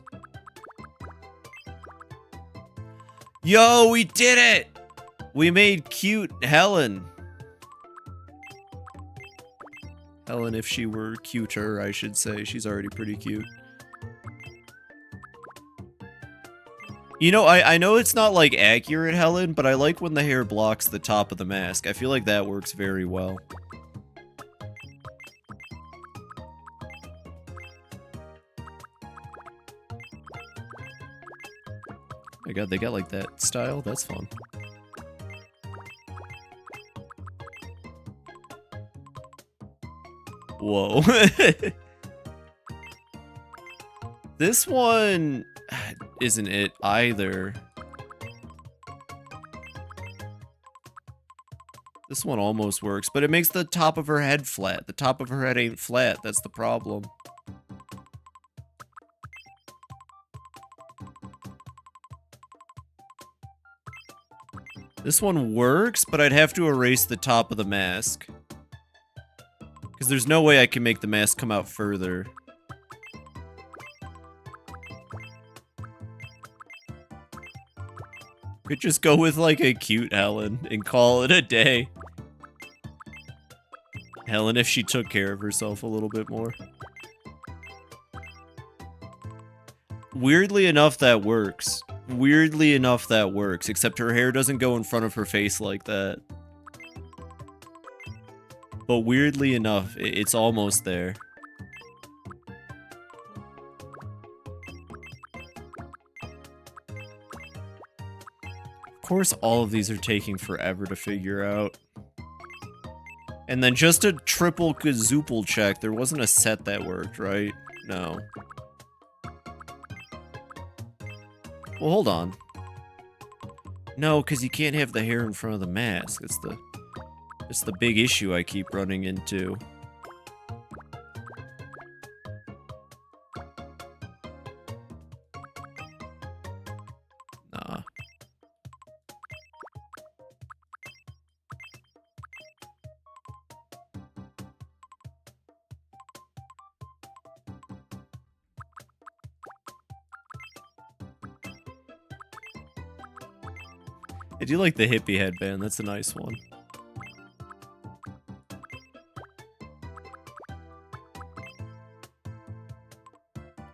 Yo, we did it! We made cute Helen. Helen, if she were cuter, I should say. She's already pretty cute. You know, I know it's not, like, accurate, Helen, but I like when the hair blocks the top of the mask. I feel like that works very well. Oh my god, they got, like, that style? That's fun. Whoa. This one isn't it either. This one almost works, but it makes the top of her head flat. The top of her head ain't flat. That's the problem. This one works, but I'd have to erase the top of the mask. Because there's no way I can make the mask come out further. Could just go with like a cute Helen and call it a day. Helen, if she took care of herself a little bit more. Weirdly enough, that works. Weirdly enough, that works, except her hair doesn't go in front of her face like that. But weirdly enough, it's almost there. Of course, all of these are taking forever to figure out. And then just a triple gazoople check, there wasn't a set that worked, right? No. Well, hold on. No, because you can't have the hair in front of the mask. It's the big issue I keep running into. Nah. I do like the hippie headband, that's a nice one.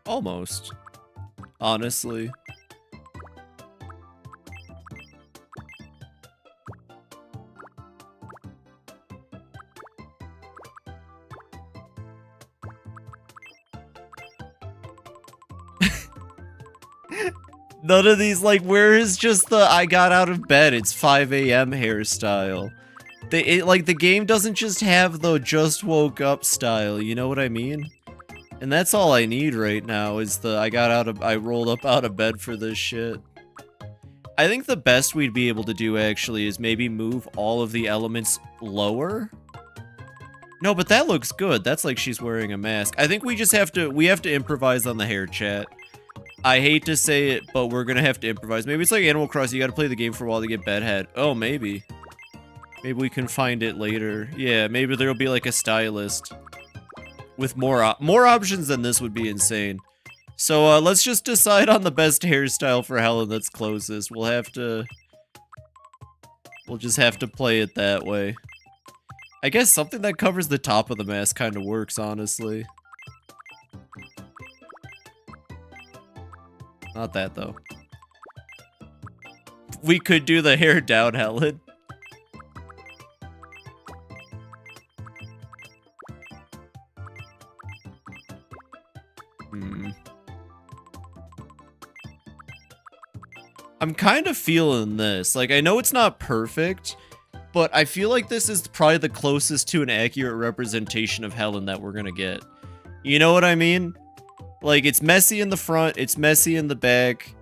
Almost. Honestly. None of these, like, where is just the I got out of bed, it's 5 a.m. hairstyle? The game doesn't just have the just woke up style, you know what I mean? And that's all I need right now is the I rolled up out of bed for this shit. I think the best we'd be able to do actually is maybe move all of the elements lower. No, but that looks good. That's like she's wearing a mask. I think we just have to improvise on the hair, chat. I hate to say it, but we're gonna have to improvise. Maybe it's like Animal Crossing, you gotta play the game for a while to get bedhead. Oh, maybe. Maybe we can find it later. Yeah, maybe there'll be like a stylist. With more options than this would be insane. So let's just decide on the best hairstyle for Helen that's closest. We'll just have to play it that way. I guess something that covers the top of the mask kind of works, honestly. Not that, though. We could do the hair down, Helen. I'm kind of feeling this. Like, I know it's not perfect, but I feel like this is probably the closest to an accurate representation of Helen that we're gonna get. You know what I mean? Like, it's messy in the front, it's messy in the back.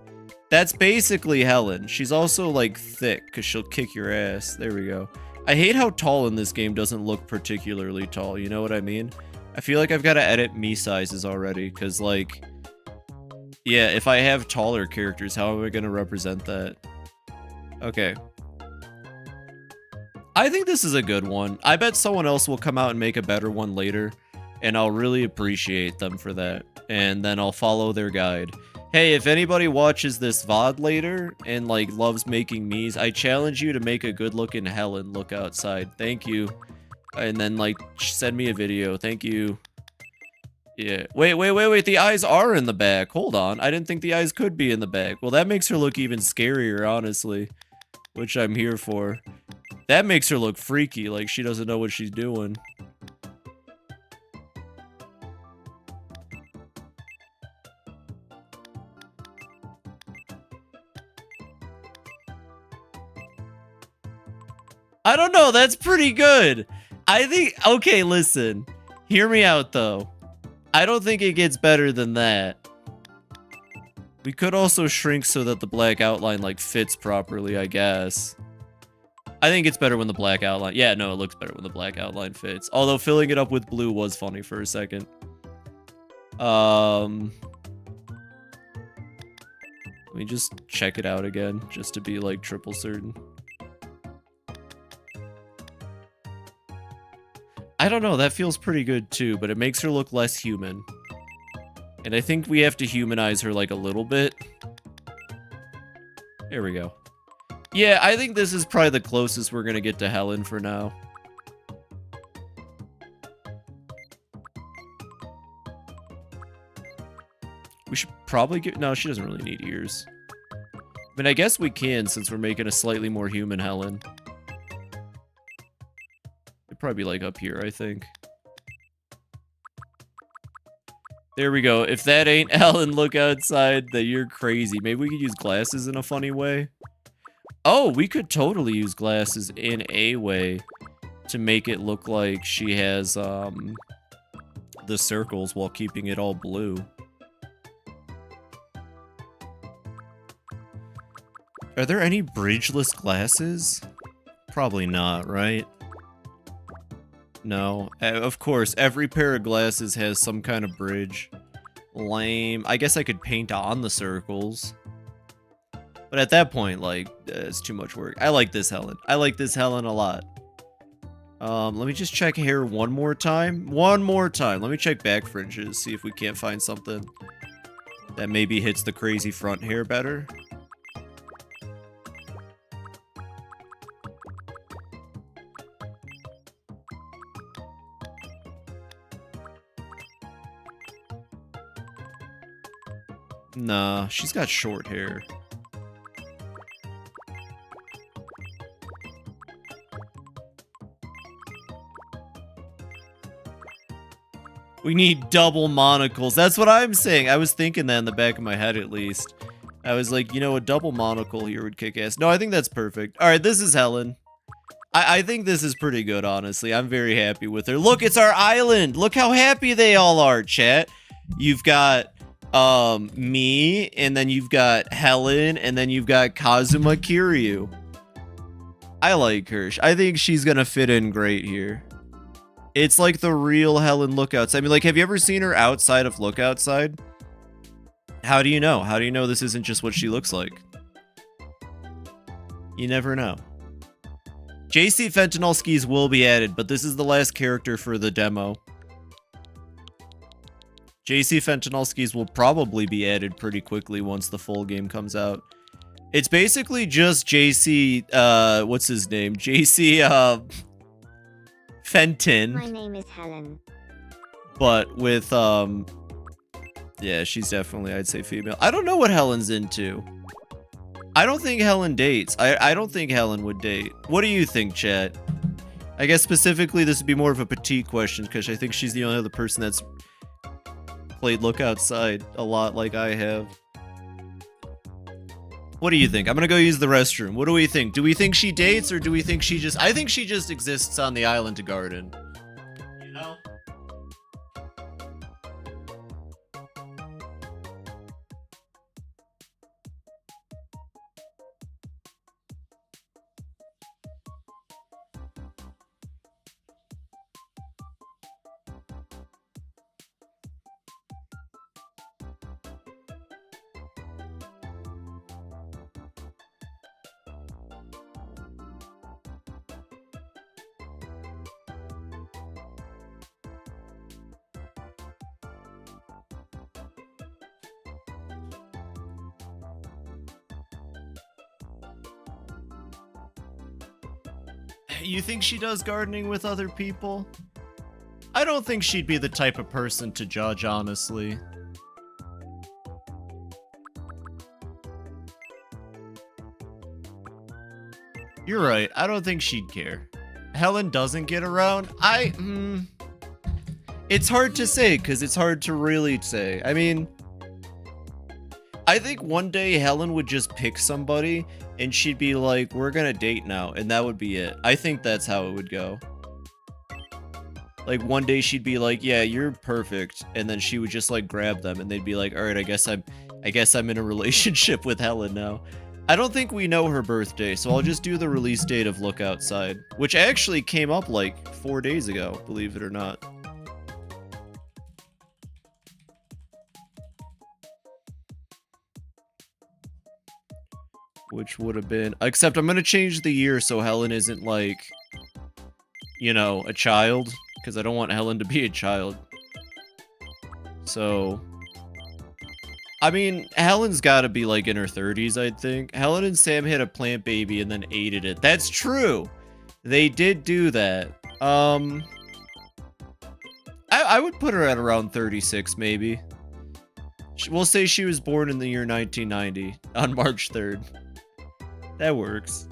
That's basically Helen. She's also, like, thick, because she'll kick your ass. There we go. I hate how tall in this game doesn't look particularly tall, you know what I mean? I feel like I've got to edit me sizes already, because, like... Yeah, if I have taller characters, how am I going to represent that? Okay. I think this is a good one. I bet someone else will come out and make a better one later, and I'll really appreciate them for that. And then I'll follow their guide. Hey, if anybody watches this VOD later and, like, loves making me's, I challenge you to make a good-looking Helen look outside. Thank you. And then, like, send me a video. Thank you. Yeah. Wait. The eyes are in the back. Hold on. I didn't think the eyes could be in the back. Well, that makes her look even scarier, honestly. Which I'm here for. That makes her look freaky, like she doesn't know what she's doing. I don't know, that's pretty good. I think, okay, listen. Hear me out, though. I don't think it gets better than that. We could also shrink so that the black outline, like, fits properly, I guess. I think it's better when the black outline... Yeah, no, it looks better when the black outline fits. Although filling it up with blue was funny for a second. Let me just check it out again, just to be, like, triple certain. I don't know, that feels pretty good too, but it makes her look less human. And I think we have to humanize her, like, a little bit. There we go. Yeah, I think this is probably the closest we're gonna get to Helen for now. We should probably get... No, she doesn't really need ears. I mean, I guess we can, since we're making a slightly more human Helen. It'd probably be, like, up here, I think. There we go. If that ain't Helen, look outside, then you're crazy. Maybe we could use glasses in a funny way. Oh, we could totally use glasses in a way to make it look like she has, the circles while keeping it all blue. Are there any bridgeless glasses? Probably not, right? No. Of course, every pair of glasses has some kind of bridge. Lame. I guess I could paint on the circles. But at that point, like, it's too much work. I like this Helen. I like this Helen a lot. Let me just check hair one more time. One more time. Let me check back fringes, see if we can't find something that maybe hits the crazy front hair better. Nah, she's got short hair. We need double monocles. That's what I'm saying. I was thinking that in the back of my head, at least. I was like, you know, a double monocle here would kick ass. No, I think that's perfect. All right, this is Helen. I think this is pretty good, honestly. I'm very happy with her. Look, it's our island. Look how happy they all are, chat. You've got... me, and then you've got Helen, and then you've got Kazuma Kiryu. I like her. I think she's gonna fit in great here. It's like the real Helen Lookoutside. I mean, like, have you ever seen her outside of Lookoutside? How do you know? How do you know this isn't just what she looks like? You never know. JC Fentanyl Skis will be added, but this is the last character for the demo. JC Fentanyl Skis will probably be added pretty quickly once the full game comes out. It's basically just JC, what's his name? JC, Fenton.
My name is Helen.
But with, yeah, she's definitely, I'd say, female. I don't know what Helen's into. I don't think Helen dates. I don't think Helen would date. What do you think, chat? I guess specifically this would be more of a petite question, because I think she's the only other person that's played Look Outside a lot like I have. What do you think? I'm gonna go use the restroom. What do we think? Do we think she dates, or do we think she just... I think she just exists on the island to garden. You know? You think she does gardening with other people? I don't think she'd be the type of person to judge, honestly. You're right. I don't think she'd care. Helen doesn't get around. It's hard to say, because it's hard to really say. I mean, I think one day Helen would just pick somebody and she'd be like, we're gonna date now, and that would be it. I think that's how it would go. Like, one day she'd be like, yeah, you're perfect, and then she would just, like, grab them, and they'd be like, alright, I guess I guess I'm in a relationship with Helen now. I don't think we know her birthday, so I'll just do the release date of Look Outside, which actually came up like 4 days ago, believe it or not. Which would have been, except I'm gonna change the year so Helen isn't like, you know, a child, because I don't want Helen to be a child. So, I mean, Helen's gotta be like in her 30s, I think. Helen and Sam had a plant baby and then ate it. That's true. They did do that. I would put her at around 36, maybe. We'll say she was born in the year 1990 on March 3rd. That works.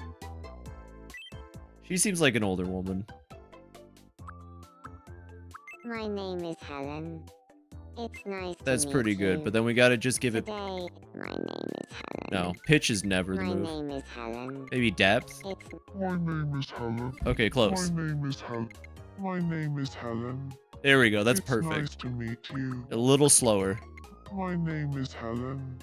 She seems like an older woman.
My name is Helen. It's nice
That's
to meet
pretty good,
you.
but then we gotta just give it...
Today, my name is Helen.
No, pitch is never the
My
move.
name is Helen.
Maybe depth?
It's
My name is Helen.
Okay, close.
My name is Helen. My name is Helen.
There we go, that's
It's
perfect.
nice to meet you.
A little slower.
My name is Helen.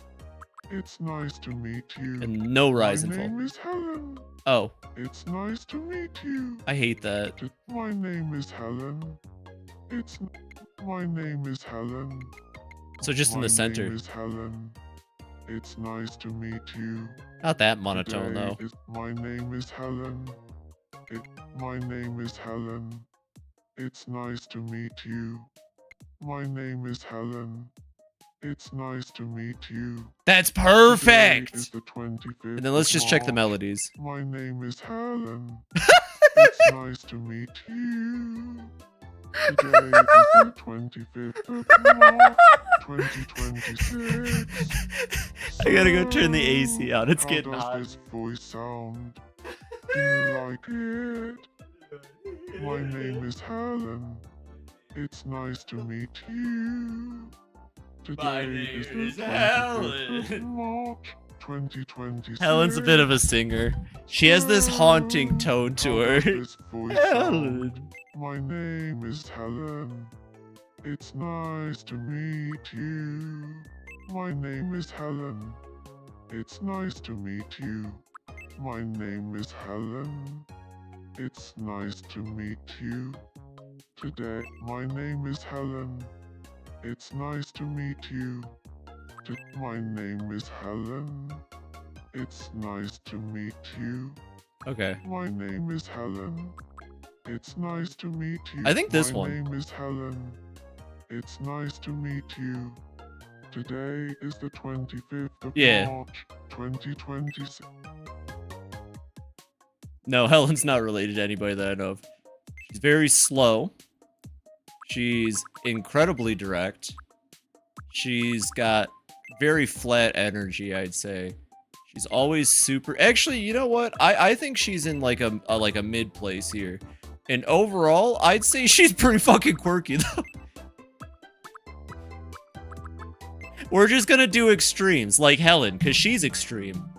It's nice to meet you.
And no rise and
My
fall.
name is Helen.
Oh,
It's nice to meet you.
I hate that.
My name is Helen. My name is Helen.
So just in the
My
center.
name is Helen. It's nice to meet you.
Not that monotone,
Today
though.
My name is Helen. My name is Helen. It's nice to meet you. My name is Helen. It's nice to meet you.
That's
Today
perfect!
is the 25th
And then let's
of
just check the
March.
melodies.
My name is Helen. It's nice to meet you. Today is the 25th of March, 2026.
I gotta go turn the AC on. It's
How
getting
does
hot.
this voice sound? Do you like it? My name is Helen. It's nice to meet you. Today
My name
is
is
the 25th of
Helen.
March, 2026.
Helen's a bit of a singer. She has this haunting tone to
How
her.
does this voice
Helen.
sound? My name is Helen. It's nice to meet you. My name is Helen. It's nice to meet you. My name is Helen. It's nice to meet you. Today, my name is Helen. It's nice to meet you. My name is Helen. It's nice to meet you.
Okay.
My name is Helen. It's nice to meet you.
I think this
My
one.
name is Helen. It's nice to meet you. Today is the 25th of
Yeah.
March, 2026.
No, Helen's not related to anybody that I know of. She's very slow. She's incredibly direct. She's got very flat energy, I'd say. She's always super... Actually, you know what? I think she's in like a mid place here. And overall, I'd say she's pretty fucking quirky, though. We're just gonna do extremes, like Helen, because she's extreme.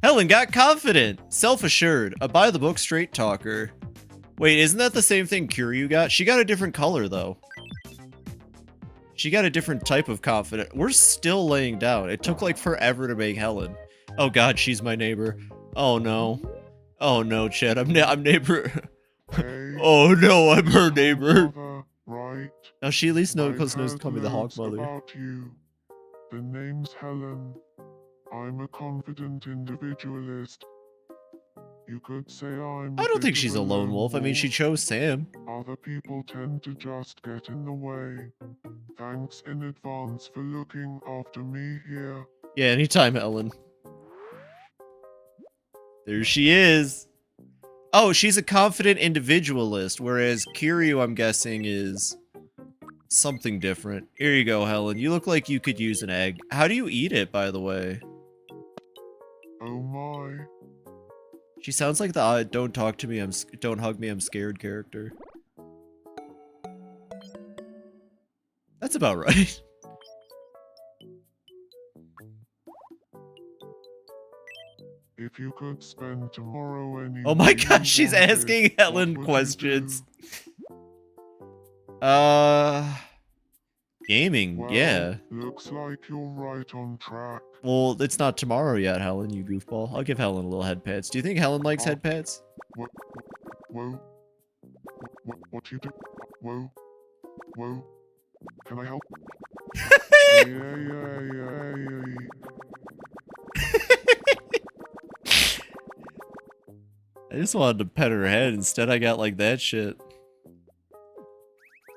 Helen got confident, self-assured, a by-the-book straight talker. Wait, isn't that the same thing Kiryu got? She got a different color, though. She got a different type of confident. We're still laying down. It took like forever to make Helen. Oh god, she's my neighbor. Oh no. Oh no, Chad, I'm neighbor.
Hey,
Oh no, I'm her neighbor.
mother, right?
Now she at least knows
I've
to
heard
call me the Hawk
loads
Mother.
about you. The name's Helen. I'm a confident individualist. You could say I'm
I
a
don't
bit
think
of
she's a lone wolf. I mean, she chose Sam.
Other people tend to just get in the way. Thanks in advance for looking after me here.
Yeah, anytime, Helen. There she is. Oh, she's a confident individualist, whereas Kiryu, I'm guessing, is something different. Here you go, Helen. You look like you could use an egg. How do you eat it, by the way?
Oh my.
She sounds like the "Don't talk to me, don't hug me, I'm scared" character. That's about right.
If If you could spend tomorrow anywhere
Oh my
you
gosh, she's
wanted,
asking
what
Helen
would you
questions.
do?
Gaming,
Well,
yeah.
looks like you're right on track.
Well, it's not tomorrow yet, Helen, you goofball. I'll give Helen a little head pats. Do you think Helen likes head pats?
What? Whoa. What you do? Whoa. Whoa. Can I help? Yeah.
I just wanted to pet her head. Instead, I got like that shit.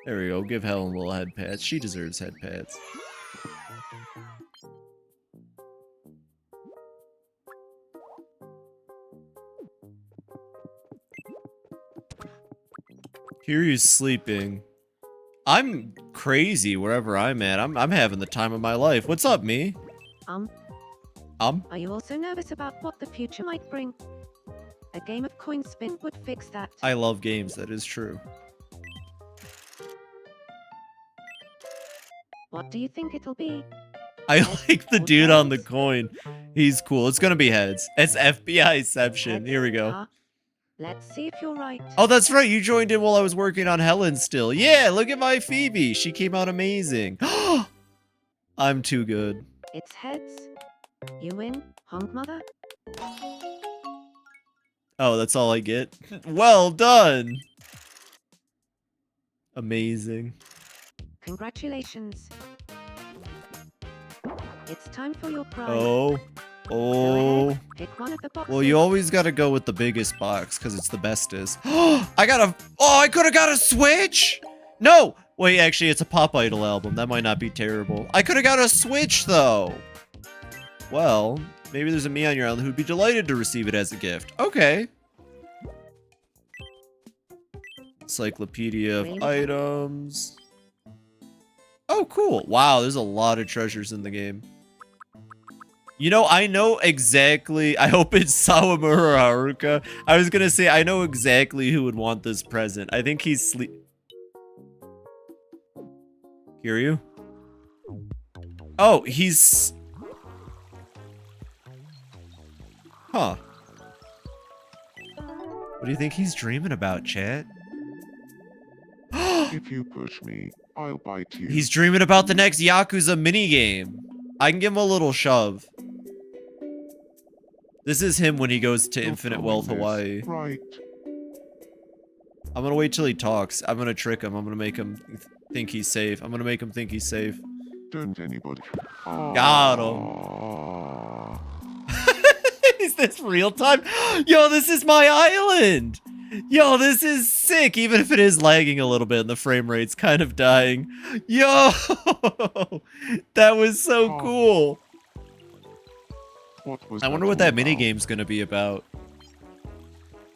There we go. Give Helen a little head pats. She deserves head pats. Kiryu's sleeping. I'm crazy wherever I'm at. I'm having the time of my life. What's up, me?
Are you also nervous about what the future might bring? A game of coin spin would fix that.
I love games, that is true.
What do you think it'll be?
I like the
or
dude on the
tails?
coin. He's cool. It's gonna be heads. It's FBIception.
Heads?
Here we go.
Ah, let's see if you're right.
Oh, that's right. You joined in while I was working on Helen still. Yeah, look at my Phoebe. She came out amazing. I'm too good.
It's heads. You win, honk mother.
Oh, that's all I get? Well done. Amazing.
Congratulations. It's time for your prize.
Oh.
Go ahead, pick one of the boxes.
Well, you always gotta go with the biggest box, because it's the bestest. I could've got a Switch! No! Wait, actually, it's a Pop Idol album. That might not be terrible. I could've got a Switch, though! Well, maybe there's a me on your island who'd be delighted to receive it as a gift. Okay. Encyclopedia of items. Oh, cool. Wow, there's a lot of treasures in the game. You know, I know exactly. I hope it's Sawamura Haruka. I was gonna say, I know exactly who would want this present. I think he's Kiryu? Oh, he's... Huh. What do you think he's dreaming about, chat?
If you push me, I'll bite you.
He's dreaming about the next Yakuza minigame. I can give him a little shove. This is him when he goes to
You're
Infinite
throwing
Wealth
this,
Hawaii.
Right.
I'm gonna wait till he talks. I'm gonna trick him. I'm gonna make him think he's safe. I'm gonna make him think he's safe.
Don't anybody.
Got him. Is this real time? Yo, this is my island! Yo, this is sick, even if it is lagging a little bit and the frame rate's kind of dying. Yo! That was so cool.
What was
I wonder what that minigame's gonna be about.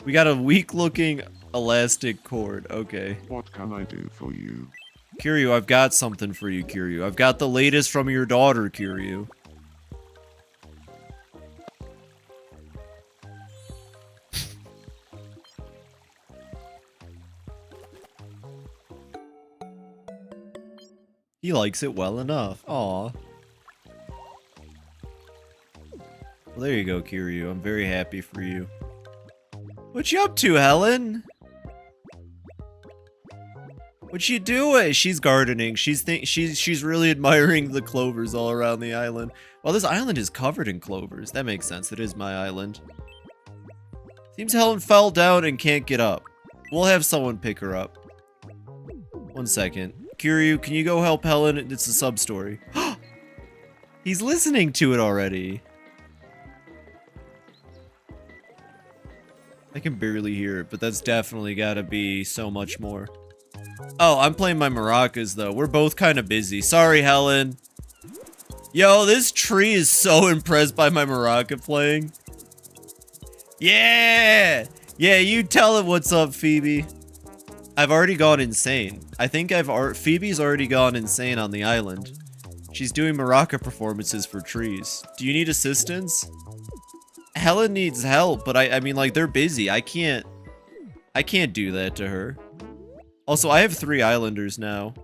We got a weak-looking elastic cord. Okay.
What can I do for you?
Kiryu, I've got something for you, Kiryu. I've got the latest from your daughter, Kiryu. He likes it well enough. Aw. Well, there you go, Kiryu. I'm very happy for you. What you up to, Helen? What you doing? She's gardening. She's really admiring the clovers all around the island. Well, this island is covered in clovers. That makes sense. It is my island. Seems Helen fell down and can't get up. We'll have someone pick her up. 1 second. Kiryu, can you go help Helen? It's a sub-story. He's listening to it already. I can barely hear it, but that's definitely gotta be so much more. Oh, I'm playing my maracas, though. We're both kind of busy. Sorry, Helen. Yo, this tree is so impressed by my maraca playing. Yeah! Yeah, you tell it what's up, Phoebe. I've already gone insane. I think Phoebe's already gone insane on the island. She's doing maraca performances for trees. Do you need assistance? Helen needs help, but I mean, like, they're busy. I can't do that to her. Also, I have 3 islanders now.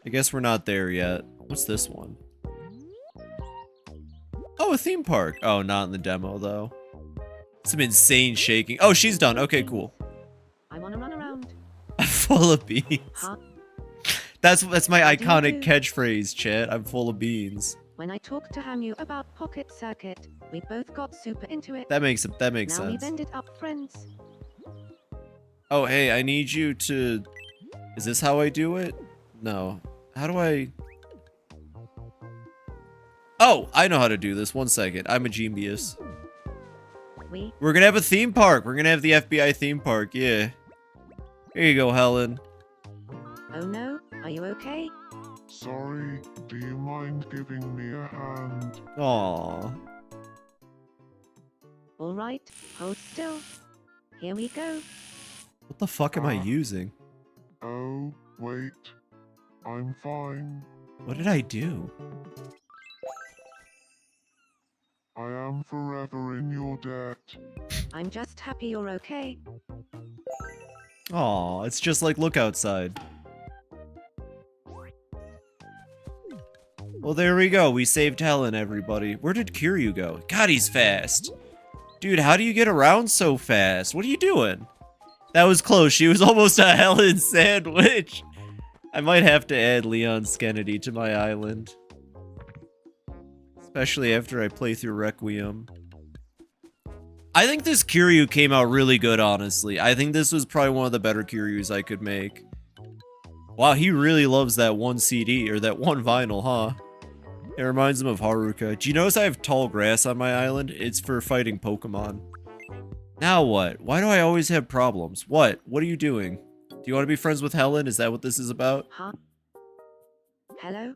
I guess we're not there yet. What's this one? Oh, a theme park. Oh, not in the demo, though. Some insane shaking. Oh, she's done. Okay, cool.
I wanna run around.
Full of beans.
Huh?
That's my
What do you
iconic
do?
catchphrase, chat. I'm full of beans.
When I talked to Hamu about Pocket Circuit, we both got super into it.
That makes
now we've
sense.
ended up friends.
Oh, hey, I need you to... Is this how I do it? No. How do I... Oh, I know how to do this. 1 second. I'm a genius. We're gonna have a theme park. We're gonna have the FBI theme park. Yeah. Here you go, Helen.
Oh no, are you okay?
Sorry, do you mind giving me a hand?
Aww.
Alright, hold still. Here we go.
What the fuck am I using?
Oh, wait. I'm fine.
What did I do?
I am forever in your debt.
I'm just happy you're okay.
Aw, it's just like look outside. Well, there we go. We saved Helen, everybody. Where did Kiryu go? God, he's fast. Dude, how do you get around so fast? What are you doing? That was close. She was almost a Helen sandwich. I might have to add Leon Skennedy to my island. Especially after I play through Requiem. I think this Kiryu came out really good, honestly. I think this was probably one of the better Kiryus I could make. Wow, he really loves that one CD, or that one vinyl, huh? It reminds him of Haruka. Do you notice I have tall grass on my island? It's for fighting Pokemon. Now what? Why do I always have problems? What? What are you doing? Do you want to be friends with Helen? Is that what this is about?
Huh? Hello?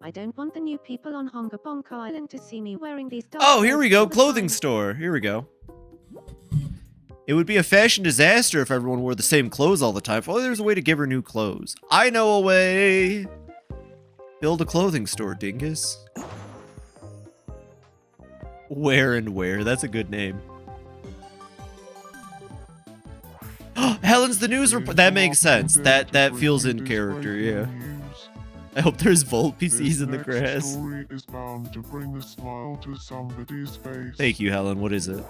I don't want the new people on HonkaBonka Island to see me wearing these dark
Oh, here we
clothes
go.
all the
Clothing
time.
store. Here we go. It would be a fashion disaster if everyone wore the same clothes all the time. If only there's a way to give her new clothes. I know a way. Build a clothing store, dingus. Where and where? That's a good name. Helen's the news report. That makes sense. That feels in character, yeah. I hope there's Volt PCs in the grass.
Story is bound to bring a smile to somebody's face.
Thank you, Helen. What is it?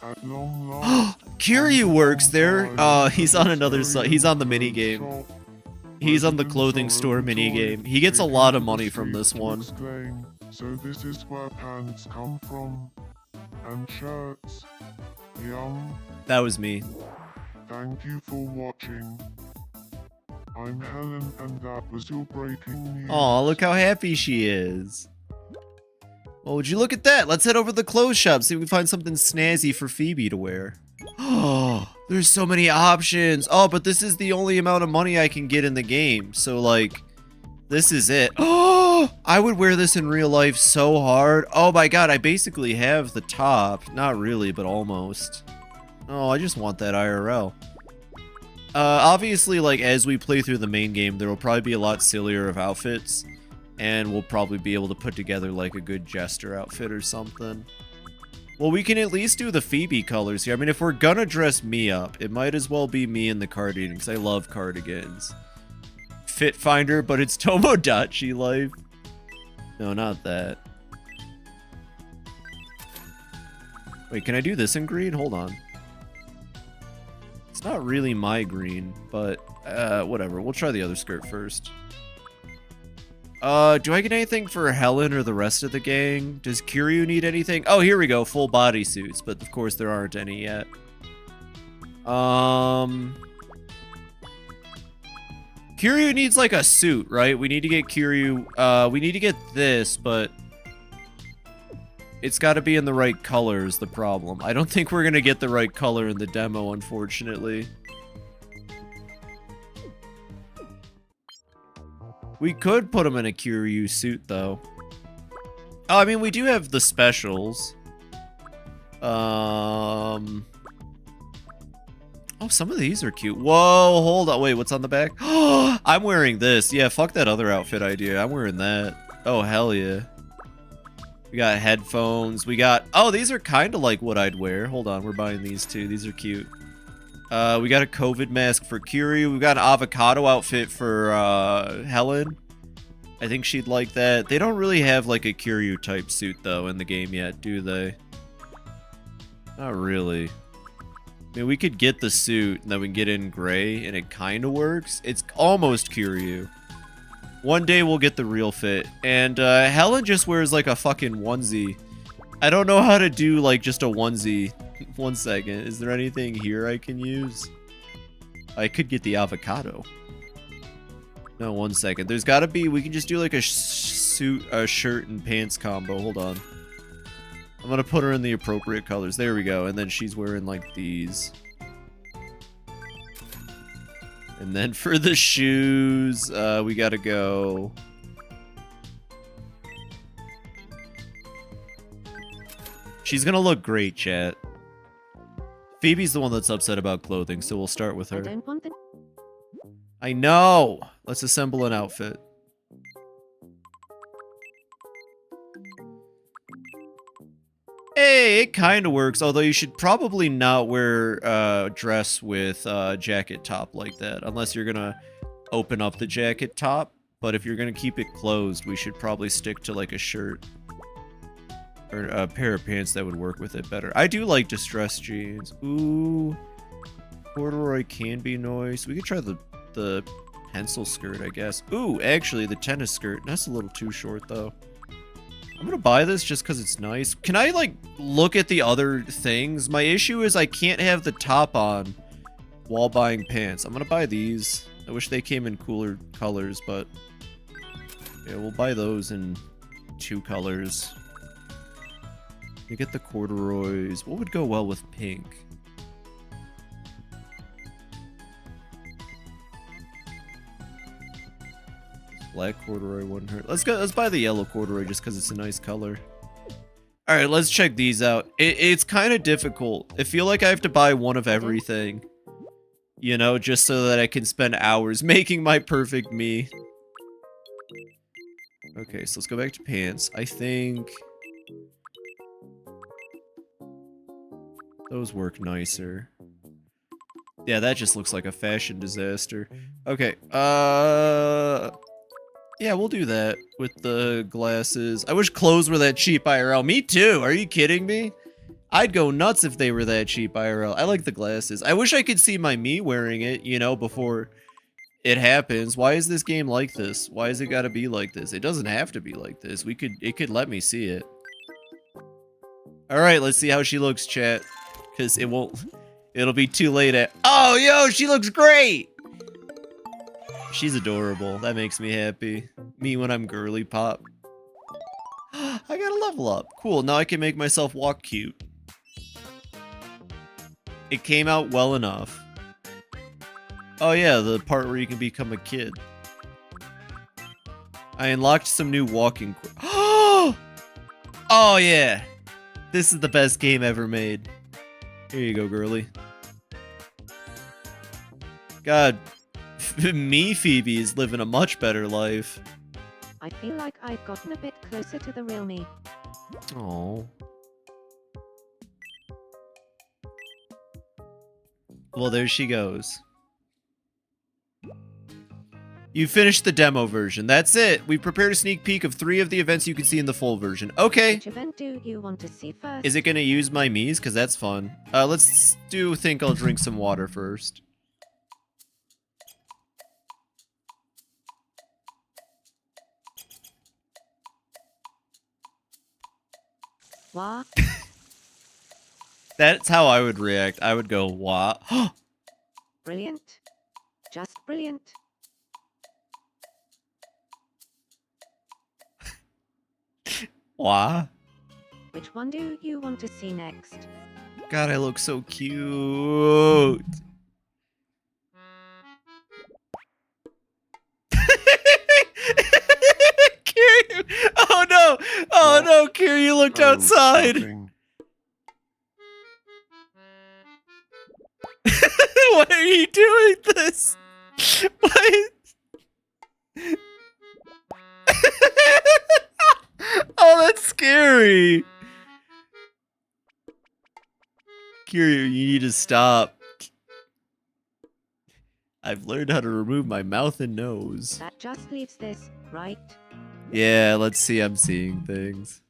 At long last,
Kiryu works there. He's on another side. He's on the mini game. He's on the clothing store mini game. He gets a lot of money from this one.
So this is where pants come from. And shirts. Yum.
That was me.
Thank you for watching. I'm Helen, and that was your breaking news.
Aw, look how happy she is. Well, would you look at that? Let's head over to the clothes shop, see if we can find something snazzy for Phoebe to wear. Oh, there's so many options. Oh, but this is the only amount of money I can get in the game. So, like, this is it. Oh, I would wear this in real life so hard. Oh my god, I basically have the top. Not really, but almost. Oh, I just want that IRL. Obviously, like, as we play through the main game, there will probably be a lot sillier of outfits. And we'll probably be able to put together, like, a good jester outfit or something. Well, we can at least do the Phoebe colors here. I mean, if we're gonna dress me up, it might as well be me in the cardigan, because I love cardigans. Fit Finder, but it's Tomodachi life. No, not that. Wait, can I do this in green? Hold on. It's not really my green, but whatever. We'll try the other skirt first. Do I get anything for Helen or the rest of the gang? Does Kiryu need anything? Oh, here we go. Full body suits, but of course there aren't any yet. Kiryu needs like a suit, right? We need to get Kiryu, we need to get this, but it's got to be in the right color is the problem. I don't think we're going to get the right color in the demo, unfortunately. We could put him in a Kiryu suit, though. Oh, I mean, we do have the specials. Oh, some of these are cute. Whoa, hold on. Wait, what's on the back? Oh, I'm wearing this. Yeah, fuck that other outfit idea. I'm wearing that. Oh, hell yeah. We got headphones. We got... Oh, these are kind of like what I'd wear. Hold on, we're buying these too. These are cute. We got a COVID mask for Kiryu. We got an avocado outfit for Helen. I think she'd like that. They don't really have like a Kiryu type suit though in the game yet, do they? Not really. I mean, we could get the suit and then we can get in gray and it kind of works. It's almost Kiryu. One day we'll get the real fit. And Helen just wears like a fucking onesie. I don't know how to do like just a onesie. 1 second. Is there anything here I can use? I could get the avocado. No, 1 second. There's gotta be, we can just do like a suit, a shirt and pants combo. Hold on. I'm gonna put her in the appropriate colors. There we go. And then she's wearing like these. And then for the shoes, we gotta go. She's gonna look great, chat. Phoebe's the one that's upset about clothing, so we'll start with
I
her.
don't want the
I know! Let's assemble an outfit. Hey, it kind of works, although you should probably not wear a dress with a jacket top like that, unless you're gonna open up the jacket top. But if you're gonna keep it closed, we should probably stick to like a shirt. Or a pair of pants that would work with it better. I do like distressed jeans. Ooh. Corduroy can be nice. We could try the pencil skirt, I guess. Ooh, actually, the tennis skirt. That's a little too short, though. I'm gonna buy this just because it's nice. Can I, like, look at the other things? My issue is I can't have the top on while buying pants. I'm gonna buy these. I wish they came in cooler colors, but... yeah, we'll buy those in 2 colors. You get the corduroys. What would go well with pink? Black corduroy wouldn't hurt. Let's buy the yellow corduroy just because it's a nice color. Alright, let's check these out. It's kind of difficult. I feel like I have to buy one of everything. You know, just so that I can spend hours making my perfect me. Okay, so let's go back to pants. I think... those work nicer. Yeah, that just looks like a fashion disaster. Okay, yeah, we'll do that with the glasses. I wish clothes were that cheap IRL. Me too, are you kidding me? I'd go nuts if they were that cheap IRL. I like the glasses. I wish I could see my me wearing it, you know, before it happens. Why is this game like this? Why has it gotta be like this? It doesn't have to be like this. It could let me see it. Alright, let's see how she looks, chat. Because it'll be too late at... oh, yo, she looks great! She's adorable. That makes me happy. Me when I'm girly pop. I got a level up. Cool, now I can make myself walk cute. It came out well enough. Oh yeah, the part where you can become a kid. I unlocked some new walking... oh yeah! This is the best game ever made. Here you go, girly. God, me, Phoebe, is living a much better life.
I feel like I've gotten a bit closer to the real me.
Oh. Well, there she goes. You finished the demo version. That's it. We prepared a sneak peek of 3 of the events you can see in the full version. Okay.
Which event do you want to see first?
Is it going to use my Miis? Because that's fun. Let's think I'll drink some water first.
What?
That's how I would react. I would go, what?
Brilliant. Just brilliant.
What?
Which one do you want to see next?
God, I look so cute. Kiryu! Oh no! Oh no, Kiryu looked outside!
Nothing.
Why are you doing this? Why? Oh, that's scary. Kiryu, you need to stop. I've learned how to remove my mouth and nose.
That just leaves this, right?
Yeah, let's see. I'm seeing things.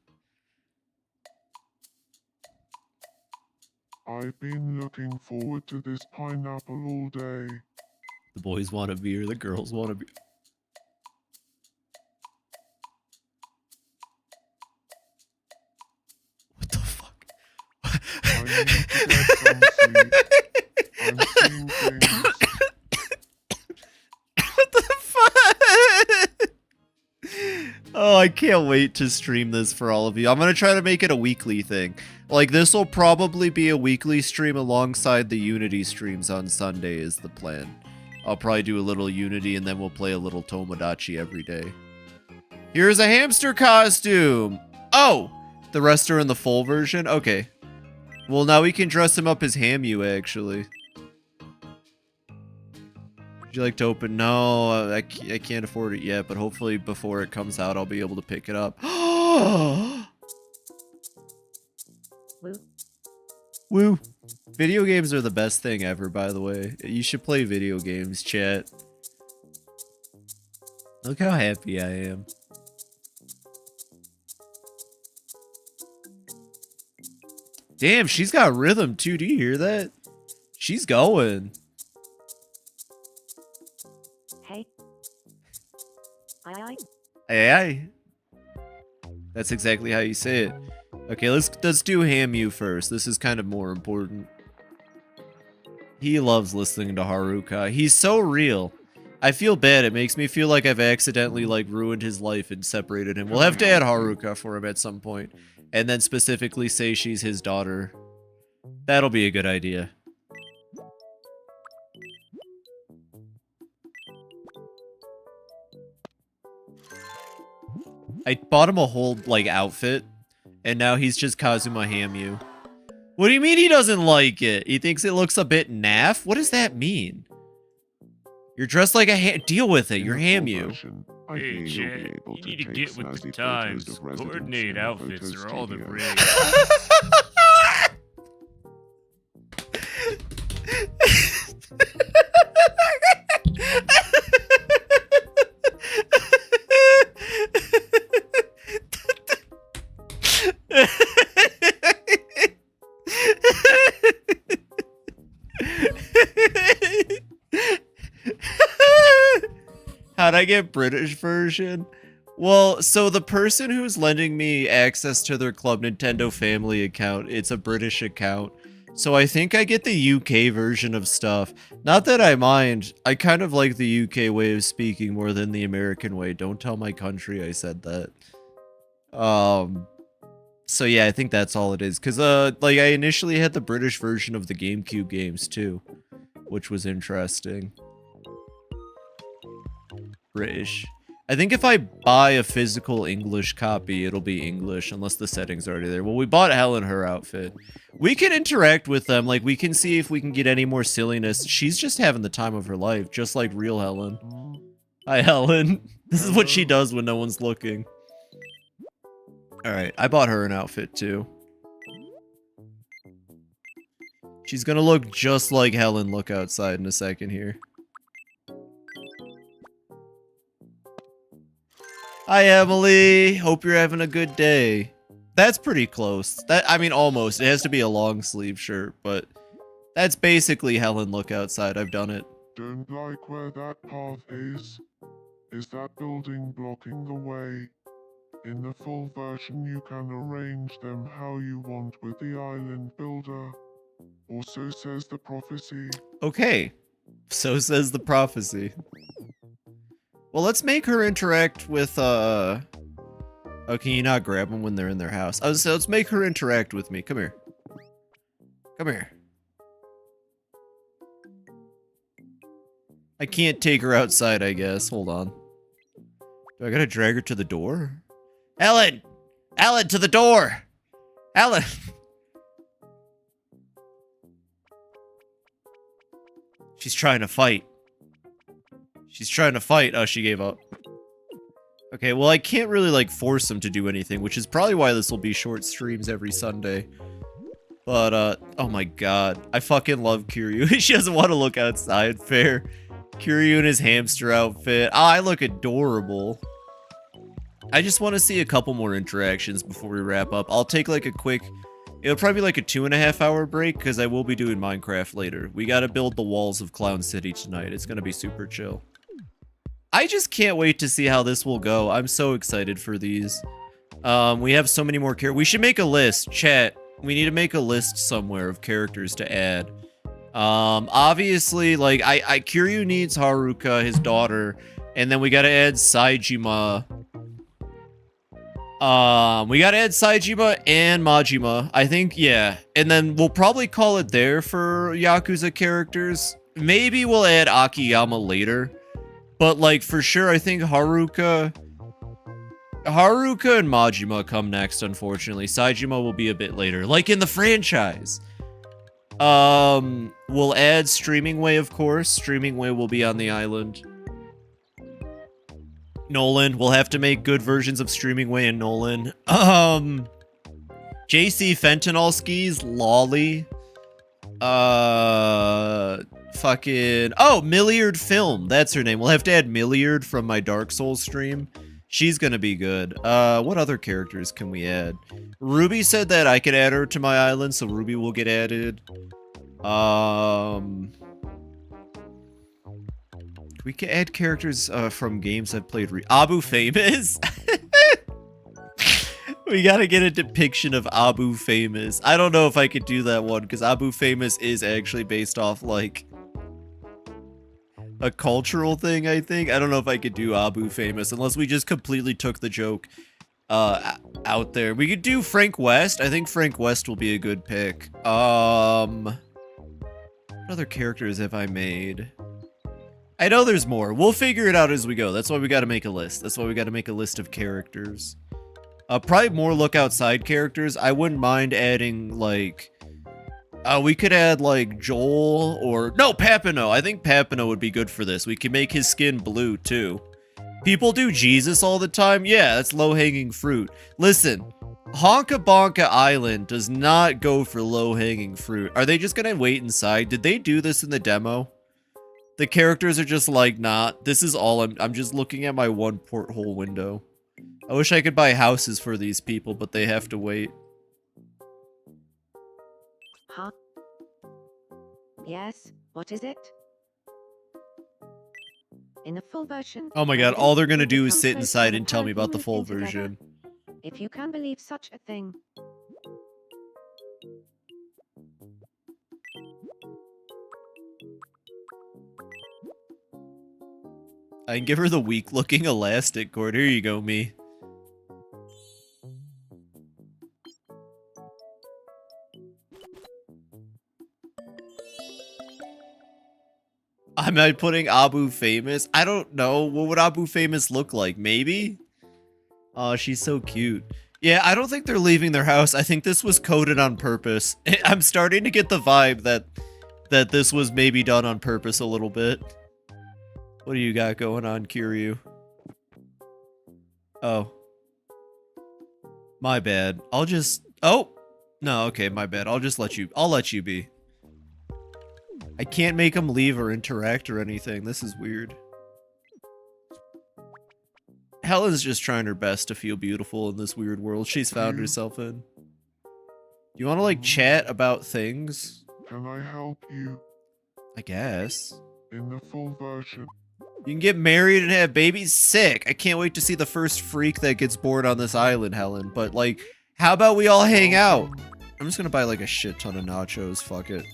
I've been looking forward to this pineapple all day.
The boys want a beer. The girls want a beer. What the fuck?
I need to get some sleep. I'm seeing things.
What the fuck? Oh, I can't wait to stream this for all of you. I'm gonna try to make it a weekly thing. Like, this will probably be a weekly stream alongside the Unity streams on Sunday is the plan. I'll probably do a little Unity and then we'll play a little Tomodachi every day. Here's a hamster costume! Oh! The rest are in the full version? Okay. Well, now we can dress him up as Hamu, actually. Would you like to open? No, I can't afford it yet, but hopefully before it comes out, I'll be able to pick it up.
Woo.
Woo. Video games are the best thing ever, by the way. You should play video games, chat. Look how happy I am. Damn, she's got rhythm too. Do you hear that? She's going.
Hey. Aye.
Aye, aye. That's exactly how you say it. Okay, let's do Hamu first. This is kind of more important. He loves listening to Haruka. He's so real. I feel bad. It makes me feel like I've accidentally like ruined his life and separated him. We'll have to add Haruka for him at some point, and then specifically say she's his daughter. That'll be a good idea. I bought him a whole, like, outfit, and now he's just Kazuma Hamu. What do you mean he doesn't like it? He thinks it looks a bit naff? What does that mean? You're dressed like a deal with it, you're Hamu.
Hey, Chad, you need to get with the times. Coordinate outfits are all the rage.
How'd I get British version? Well, so the person who's lending me access to their Club Nintendo family account, it's a British account. So I think I get the UK version of stuff. Not that I mind. I kind of like the UK way of speaking more than the American way. Don't tell my country I said that. So yeah, I think that's all it is. Cause like I initially had the British version of the GameCube games too, which was interesting. British. I think if I buy a physical English copy, it'll be English, unless the setting's already there. Well, we bought Helen her outfit. We can interact with them, like, we can see if we can get any more silliness. She's just having the time of her life, just like real Helen. Hi, Helen. This is what she does when no one's looking. Alright, I bought her an outfit, too. She's gonna look just like Helen look outside in a second here. Hi, Emily. Hope you're having a good day. That's pretty close. I mean, almost. It has to be a long sleeve shirt, but that's basically Helen look outside. I've done it.
Don't like where that path is. Is that building blocking the way? In the full version you can arrange them how you want with the island builder. Or so says the prophecy.
Okay. So says the prophecy. Well, let's make her interact with, Oh, can you not grab them when they're in their house? Oh, so let's make her interact with me. Come here. Come here. I can't take her outside, I guess. Hold on. Do I gotta drag her to the door? Ellen! Ellen, to the door! Ellen! She's trying to fight. She's trying to fight. Oh, she gave up. Okay, well, I can't really, like, force them to do anything, which is probably why this will be short streams every Sunday. But, oh my god. I fucking love Kiryu. She doesn't want to look outside. Fair. Kiryu in his hamster outfit. Ah, I look adorable. I just want to see a couple more interactions before we wrap up. I'll take like a quick... It'll probably be like a 2.5 hour break because I will be doing Minecraft later. We got to build the walls of Clown City tonight. It's going to be super chill. I just can't wait to see how this will go. I'm so excited for these. We have so many more characters. We should make a list. Chat, we need to make a list somewhere of characters to add. Obviously, like, Kiryu needs Haruka, his daughter, and then we got to add Saejima. We gotta add Saejima and Majima. I think, yeah. And then we'll probably call it there for Yakuza characters. Maybe we'll add Akiyama later. But, like, for sure, I think Haruka and Majima come next, unfortunately. Saejima will be a bit later. Like in the franchise. We'll add Streaming Way, of course. Streaming Way will be on the island. Nolan. We'll have to make good versions of Streaming Way and Nolan. JC Fentanyl Skis, Lolly. Fucking... Oh, Milliard Film. That's her name. We'll have to add Milliard from my Dark Souls stream. She's gonna be good. What other characters can we add? Ruby said that I could add her to my island, so Ruby will get added. We can add characters from games I've played. Abu Famous? We gotta get a depiction of Abu Famous. I don't know if I could do that one, because Abu Famous is actually based off, like, a cultural thing, I think. I don't know if I could do Abu Famous, unless we just completely took the joke out there. We could do Frank West. I think Frank West will be a good pick. What other characters have I made? I know there's more. We'll figure it out as we go. That's why we gotta make a list. That's why we gotta make a list of characters. Probably more look outside characters. I wouldn't mind adding, like... we could add, like, Joel or... No, Papino. I think Papino would be good for this. We can make his skin blue, too. People do Jesus all the time? Yeah, that's low-hanging fruit. Listen, HonkaBonka Island does not go for low-hanging fruit. Are they just gonna wait inside? Did they do this in the demo? The characters are just like, nah, this is all I'm just looking at my one porthole window. I wish I could buy houses for these people, but they have to wait.
Huh? Yes, what is it? In the full version...
Oh my god, all they're gonna do is sit inside and tell me about the full version.
If you can believe such a thing.
I can give her the weak-looking elastic cord. Here you go, me. Am I putting Abu Famous? I don't know. What would Abu Famous look like? Maybe? Oh, she's so cute. Yeah, I don't think they're leaving their house. I think this was coded on purpose. I'm starting to get the vibe that this was maybe done on purpose a little bit. What do you got going on, Kiryu? Oh. My bad. I'll just... Oh! No, okay, my bad. I'll let you be. I can't make them leave or interact or anything. This is weird. Helen's just trying her best to feel beautiful in this weird world she's found herself in. You want to, like, chat about things?
Can I help you?
I guess.
In the full version.
You can get married and have babies? Sick! I can't wait to see the first freak that gets born on this island, Helen. But, like, how about we all hang out? I'm just gonna buy, like, a shit ton of nachos. Fuck it.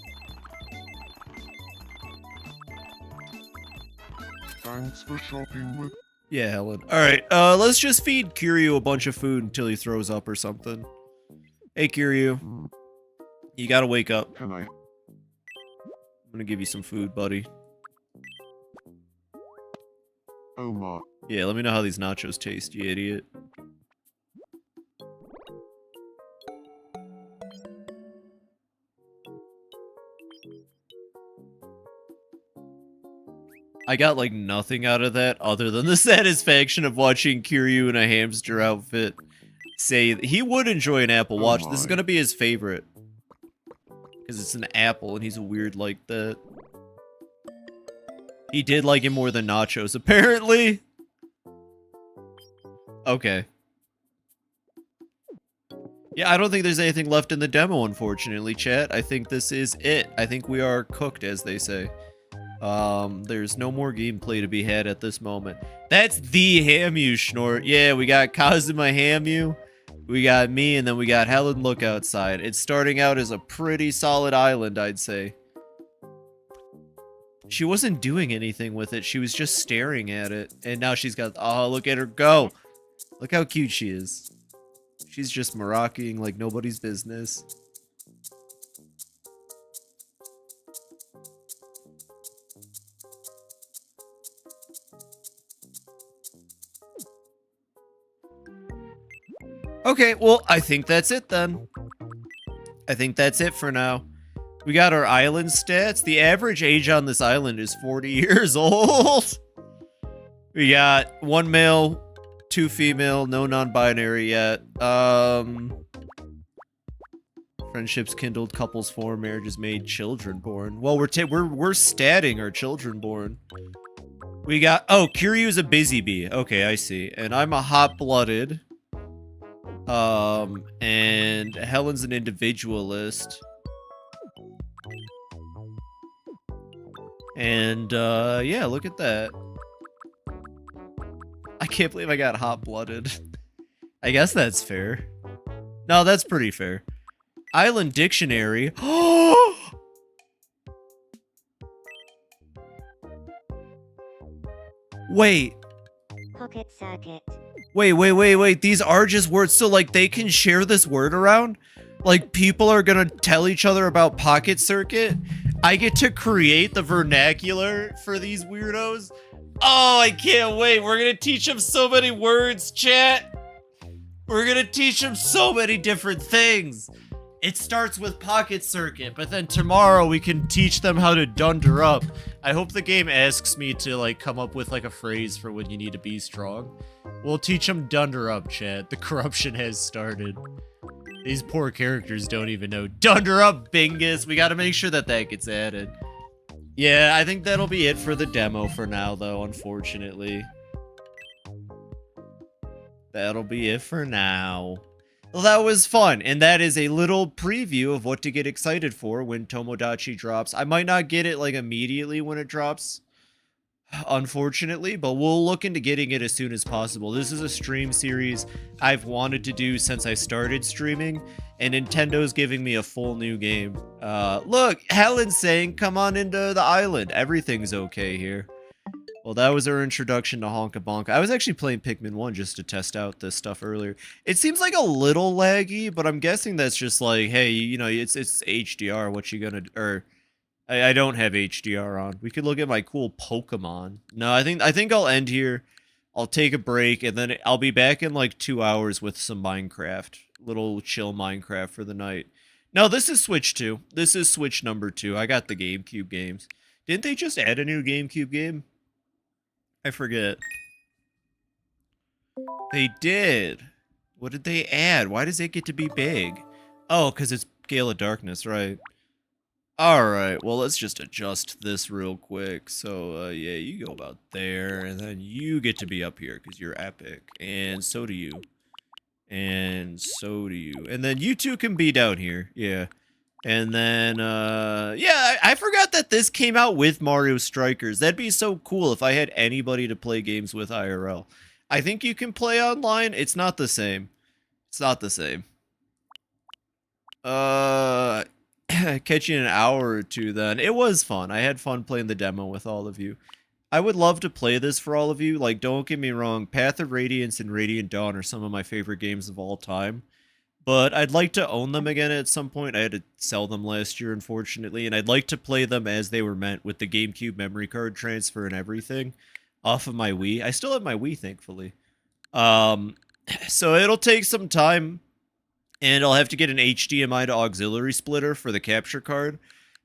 Thanks for shopping with...
Yeah, Helen. Alright, let's just feed Kiryu a bunch of food until he throws up or something. Hey, Kiryu. You gotta wake up.
Can I?
I'm gonna give you some food, buddy.
Oh my.
Yeah, let me know how these nachos taste, you idiot. I got, like, nothing out of that other than the satisfaction of watching Kiryu in a hamster outfit say he would enjoy an Apple Watch. This is gonna be his favorite. Because it's an apple and he's a weird like that. He did like it more than nachos, apparently. Okay. Yeah, I don't think there's anything left in the demo, unfortunately, chat. I think this is it. I think we are cooked, as they say. There's no more gameplay to be had at this moment. That's the Hamu, Schnort. Yeah, we got Kazuma Hamu, we got me, and then we got Helen Look Outside. It's starting out as a pretty solid island, I'd say. She wasn't doing anything with it. She was just staring at it. And now she's got... Oh, look at her go. Look how cute she is. She's just maracking like nobody's business. Okay, well, I think that's it then. I think that's it for now. We got our island stats. The average age on this island is 40 years old. We got 1 male, 2 female, no non-binary yet. Friendships kindled, couples formed, marriages made, children born. Well, we're statting our children born. We got... Oh, Kiryu's a busy bee. Okay, I see. And I'm a hot-blooded. And Helen's an individualist. And, yeah, look at that. I can't believe I got hot-blooded. I guess that's fair. No, that's pretty fair. Island Dictionary. Wait.
Pocket circuit.
Wait. These are just words. So, like, they can share this word around? Like, people are gonna tell each other about pocket circuit? I get to create the vernacular for these weirdos? Oh, I can't wait. We're gonna teach them so many words, chat. We're gonna teach them so many different things. It starts with pocket circuit, but then tomorrow we can teach them how to dunder up. I hope the game asks me to, like, come up with, like, a phrase for when you need to be strong. We'll teach them dunder up, chat. The corruption has started. These poor characters don't even know. Dunder up, Bingus! We gotta make sure that that gets added. Yeah, I think that'll be it for the demo for now, though, unfortunately. That'll be it for now. Well, that was fun, and that is a little preview of what to get excited for when Tomodachi drops. I might not get it, like, immediately when it drops, unfortunately, but we'll look into getting it as soon as possible. This is a stream series I've wanted to do since I started streaming, and Nintendo's giving me a full new game. Look, Helen's saying, come on into the island. Everything's okay here. Well, that was our introduction to HonkaBonka. I was actually playing Pikmin 1 just to test out this stuff earlier. It seems like a little laggy, but I'm guessing that's just like, hey, you know, it's HDR. What you gonna... Or, I don't have HDR on. We could look at my cool Pokemon. No, I think I'll end here. I'll take a break, and then I'll be back in like 2 hours with some Minecraft. Little chill Minecraft for the night. No, this is Switch 2. This is Switch number 2. I got the GameCube games. Didn't they just add a new GameCube game? I forget. They did. What did they add? Why does it get to be big? Oh, because it's Gale of Darkness, right? Alright, well, let's just adjust this real quick. So, yeah, you go about there, and then you get to be up here, because you're epic. And so do you. And so do you. And then you two can be down here, yeah. And then, yeah, I forgot that this came out with Mario Strikers. That'd be so cool if I had anybody to play games with IRL. I think you can play online. It's not the same. It's not the same. Catch you in an hour or two then. It was fun. I had fun playing the demo with all of you. I would love to play this for all of you. Like, don't get me wrong. Path of Radiance and Radiant Dawn are some of my favorite games of all time. But I'd like to own them again at some point. I had to sell them last year, unfortunately. And I'd like to play them as they were meant, with the GameCube memory card transfer and everything, off of my Wii. I still have my Wii, thankfully. So it'll take some time. And I'll have to get an HDMI to auxiliary splitter for the capture card.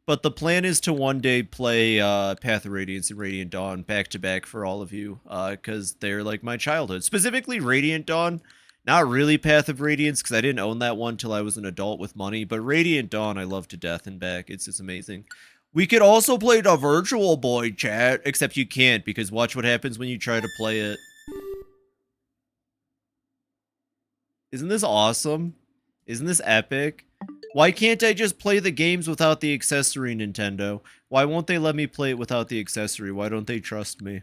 But the plan is to one day play Path of Radiance and Radiant Dawn back-to-back for all of you. Because they're like my childhood. Specifically Radiant Dawn. Not really Path of Radiance, because I didn't own that one till I was an adult with money. But Radiant Dawn, I love to death and back. It's just amazing. We could also play the Virtual Boy, chat. Except you can't, because watch what happens when you try to play it. Isn't this awesome? Isn't this epic? Why can't I just play the games without the accessory, Nintendo? Why won't they let me play it without the accessory? Why don't they trust me?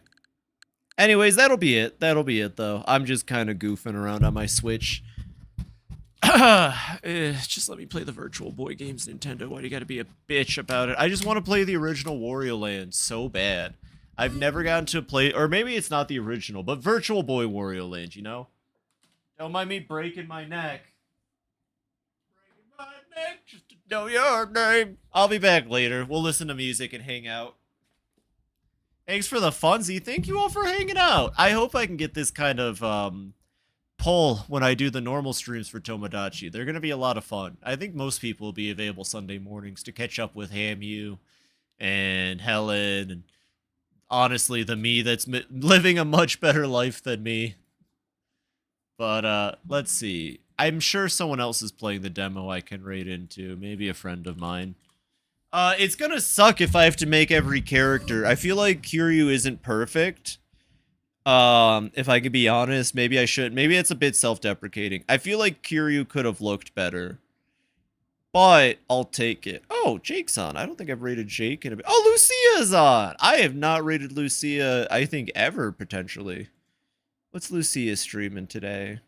Anyways, that'll be it. That'll be it, though. I'm just kind of goofing around on my Switch. Just let me play the Virtual Boy games, Nintendo. Why do you gotta be a bitch about it? I just want to play the original Wario Land so bad. I've never gotten to play, or maybe it's not the original, but Virtual Boy Wario Land, you know? Don't mind me breaking my neck. Breaking my neck just to know your name. I'll be back later. We'll listen to music and hang out. Thanks for the funsy. Thank you all for hanging out. I hope I can get this kind of pull when I do the normal streams for Tomodachi. They're going to be a lot of fun. I think most people will be available Sunday mornings to catch up with Hamu and Helen and honestly the me that's living a much better life than me. But let's see. I'm sure someone else is playing the demo I can raid into. Maybe a friend of mine. It's gonna suck if I have to make every character. I feel like Kiryu isn't perfect. If I could be honest, maybe I should. Maybe it's a bit self-deprecating. I feel like Kiryu could have looked better. But I'll take it. Oh, Jake's on. I don't think I've rated Jake in a bit. Oh, Lucia's on. I have not rated Lucia, I think, ever, potentially. What's Lucia streaming today?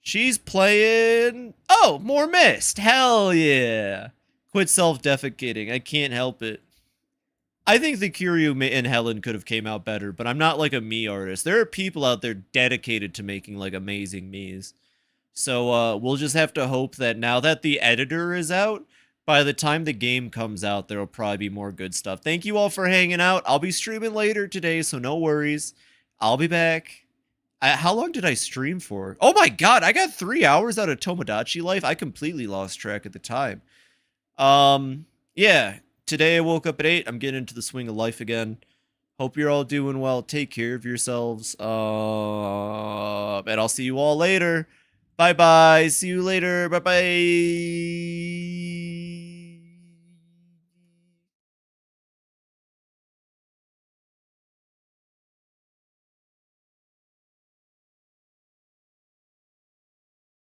She's playing... Oh, more Mist. Hell yeah. Quit self-defecating. I can't help it. I think the Kiryu and Helen could have came out better, but I'm not like a me artist. There are people out there dedicated to making like amazing me's. So we'll just have to hope that now that the editor is out, by the time the game comes out, there will probably be more good stuff. Thank you all for hanging out. I'll be streaming later today, so no worries. I'll be back. How long did I stream for? Oh my god, I got 3 hours out of Tomodachi Life. I completely lost track at the time. Yeah, today I woke up at 8. I'm getting into the swing of life again. Hope you're all doing well. Take care of yourselves. And I'll see you all later. Bye-bye. See you later. Bye-bye.